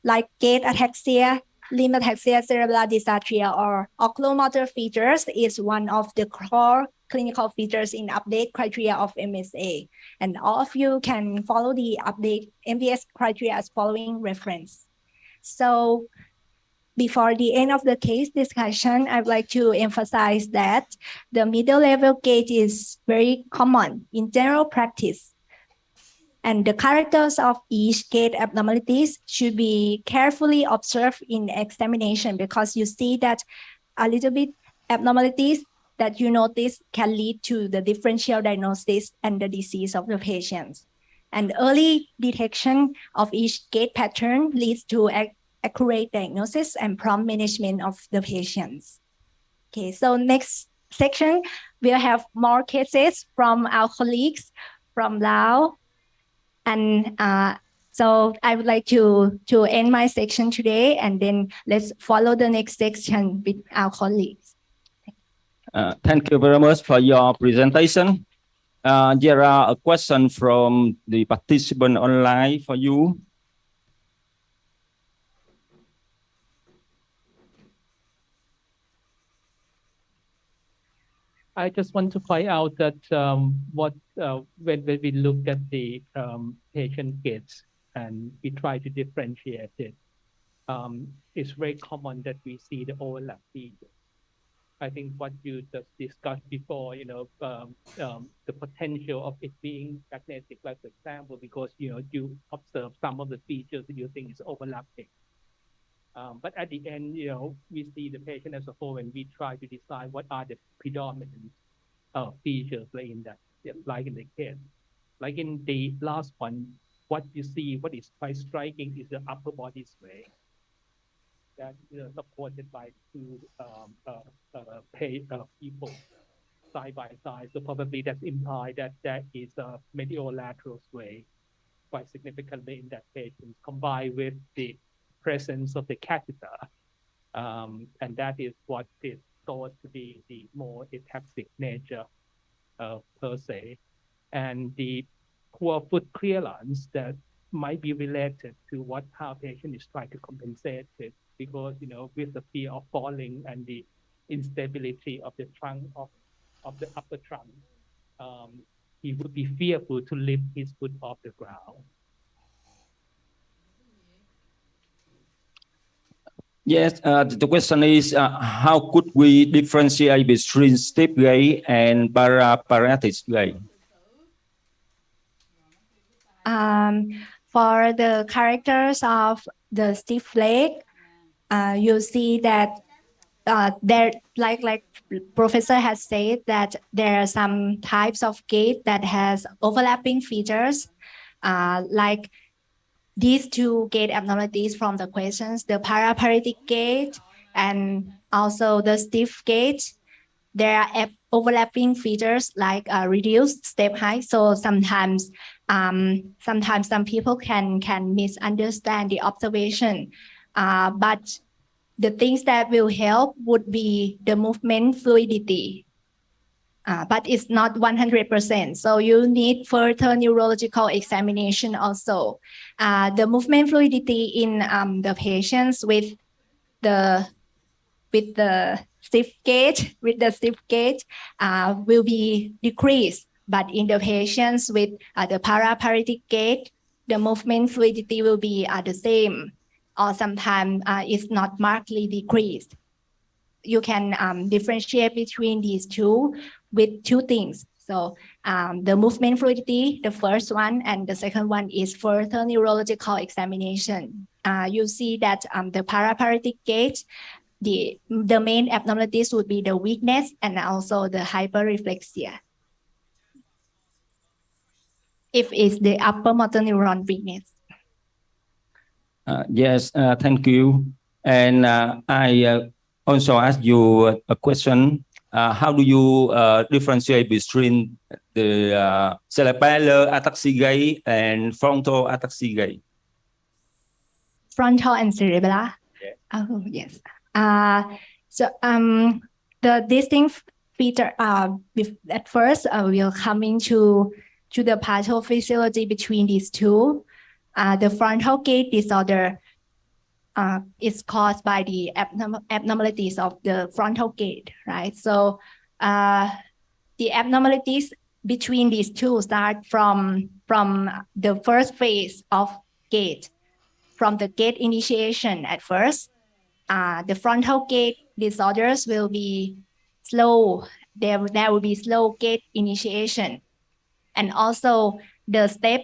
like gait ataxia, limb ataxia, cerebral dysarthria, or oculomotor features is one of the core clinical features in update criteria of MSA. And all of you can follow the update MDS criteria as following reference. So before the end of the case discussion, I'd like to emphasize that the middle level gait is very common in general practice. And the characters of each gait abnormalities should be carefully observed in examination, because you see that a little bit abnormalities that you notice can lead to the differential diagnosis and the disease of the patients. And early detection of each gait pattern leads to accurate diagnosis and prompt management of the patients. Okay, so next section, we'll have more cases from our colleagues from Laos. And so I would like to end my section today, and then let's follow the next section with our colleagues. Thank you very much for your presentation. There are a question from the participant online for you. I just want to point out that when we look at the patient gaits and we try to differentiate it, it's very common that we see the overlap features. I think what you just discussed before, the potential of it being magnetic, like for example, because you observe some of the features that you think is overlapping. But at the end, we see the patient as a whole, and we try to decide what are the predominant features like in the case. Like in the last one, what you see, what is quite striking is the upper body sway that supported by two people side by side. So probably that's implied that that is a mediolateral sway quite significantly in that patient, combined with the presence of the catheter, and that is what is thought to be the more ataxic nature per se, and the poor foot clearance that might be related to how patient is trying to compensate it, because with the fear of falling and the instability of the trunk of the upper trunk, he would be fearful to lift his foot off the ground. Yes, the question is, how could we differentiate between stiff gait and paraparatic gait? For the characters of the stiff leg, you see that there, like Professor has said, that there are some types of gait that has overlapping features, like these two gait abnormalities from the questions, the paraparatic gait and also the stiff gait. There are overlapping features like reduced step height. So sometimes some people can misunderstand the observation, but the things that will help would be the movement fluidity. But it's not 100%. So you need further neurological examination also. The movement fluidity in the patients with the stiff gait, will be decreased. But in the patients with the paraparatic gait, the movement fluidity will be the same, or sometimes it's not markedly decreased. You can differentiate between these two with two things. So the movement fluidity, the first one, and the second one is further neurological examination. You see that the paraparatic gait, the main abnormalities would be the weakness and also the hyperreflexia. If it's the upper motor neuron weakness. Yes, thank you. And I also ask you a question. How do you differentiate between the cerebellar ataxia gait and frontal ataxia gait? Frontal and cerebellar? Yeah. Oh, yes. So the distinct feature, at first, we'll come into the pathophysiology between these two. The frontal gait disorder is caused by the abnormalities of the frontal gait, right? So the abnormalities between these two start from the first phase of gait, from the gait initiation at first. The frontal gait disorders will be slow. There will be slow gait initiation. And also the step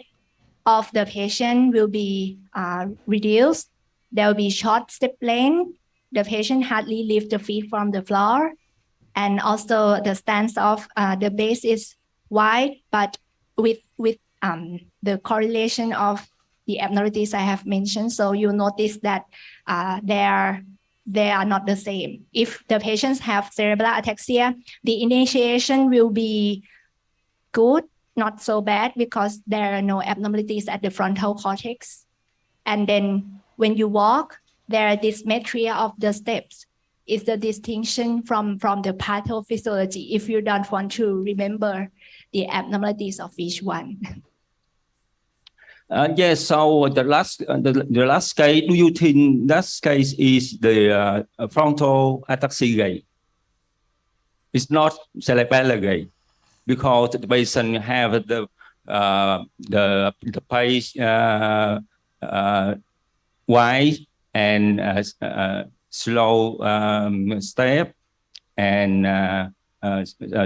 of the patient will be reduced. There will be short step length. The patient hardly lift the feet from the floor. And also the stance of the base is wide, but with the correlation of the abnormalities I have mentioned. So you notice that they are not the same. If the patients have cerebral ataxia, the initiation will be good, not so bad, because there are no abnormalities at the frontal cortex. And then when you walk, there are dysmetria of the steps. It's the distinction from the pathophysiology if you don't want to remember the abnormalities of each one. Yes, so the last case, do you think that case is the frontal ataxia gait? It's not cerebellar gait because the patient have the pace wide and slow step and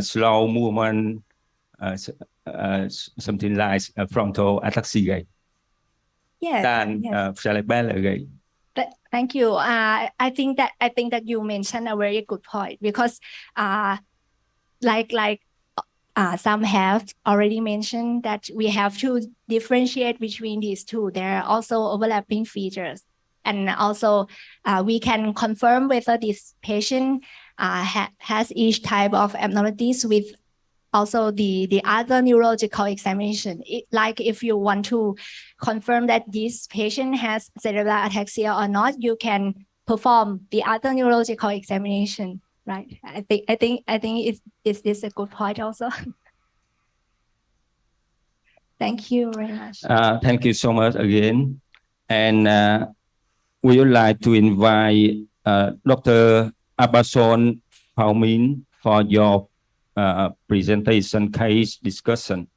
slow movement, something like frontal ataxia gait. Yes, Than cerebellar gait. Thank you. I think that you mentioned a very good point because, some have already mentioned that we have to differentiate between these two. There are also overlapping features, and also we can confirm whether this patient has each type of abnormalities with also the other neurological examination. Like if you want to confirm that this patient has cerebral ataxia or not, you can perform the other neurological examination, right? I think it's a good point also. Thank you very much. Thank you so much again. And we would like to invite Dr. Appansone Phoumindr for your presentation case discussion.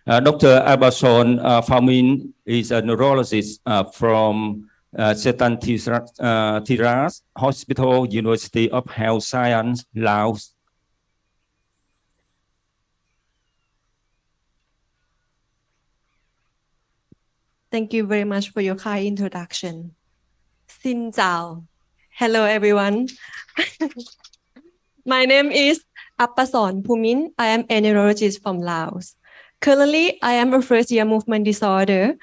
Dr. Appansone Phoumindr is a neurologist from Tiras Hospital, University of Health Science, Laos. Thank you very much for your kind introduction. Xin chào. Hello, everyone. My name is Appansone Phuenpathom. I am a neurologist from Laos. Currently, I am a first-year movement disorder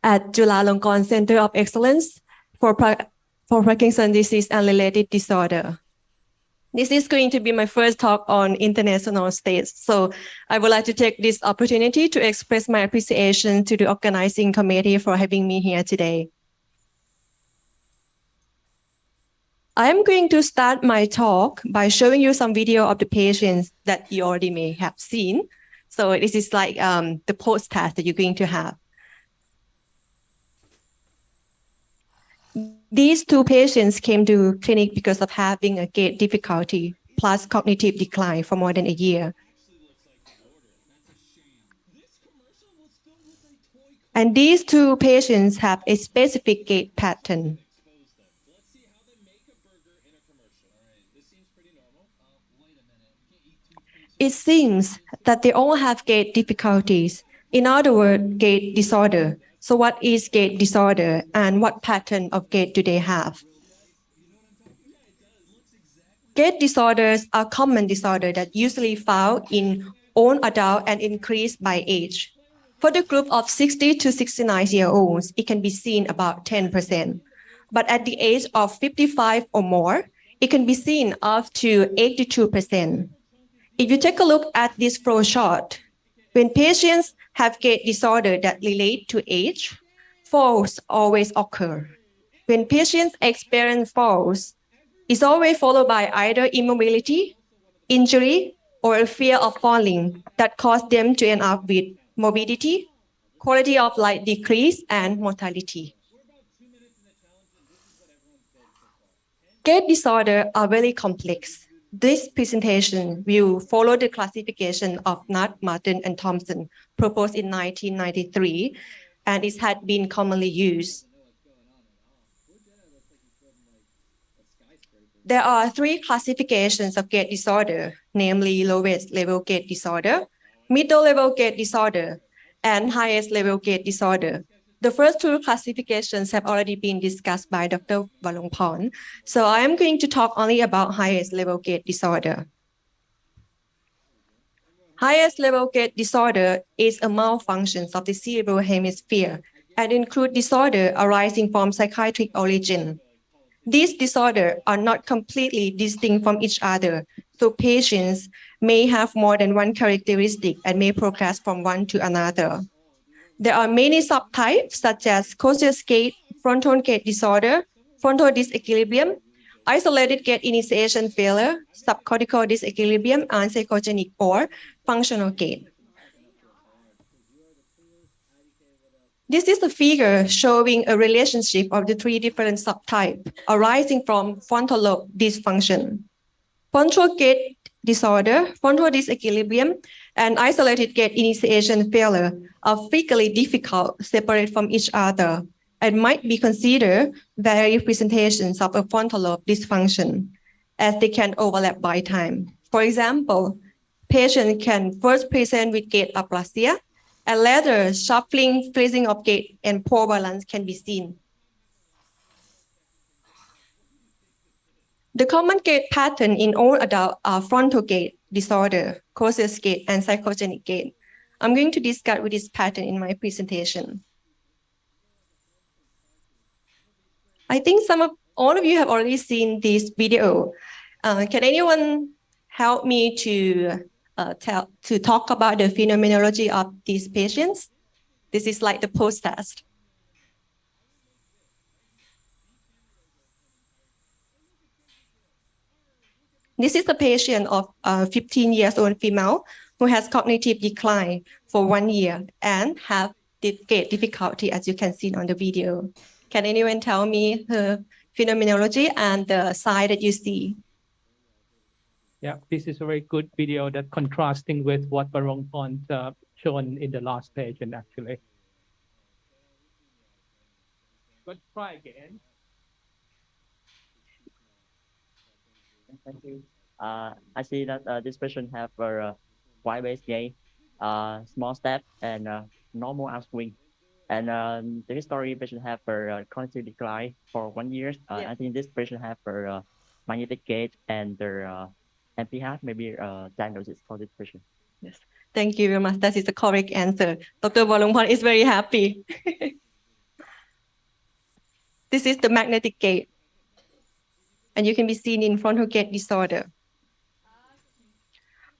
at Warongporn Center of Excellence for Parkinson's disease and related disorder. This is going to be my first talk on international stage, so I would like to take this opportunity to express my appreciation to the organizing committee for having me here today. I am going to start my talk by showing you some video of the patients that you already may have seen. So this is like the postcard that you're going to have. These two patients came to clinic because of having a gait difficulty plus cognitive decline for more than a year. And these two patients have a specific gait pattern. It seems that they all have gait difficulties. In other words, gait disorder. So what is gait disorder and what pattern of gait do they have? Gait disorders are common disorders that usually found in all adults and increase by age. For the group of 60 to 69-year-olds, it can be seen about 10%. But at the age of 55 or more, it can be seen up to 82%. If you take a look at this flow chart, when patients have gait disorder that relate to age, falls always occur. When patients experience falls, it's always followed by either immobility, injury, or a fear of falling that cause them to end up with morbidity, quality of life decrease, and mortality. Gait disorders are very complex. This presentation will follow the classification of Nutt, Martin, and Thompson proposed in 1993 and it had been commonly used. There are three classifications of gait disorder, namely lowest level gait disorder, middle level gait disorder, and highest level gait disorder. The first two classifications have already been discussed by Dr. Warongporn, so I am going to talk only about highest level gait disorder. Highest level gait disorder is a malfunction of the cerebral hemisphere and include disorder arising from psychiatric origin. These disorders are not completely distinct from each other, so patients may have more than one characteristic and may progress from one to another. There are many subtypes such as cautious gait, frontal gait disorder, frontal disequilibrium, isolated gait initiation failure, subcortical disequilibrium, and psychogenic or functional gait. This is a figure showing a relationship of the three different subtypes arising from frontal lobe dysfunction. Frontal gait disorder, frontal disequilibrium, and isolated gait initiation failure are frequently difficult to separate from each other and might be considered varied representations of a frontal lobe dysfunction, as they can overlap by time. For example, patients can first present with gait aplasia, and later shuffling, freezing of gait, and poor balance can be seen. The common gait pattern in all adults are frontal gait disorder, cautious gait, and psychogenic gait. I'm going to discuss with this pattern in my presentation. I think all of you have already seen this video. Can anyone help me to talk about the phenomenology of these patients? This is like the post-test. This is a patient of 15 years old female who has cognitive decline for 1 year and have gait difficulty, as you can see on the video. Can anyone tell me her phenomenology and the sign that you see? Yeah, this is a very good video that contrasting with what Warongporn shown in the last patient, actually. But try again. Thank you. I see that this patient have a wide-based gait, small step, and normal upswing. And the history patient have a cognitive decline for 1 year. I think this patient have a magnetic gait and their NPH maybe diagnosis for this patient. Yes, thank you very much. That is the correct answer. Dr. Warongporn is very happy. This is the magnetic gait, and you can be seen in frontal gait disorder.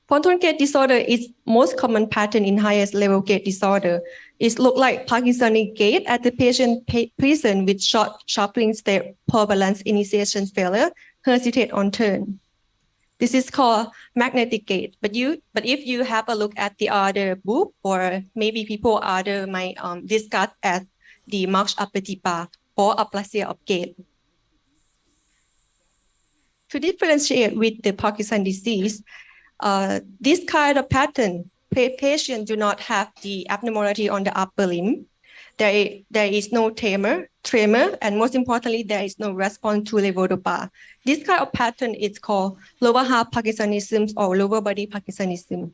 Frontal gait disorder is most common pattern in highest level gait disorder. It looks like Parkinsonian gait as the patient present with short shuffling step, poor balance, initiation failure, hesitate on turn. This is called magnetic gait. But if you have a look at the other book, or maybe people other might discuss as the march appetipa or aplasia of gait. To differentiate with the Parkinson disease, this kind of pattern, patients do not have the abnormality on the upper limb. There is no tremor, and most importantly, there is no response to levodopa. This kind of pattern is called lower half Parkinsonism or lower body Parkinsonism.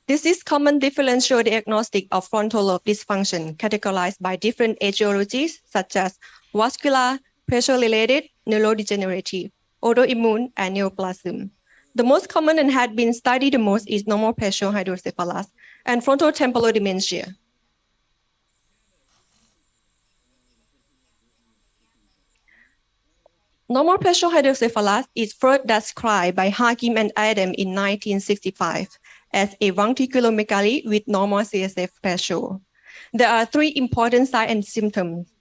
This is common differential diagnostic of frontal lobe dysfunction categorized by different etiologies such as vascular, pressure-related, neurodegenerative, autoimmune, and neoplasm. The most common and had been studied the most is normal pressure hydrocephalus and frontotemporal dementia. Normal pressure hydrocephalus is first described by Hakim and Adam in 1965 as a ventriculomegaly with normal CSF pressure. There are three important signs and symptoms: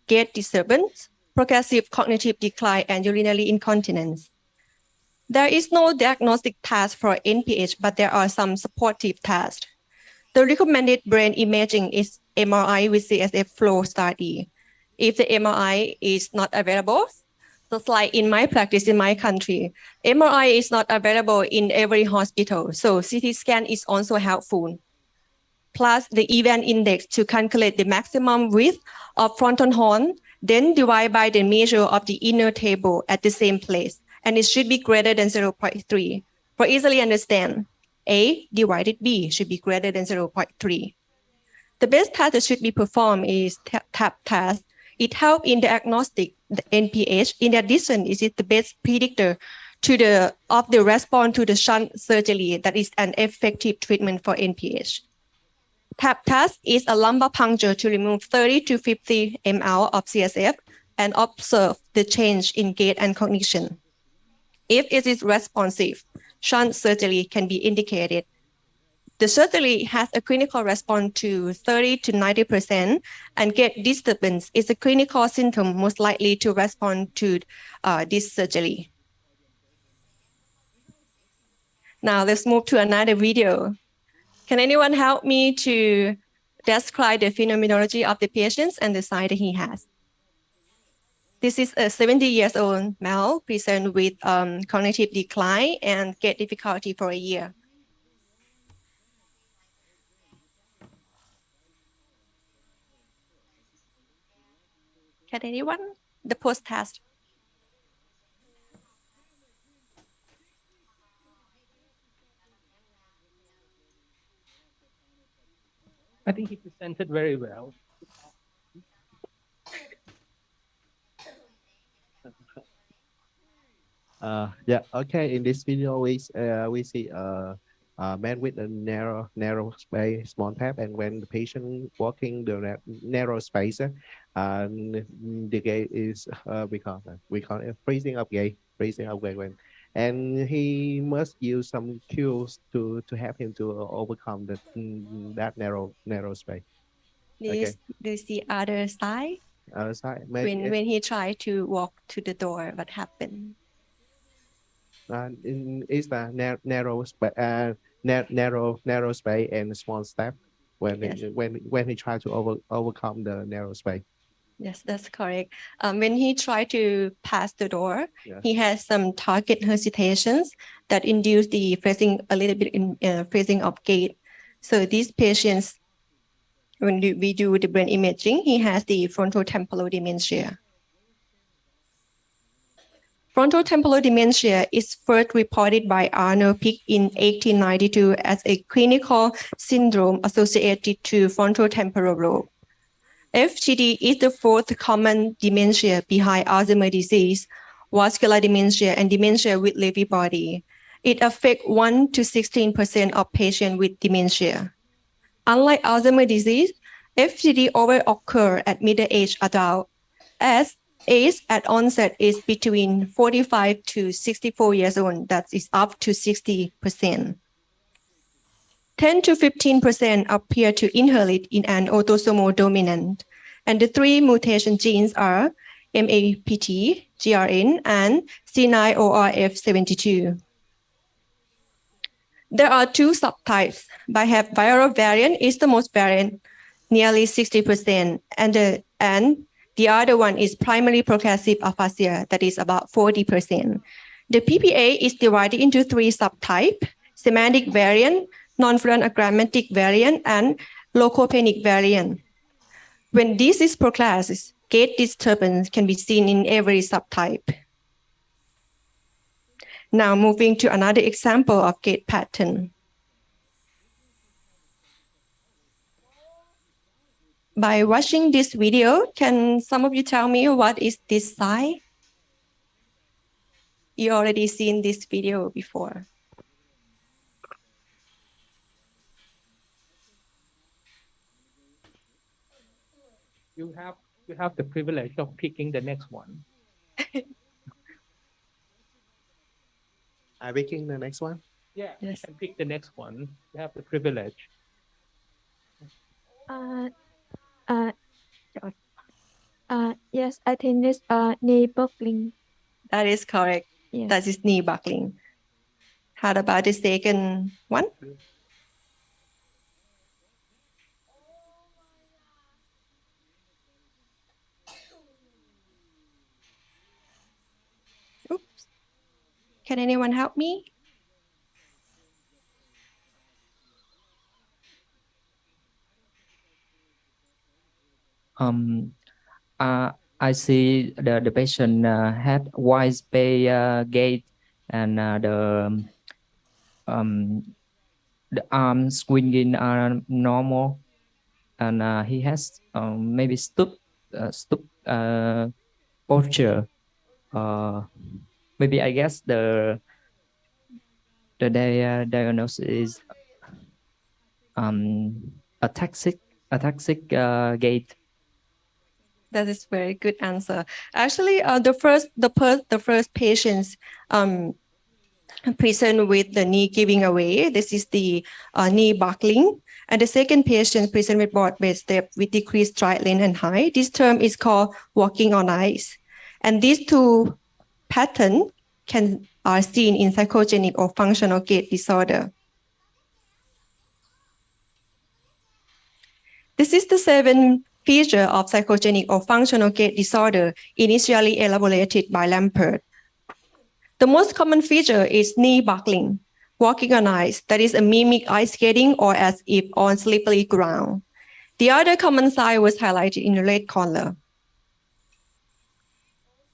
gait disturbance, progressive cognitive decline, and urinary incontinence. There is no diagnostic test for NPH, but there are some supportive tests. The recommended brain imaging is MRI with CSF flow study. If the MRI is not available, Just like in my practice in my country, MRI is not available in every hospital, so CT scan is also helpful. Plus the event index to calculate the maximum width of frontal horn, then divide by the measure of the inner table at the same place, and it should be greater than 0.3. For easily understand, A divided B should be greater than 0.3. The best test that should be performed is TAP test. It helps in diagnostic the NPH. In addition, it is the best predictor of the response to the shunt surgery that is an effective treatment for NPH. TAP test is a lumbar puncture to remove 30 to 50 ml of CSF and observe the change in gait and cognition. If it is responsive, shunt surgery can be indicated. The surgery has a clinical response to 30 to 90%, and gait disturbance is a clinical symptom most likely to respond to this surgery. Now let's move to another video. Can anyone help me to describe the phenomenology of the patients and the sign that he has? This is a 70-year-old male present with cognitive decline and gait difficulty for a year. Can anyone? The post-test. I think he presented very well. Yeah. Okay. In this video, we see a man with a narrow space, small tab, and when the patient walking the narrow space, the gait is because we call it freezing up gait when, and he must use some cues to help him to overcome that narrow space. Do you see other side? Other side. When he tried to walk to the door, what happened? Is the narrow space and small step when Yes. when he tried to overcome the narrow space. Yes, that's correct. When he tried to pass the door, Yeah. he has some target hesitations that induce the freezing a little bit in freezing of gait. So these patients, when we do the brain imaging, he has the frontotemporal dementia. Frontotemporal dementia is first reported by Arnold Pick in 1892 as a clinical syndrome associated to frontotemporal lobe. FTD is the fourth common dementia behind Alzheimer's disease, vascular dementia, and dementia with Lewy body. It affects 1 to 16% of patients with dementia. Unlike Alzheimer's disease, FTD always occurs at middle-aged adults, as age at onset is between 45 to 64 years old, that is up to 60%. 10 to 15% appear to inherit in an autosomal dominant, and the three mutation genes are MAPT, GRN, and C9orf72. There are two subtypes. Viral variant is the most variant, nearly 60%, and the other one is primary progressive aphasia, that is about 40%. The PPA is divided into three subtypes: semantic variant, non-fluent agrammatic variant, and locopenic variant. When this is progressed, gait disturbance can be seen in every subtype. Now moving to another example of gait pattern. By watching this video, can some of you tell me what is this sign? You already seen this video before. You have the privilege of picking the next one. Are we picking the next one? Yeah, yes. You can pick the next one. You have the privilege. Yes, I think this knee buckling. That is correct. Yes. That is knee buckling. How about the second one? Can anyone help me? I see the patient had wide space gait and the arm swinging are normal, and he has maybe stoop posture. Maybe I guess the diagnosis is ataxic gait. That is very good answer. Actually, the first patients present with the knee giving away. This is the knee buckling. And the second patient present with broad-based step with decreased stride length and height. This term is called walking on ice. And these two patterns are seen in psychogenic or functional gait disorder. This is the 7 feature of psychogenic or functional gait disorder initially elaborated by Lampert. The most common feature is knee buckling, walking on ice, that is a mimic ice skating or as if on slippery ground. The other common sign was highlighted in the red color.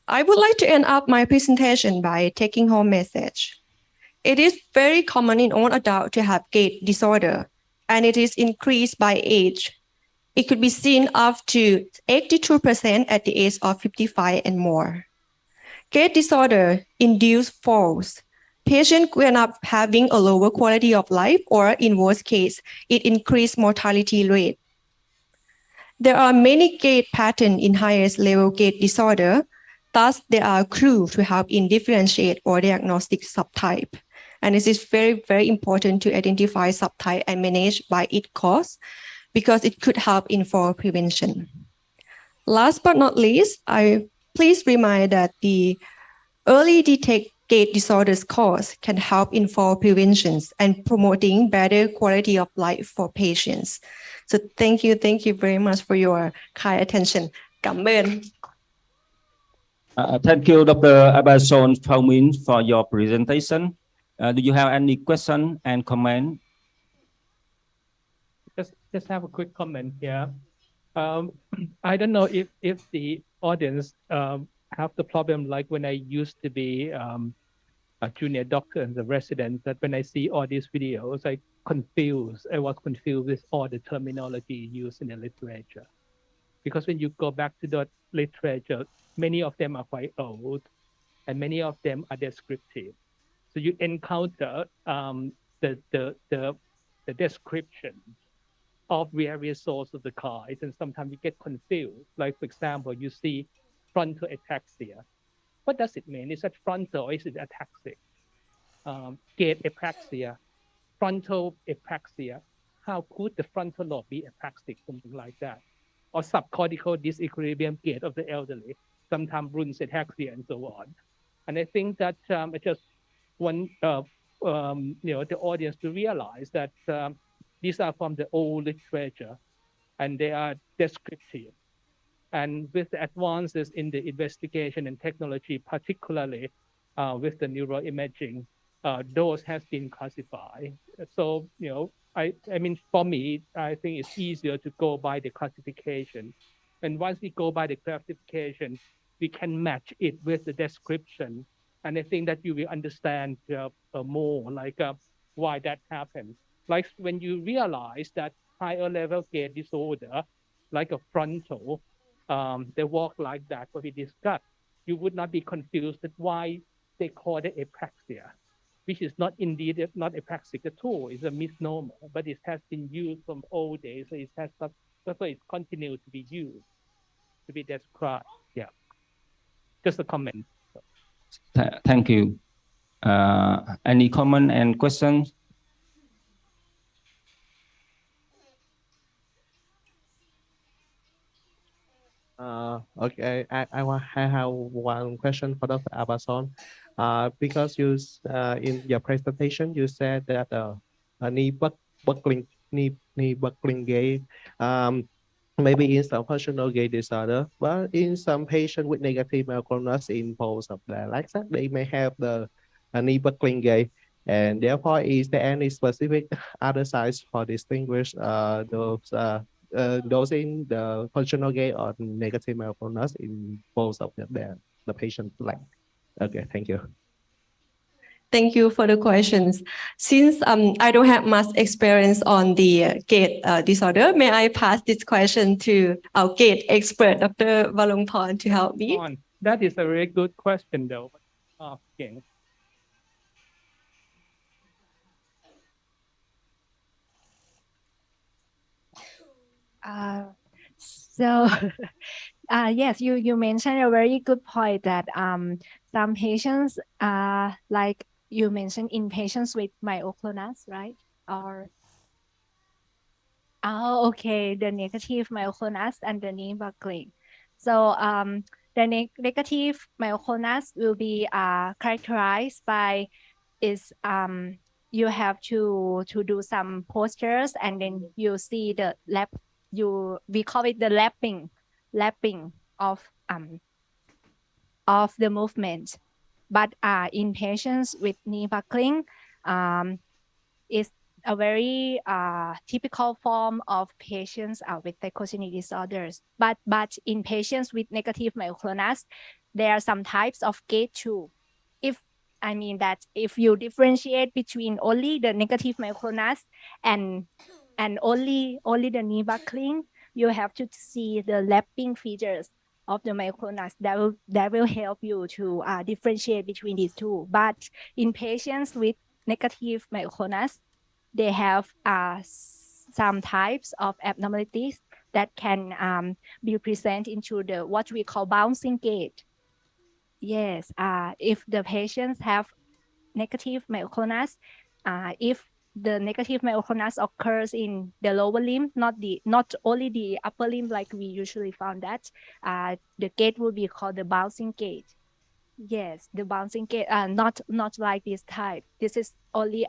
I would like to end up my presentation by taking home message. It is very common in all adults to have gait disorder, and it is increased by age. It could be seen up to 82% at the age of 55 and more. Gait disorder induce falls. Patients could end up having a lower quality of life, or in worst case, it increased mortality rate. There are many gait patterns in highest level gait disorder. Thus, there are clues to help in differentiate or diagnostic subtype. And this is very, very important to identify subtype and manage by its cause, because it could help in fall prevention. Last but not least, I please remind that the early detect gait disorders cause can help in fall prevention and promoting better quality of life for patients. So thank you very much for your kind attention. Cảm ơn. Thank you, Dr. Appansone Phuenpathom, for your presentation. Do you have any question and comment? Just have a quick comment here. I don't know if the audience have the problem like when I used to be a junior doctor and the resident, that when I see all these videos, I was confused with all the terminology used in the literature. Because when you go back to the literature, many of them are quite old and many of them are descriptive. So you encounter the description of various sources of the gait, and sometimes you get confused. Like, for example, you see frontal ataxia. What does it mean? Is that frontal or is it ataxic? Gait apraxia, frontal apraxia. How could the frontal lobe be apraxic, something like that? Or subcortical disequilibrium gait of the elderly, sometimes Bruns ataxia and so on. And I think that I just want the audience to realize that these are from the old literature and they are descriptive. And with the advances in the investigation and technology, particularly with the neuroimaging, those has been classified. So, I mean, for me, I think it's easier to go by the classification. And once we go by the classification, we can match it with the description. And I think that you will understand more, like why that happens. Like when you realize that higher level gait disorder, like a frontal, they walk like that, what we discussed, you would not be confused at why they call it apraxia, which is not indeed not apraxic at all. It's a misnomer, but it has been used from old days, so it continues to be used, to be described. Yeah, just a comment. Thank you. Any comment and questions? Okay, I have one question for Dr. Appansone. Because you in your presentation you said that knee buckling gait, maybe in some functional gait disorder, but in some patient with negative malconus in pose of the legs, they may have the knee buckling gait. And therefore, is there any specific other signs for distinguish those in the functional gait or negative mindfulness in both of the patient like? Okay, thank you. Thank you for the questions. Since I don't have much experience on the gait disorder, may I pass this question to our gait expert, Dr. Warongporn, to help me? That is a very good question, though. Okay. So yes, you mentioned a very good point that some patients like you mentioned in patients with myoclonus, right? Or okay, the negative myoclonus and the knee buckling. So the negative myoclonus will be characterized by is you have to do some postures and then you see the lap. We call it the lapping of the movement. But in patients with knee buckling, is a very typical form of patients with psychotic disorders. But in patients with negative myoclonus, there are some types of gait too. If you differentiate between only the negative myoclonus and only the knee buckling, you have to see the lapping features of the myoclonus. That will help you to differentiate between these two. But in patients with negative myoclonus, they have some types of abnormalities that can be present into the what we call bouncing gait. Yes, if the patients have negative myoclonus, if the negative myoclonus occurs in the lower limb, not only the upper limb like we usually found that, the gait will be called the bouncing gait. Yes, the bouncing gait, not like this type. This is only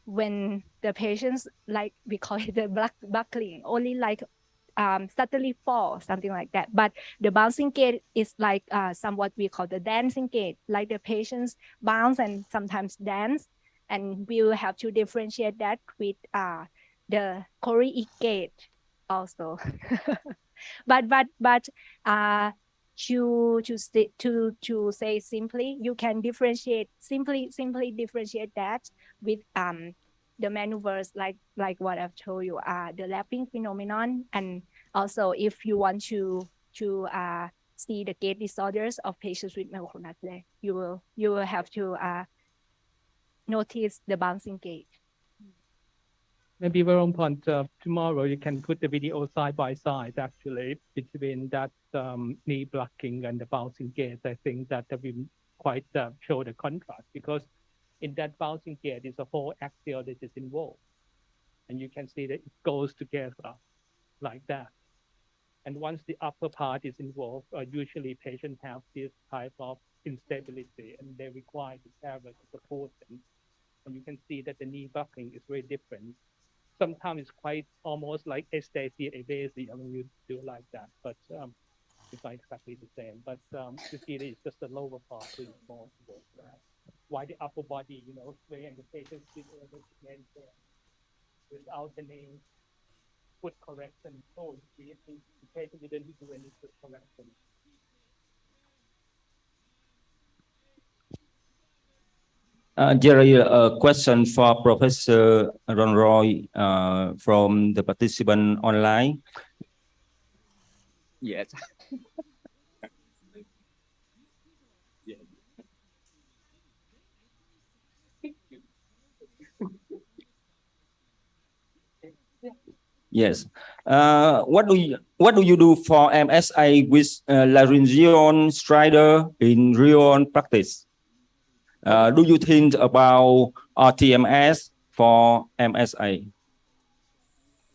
when the patients, like we call it the buckling, only like suddenly fall, something like that. But the bouncing gait is like somewhat we call the dancing gait, like the patients bounce and sometimes dance, and we will have to differentiate that with the choreic gait also. but to say simply, you can differentiate simply differentiate that with the maneuvers like what I've told you, the lapping phenomenon, and also if you want to see the gait disorders of patients with myoclonus, you will have to notice the bouncing gait. Maybe Warongporn, tomorrow you can put the video side by side actually between that knee blocking and the bouncing gait. I think that will quite show the contrast, because in that bouncing gait is a whole axial that is involved. And you can see that it goes together like that. And once the upper part is involved, usually patients have this type of instability and they require to have a support. And you can see that the knee buckling is very different. Sometimes it's quite almost like aesthesia evasive when you do like that, but it's not exactly the same. But you see that it's just the lower part is more towards that. Why the upper body, sway, and the patient is able to maintain without any foot correction. So the patient didn't do any foot correction. Jerry, a question for Professor Ron Roy from the participant online. Yes. Yes. What do you do for MSA with laryngeal stridor in real practice? Do you think about RTMS for MSA?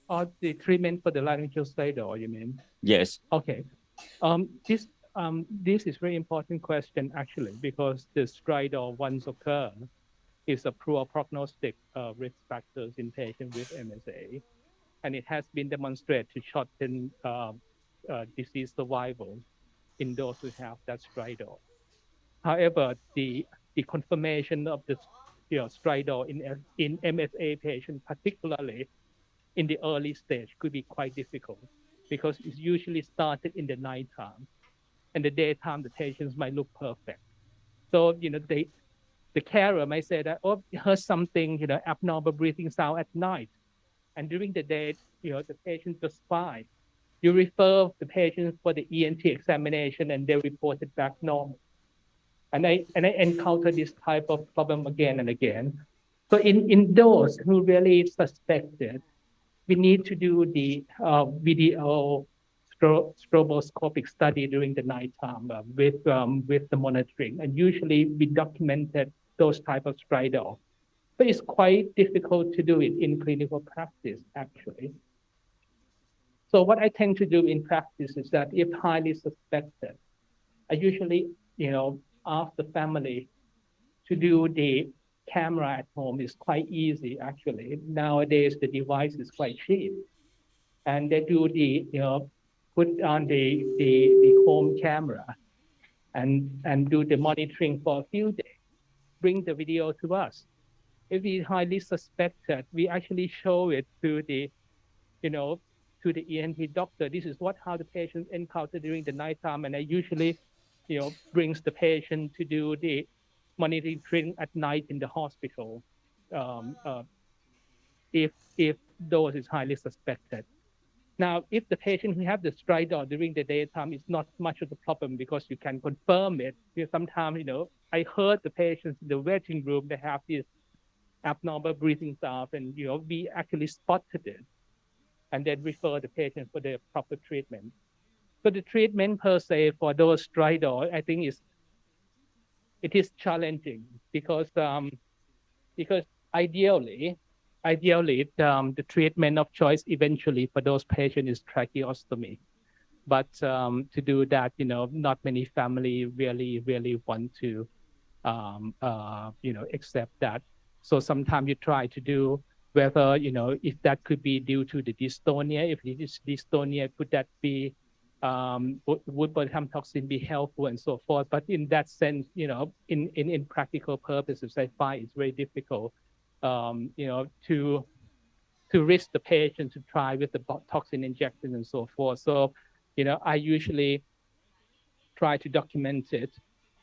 Or the treatment for the laryngeal stridor, you mean? Yes. Okay. This is very important question actually, because the stridor once occur is a poor prognostic risk factors in patients with MSA, and it has been demonstrated to shorten disease survival in those who have that stridor. However, the the confirmation of the stridor in MSA patients, particularly in the early stage, could be quite difficult because it's usually started in the nighttime, and the daytime the patients might look perfect. So the carer might say that, oh, you heard something, abnormal breathing sound at night, and during the day, the patient just fine. You refer the patient for the ENT examination, and they report it back normal. And I encounter this type of problem again and again. So in those who really suspected, we need to do the video stroboscopic study during the nighttime with the monitoring. And usually we documented those type of stridor. But it's quite difficult to do it in clinical practice, actually. So what I tend to do in practice is that if highly suspected, I usually, ask the family to do the camera at home. Is quite easy, actually. Nowadays, the device is quite cheap. And they do put on the home camera and do the monitoring for a few days, bring the video to us. If we highly suspected, we actually show it to the, to the ENT doctor. This is how the patient encounter during the nighttime, and I usually, brings the patient to do the monitoring at night in the hospital, if those is highly suspected. Now, if the patient who have the stridor during the daytime is not much of a problem because you can confirm it. Sometimes, I heard the patients in the waiting room, they have this abnormal breathing sound, and we actually spotted it and then refer the patient for the proper treatment. So the treatment per se for those stridor, I think it is challenging because ideally the treatment of choice eventually for those patients is tracheostomy. But to do that, not many family really want to accept that. So sometimes you try to do whether, if that could be due to the dystonia. If it is dystonia, could that be, would botulinum toxin be helpful and so forth. But in that sense, in practical purposes, I find it's very difficult, to risk the patient to try with the toxin injection and so forth. So, I usually try to document it.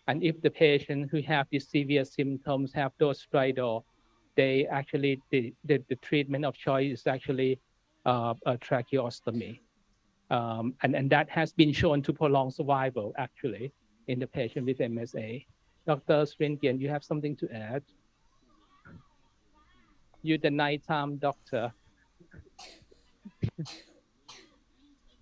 And if the patient who have these severe symptoms have those stridor, they actually, the treatment of choice is actually a tracheostomy. And that has been shown to prolong survival, actually, in the patient with MSA. Dr. Sringean, you have something to add? You're the nighttime doctor.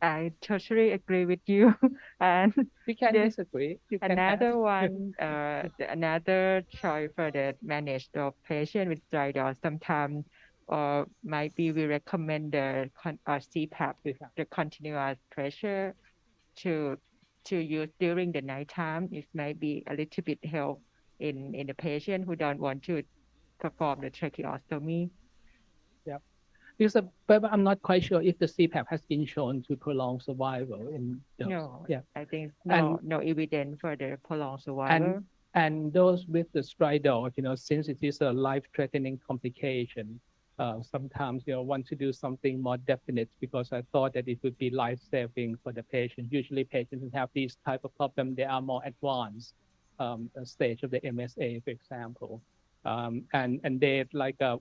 I totally agree with you. And we can disagree. Another one, another choice for the manage the patient with stridor sometimes, or might be we recommend the CPAP, the continuous pressure, to use during the nighttime. It might be a little bit help in the patient who don't want to perform the tracheostomy. Yeah. Because, but I'm not quite sure if the CPAP has been shown to prolong survival in those. No, yeah. I think no evidence for the prolonged survival. And those with the stridor, since it is a life-threatening complication, sometimes want to do something more definite because I thought that it would be life-saving for the patient. Usually, patients who have these type of problem, they are more advanced stage of the MSA, for example, and they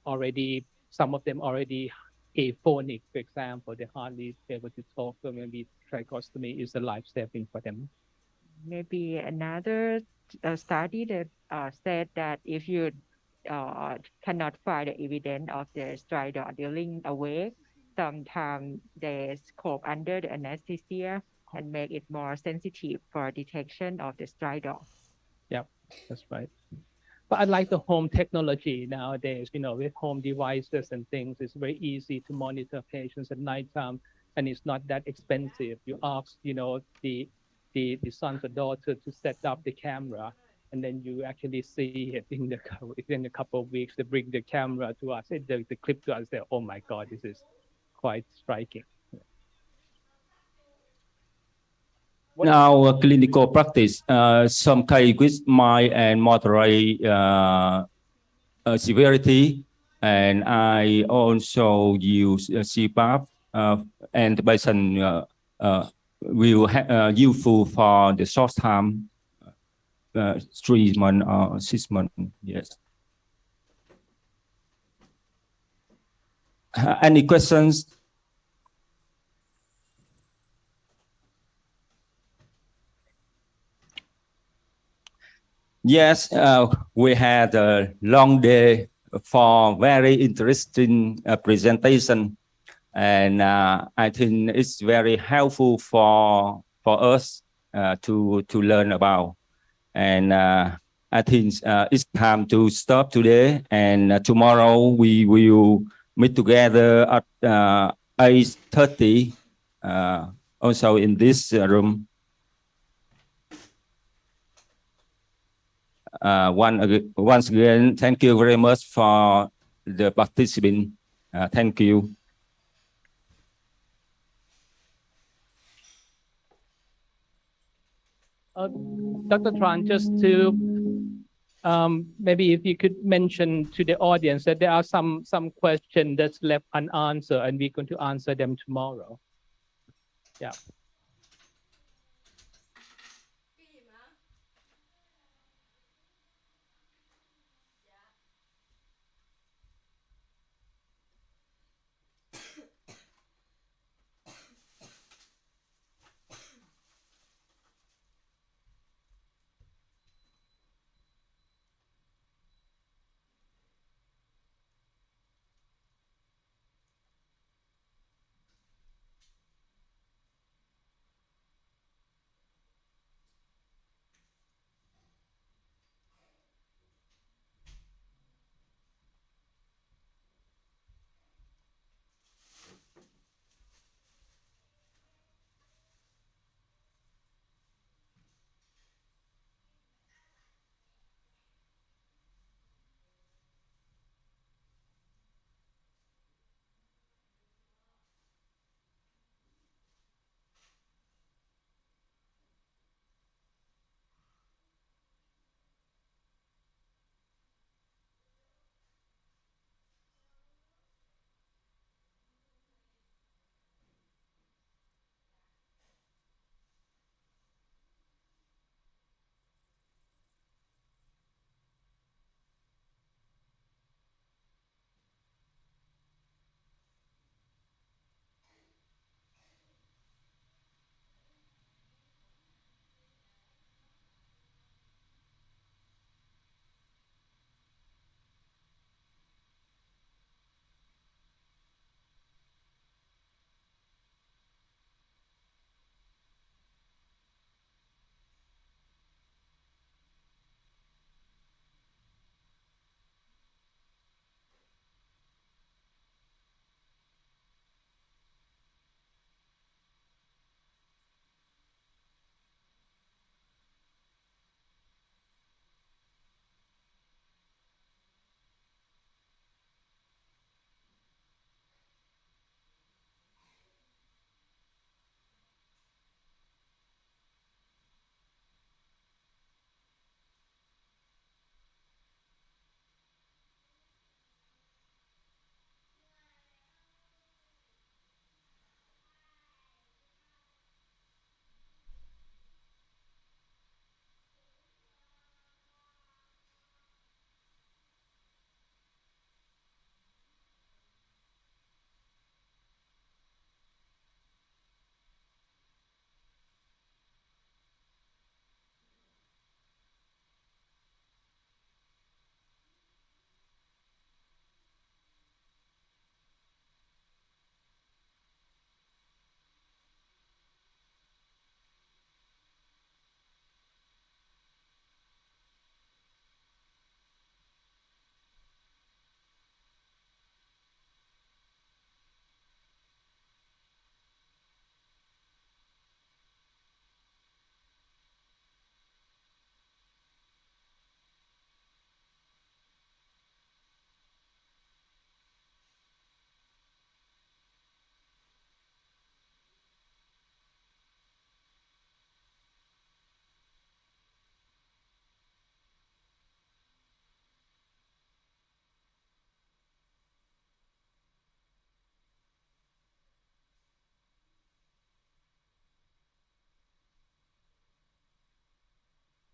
already. Some of them already aphonic, for example, they hardly able to talk, so maybe tracheostomy is a life-saving for them. Maybe another study that said that if you cannot find the evidence of the stridor during awake, sometimes they scope under the anesthesia and make it more sensitive for detection of the stridor. Yeah, that's right. But I like the home technology nowadays, with home devices and things, it's very easy to monitor patients at nighttime, and it's not that expensive. You ask, the son or daughter to set up the camera, and then you actually see it in a couple of weeks. They bring the camera to us, the clip to us, say, oh my God, this is quite striking. Now, clinical practice, some case with mild and moderate severity, and I also use CPAP, and the patient will useful for the short time, 3 months or 6 months. Yes. Any questions? Yes, we had a long day for very interesting presentation, and I think it's very helpful for us to learn about. And I think it's time to stop today, and tomorrow we will meet together at 8:30, also in this room. Once again, thank you very much for the participant. Thank you. Dr. Tran, just to maybe if you could mention to the audience that there are some questions that's left unanswered, and we're going to answer them tomorrow. Yeah.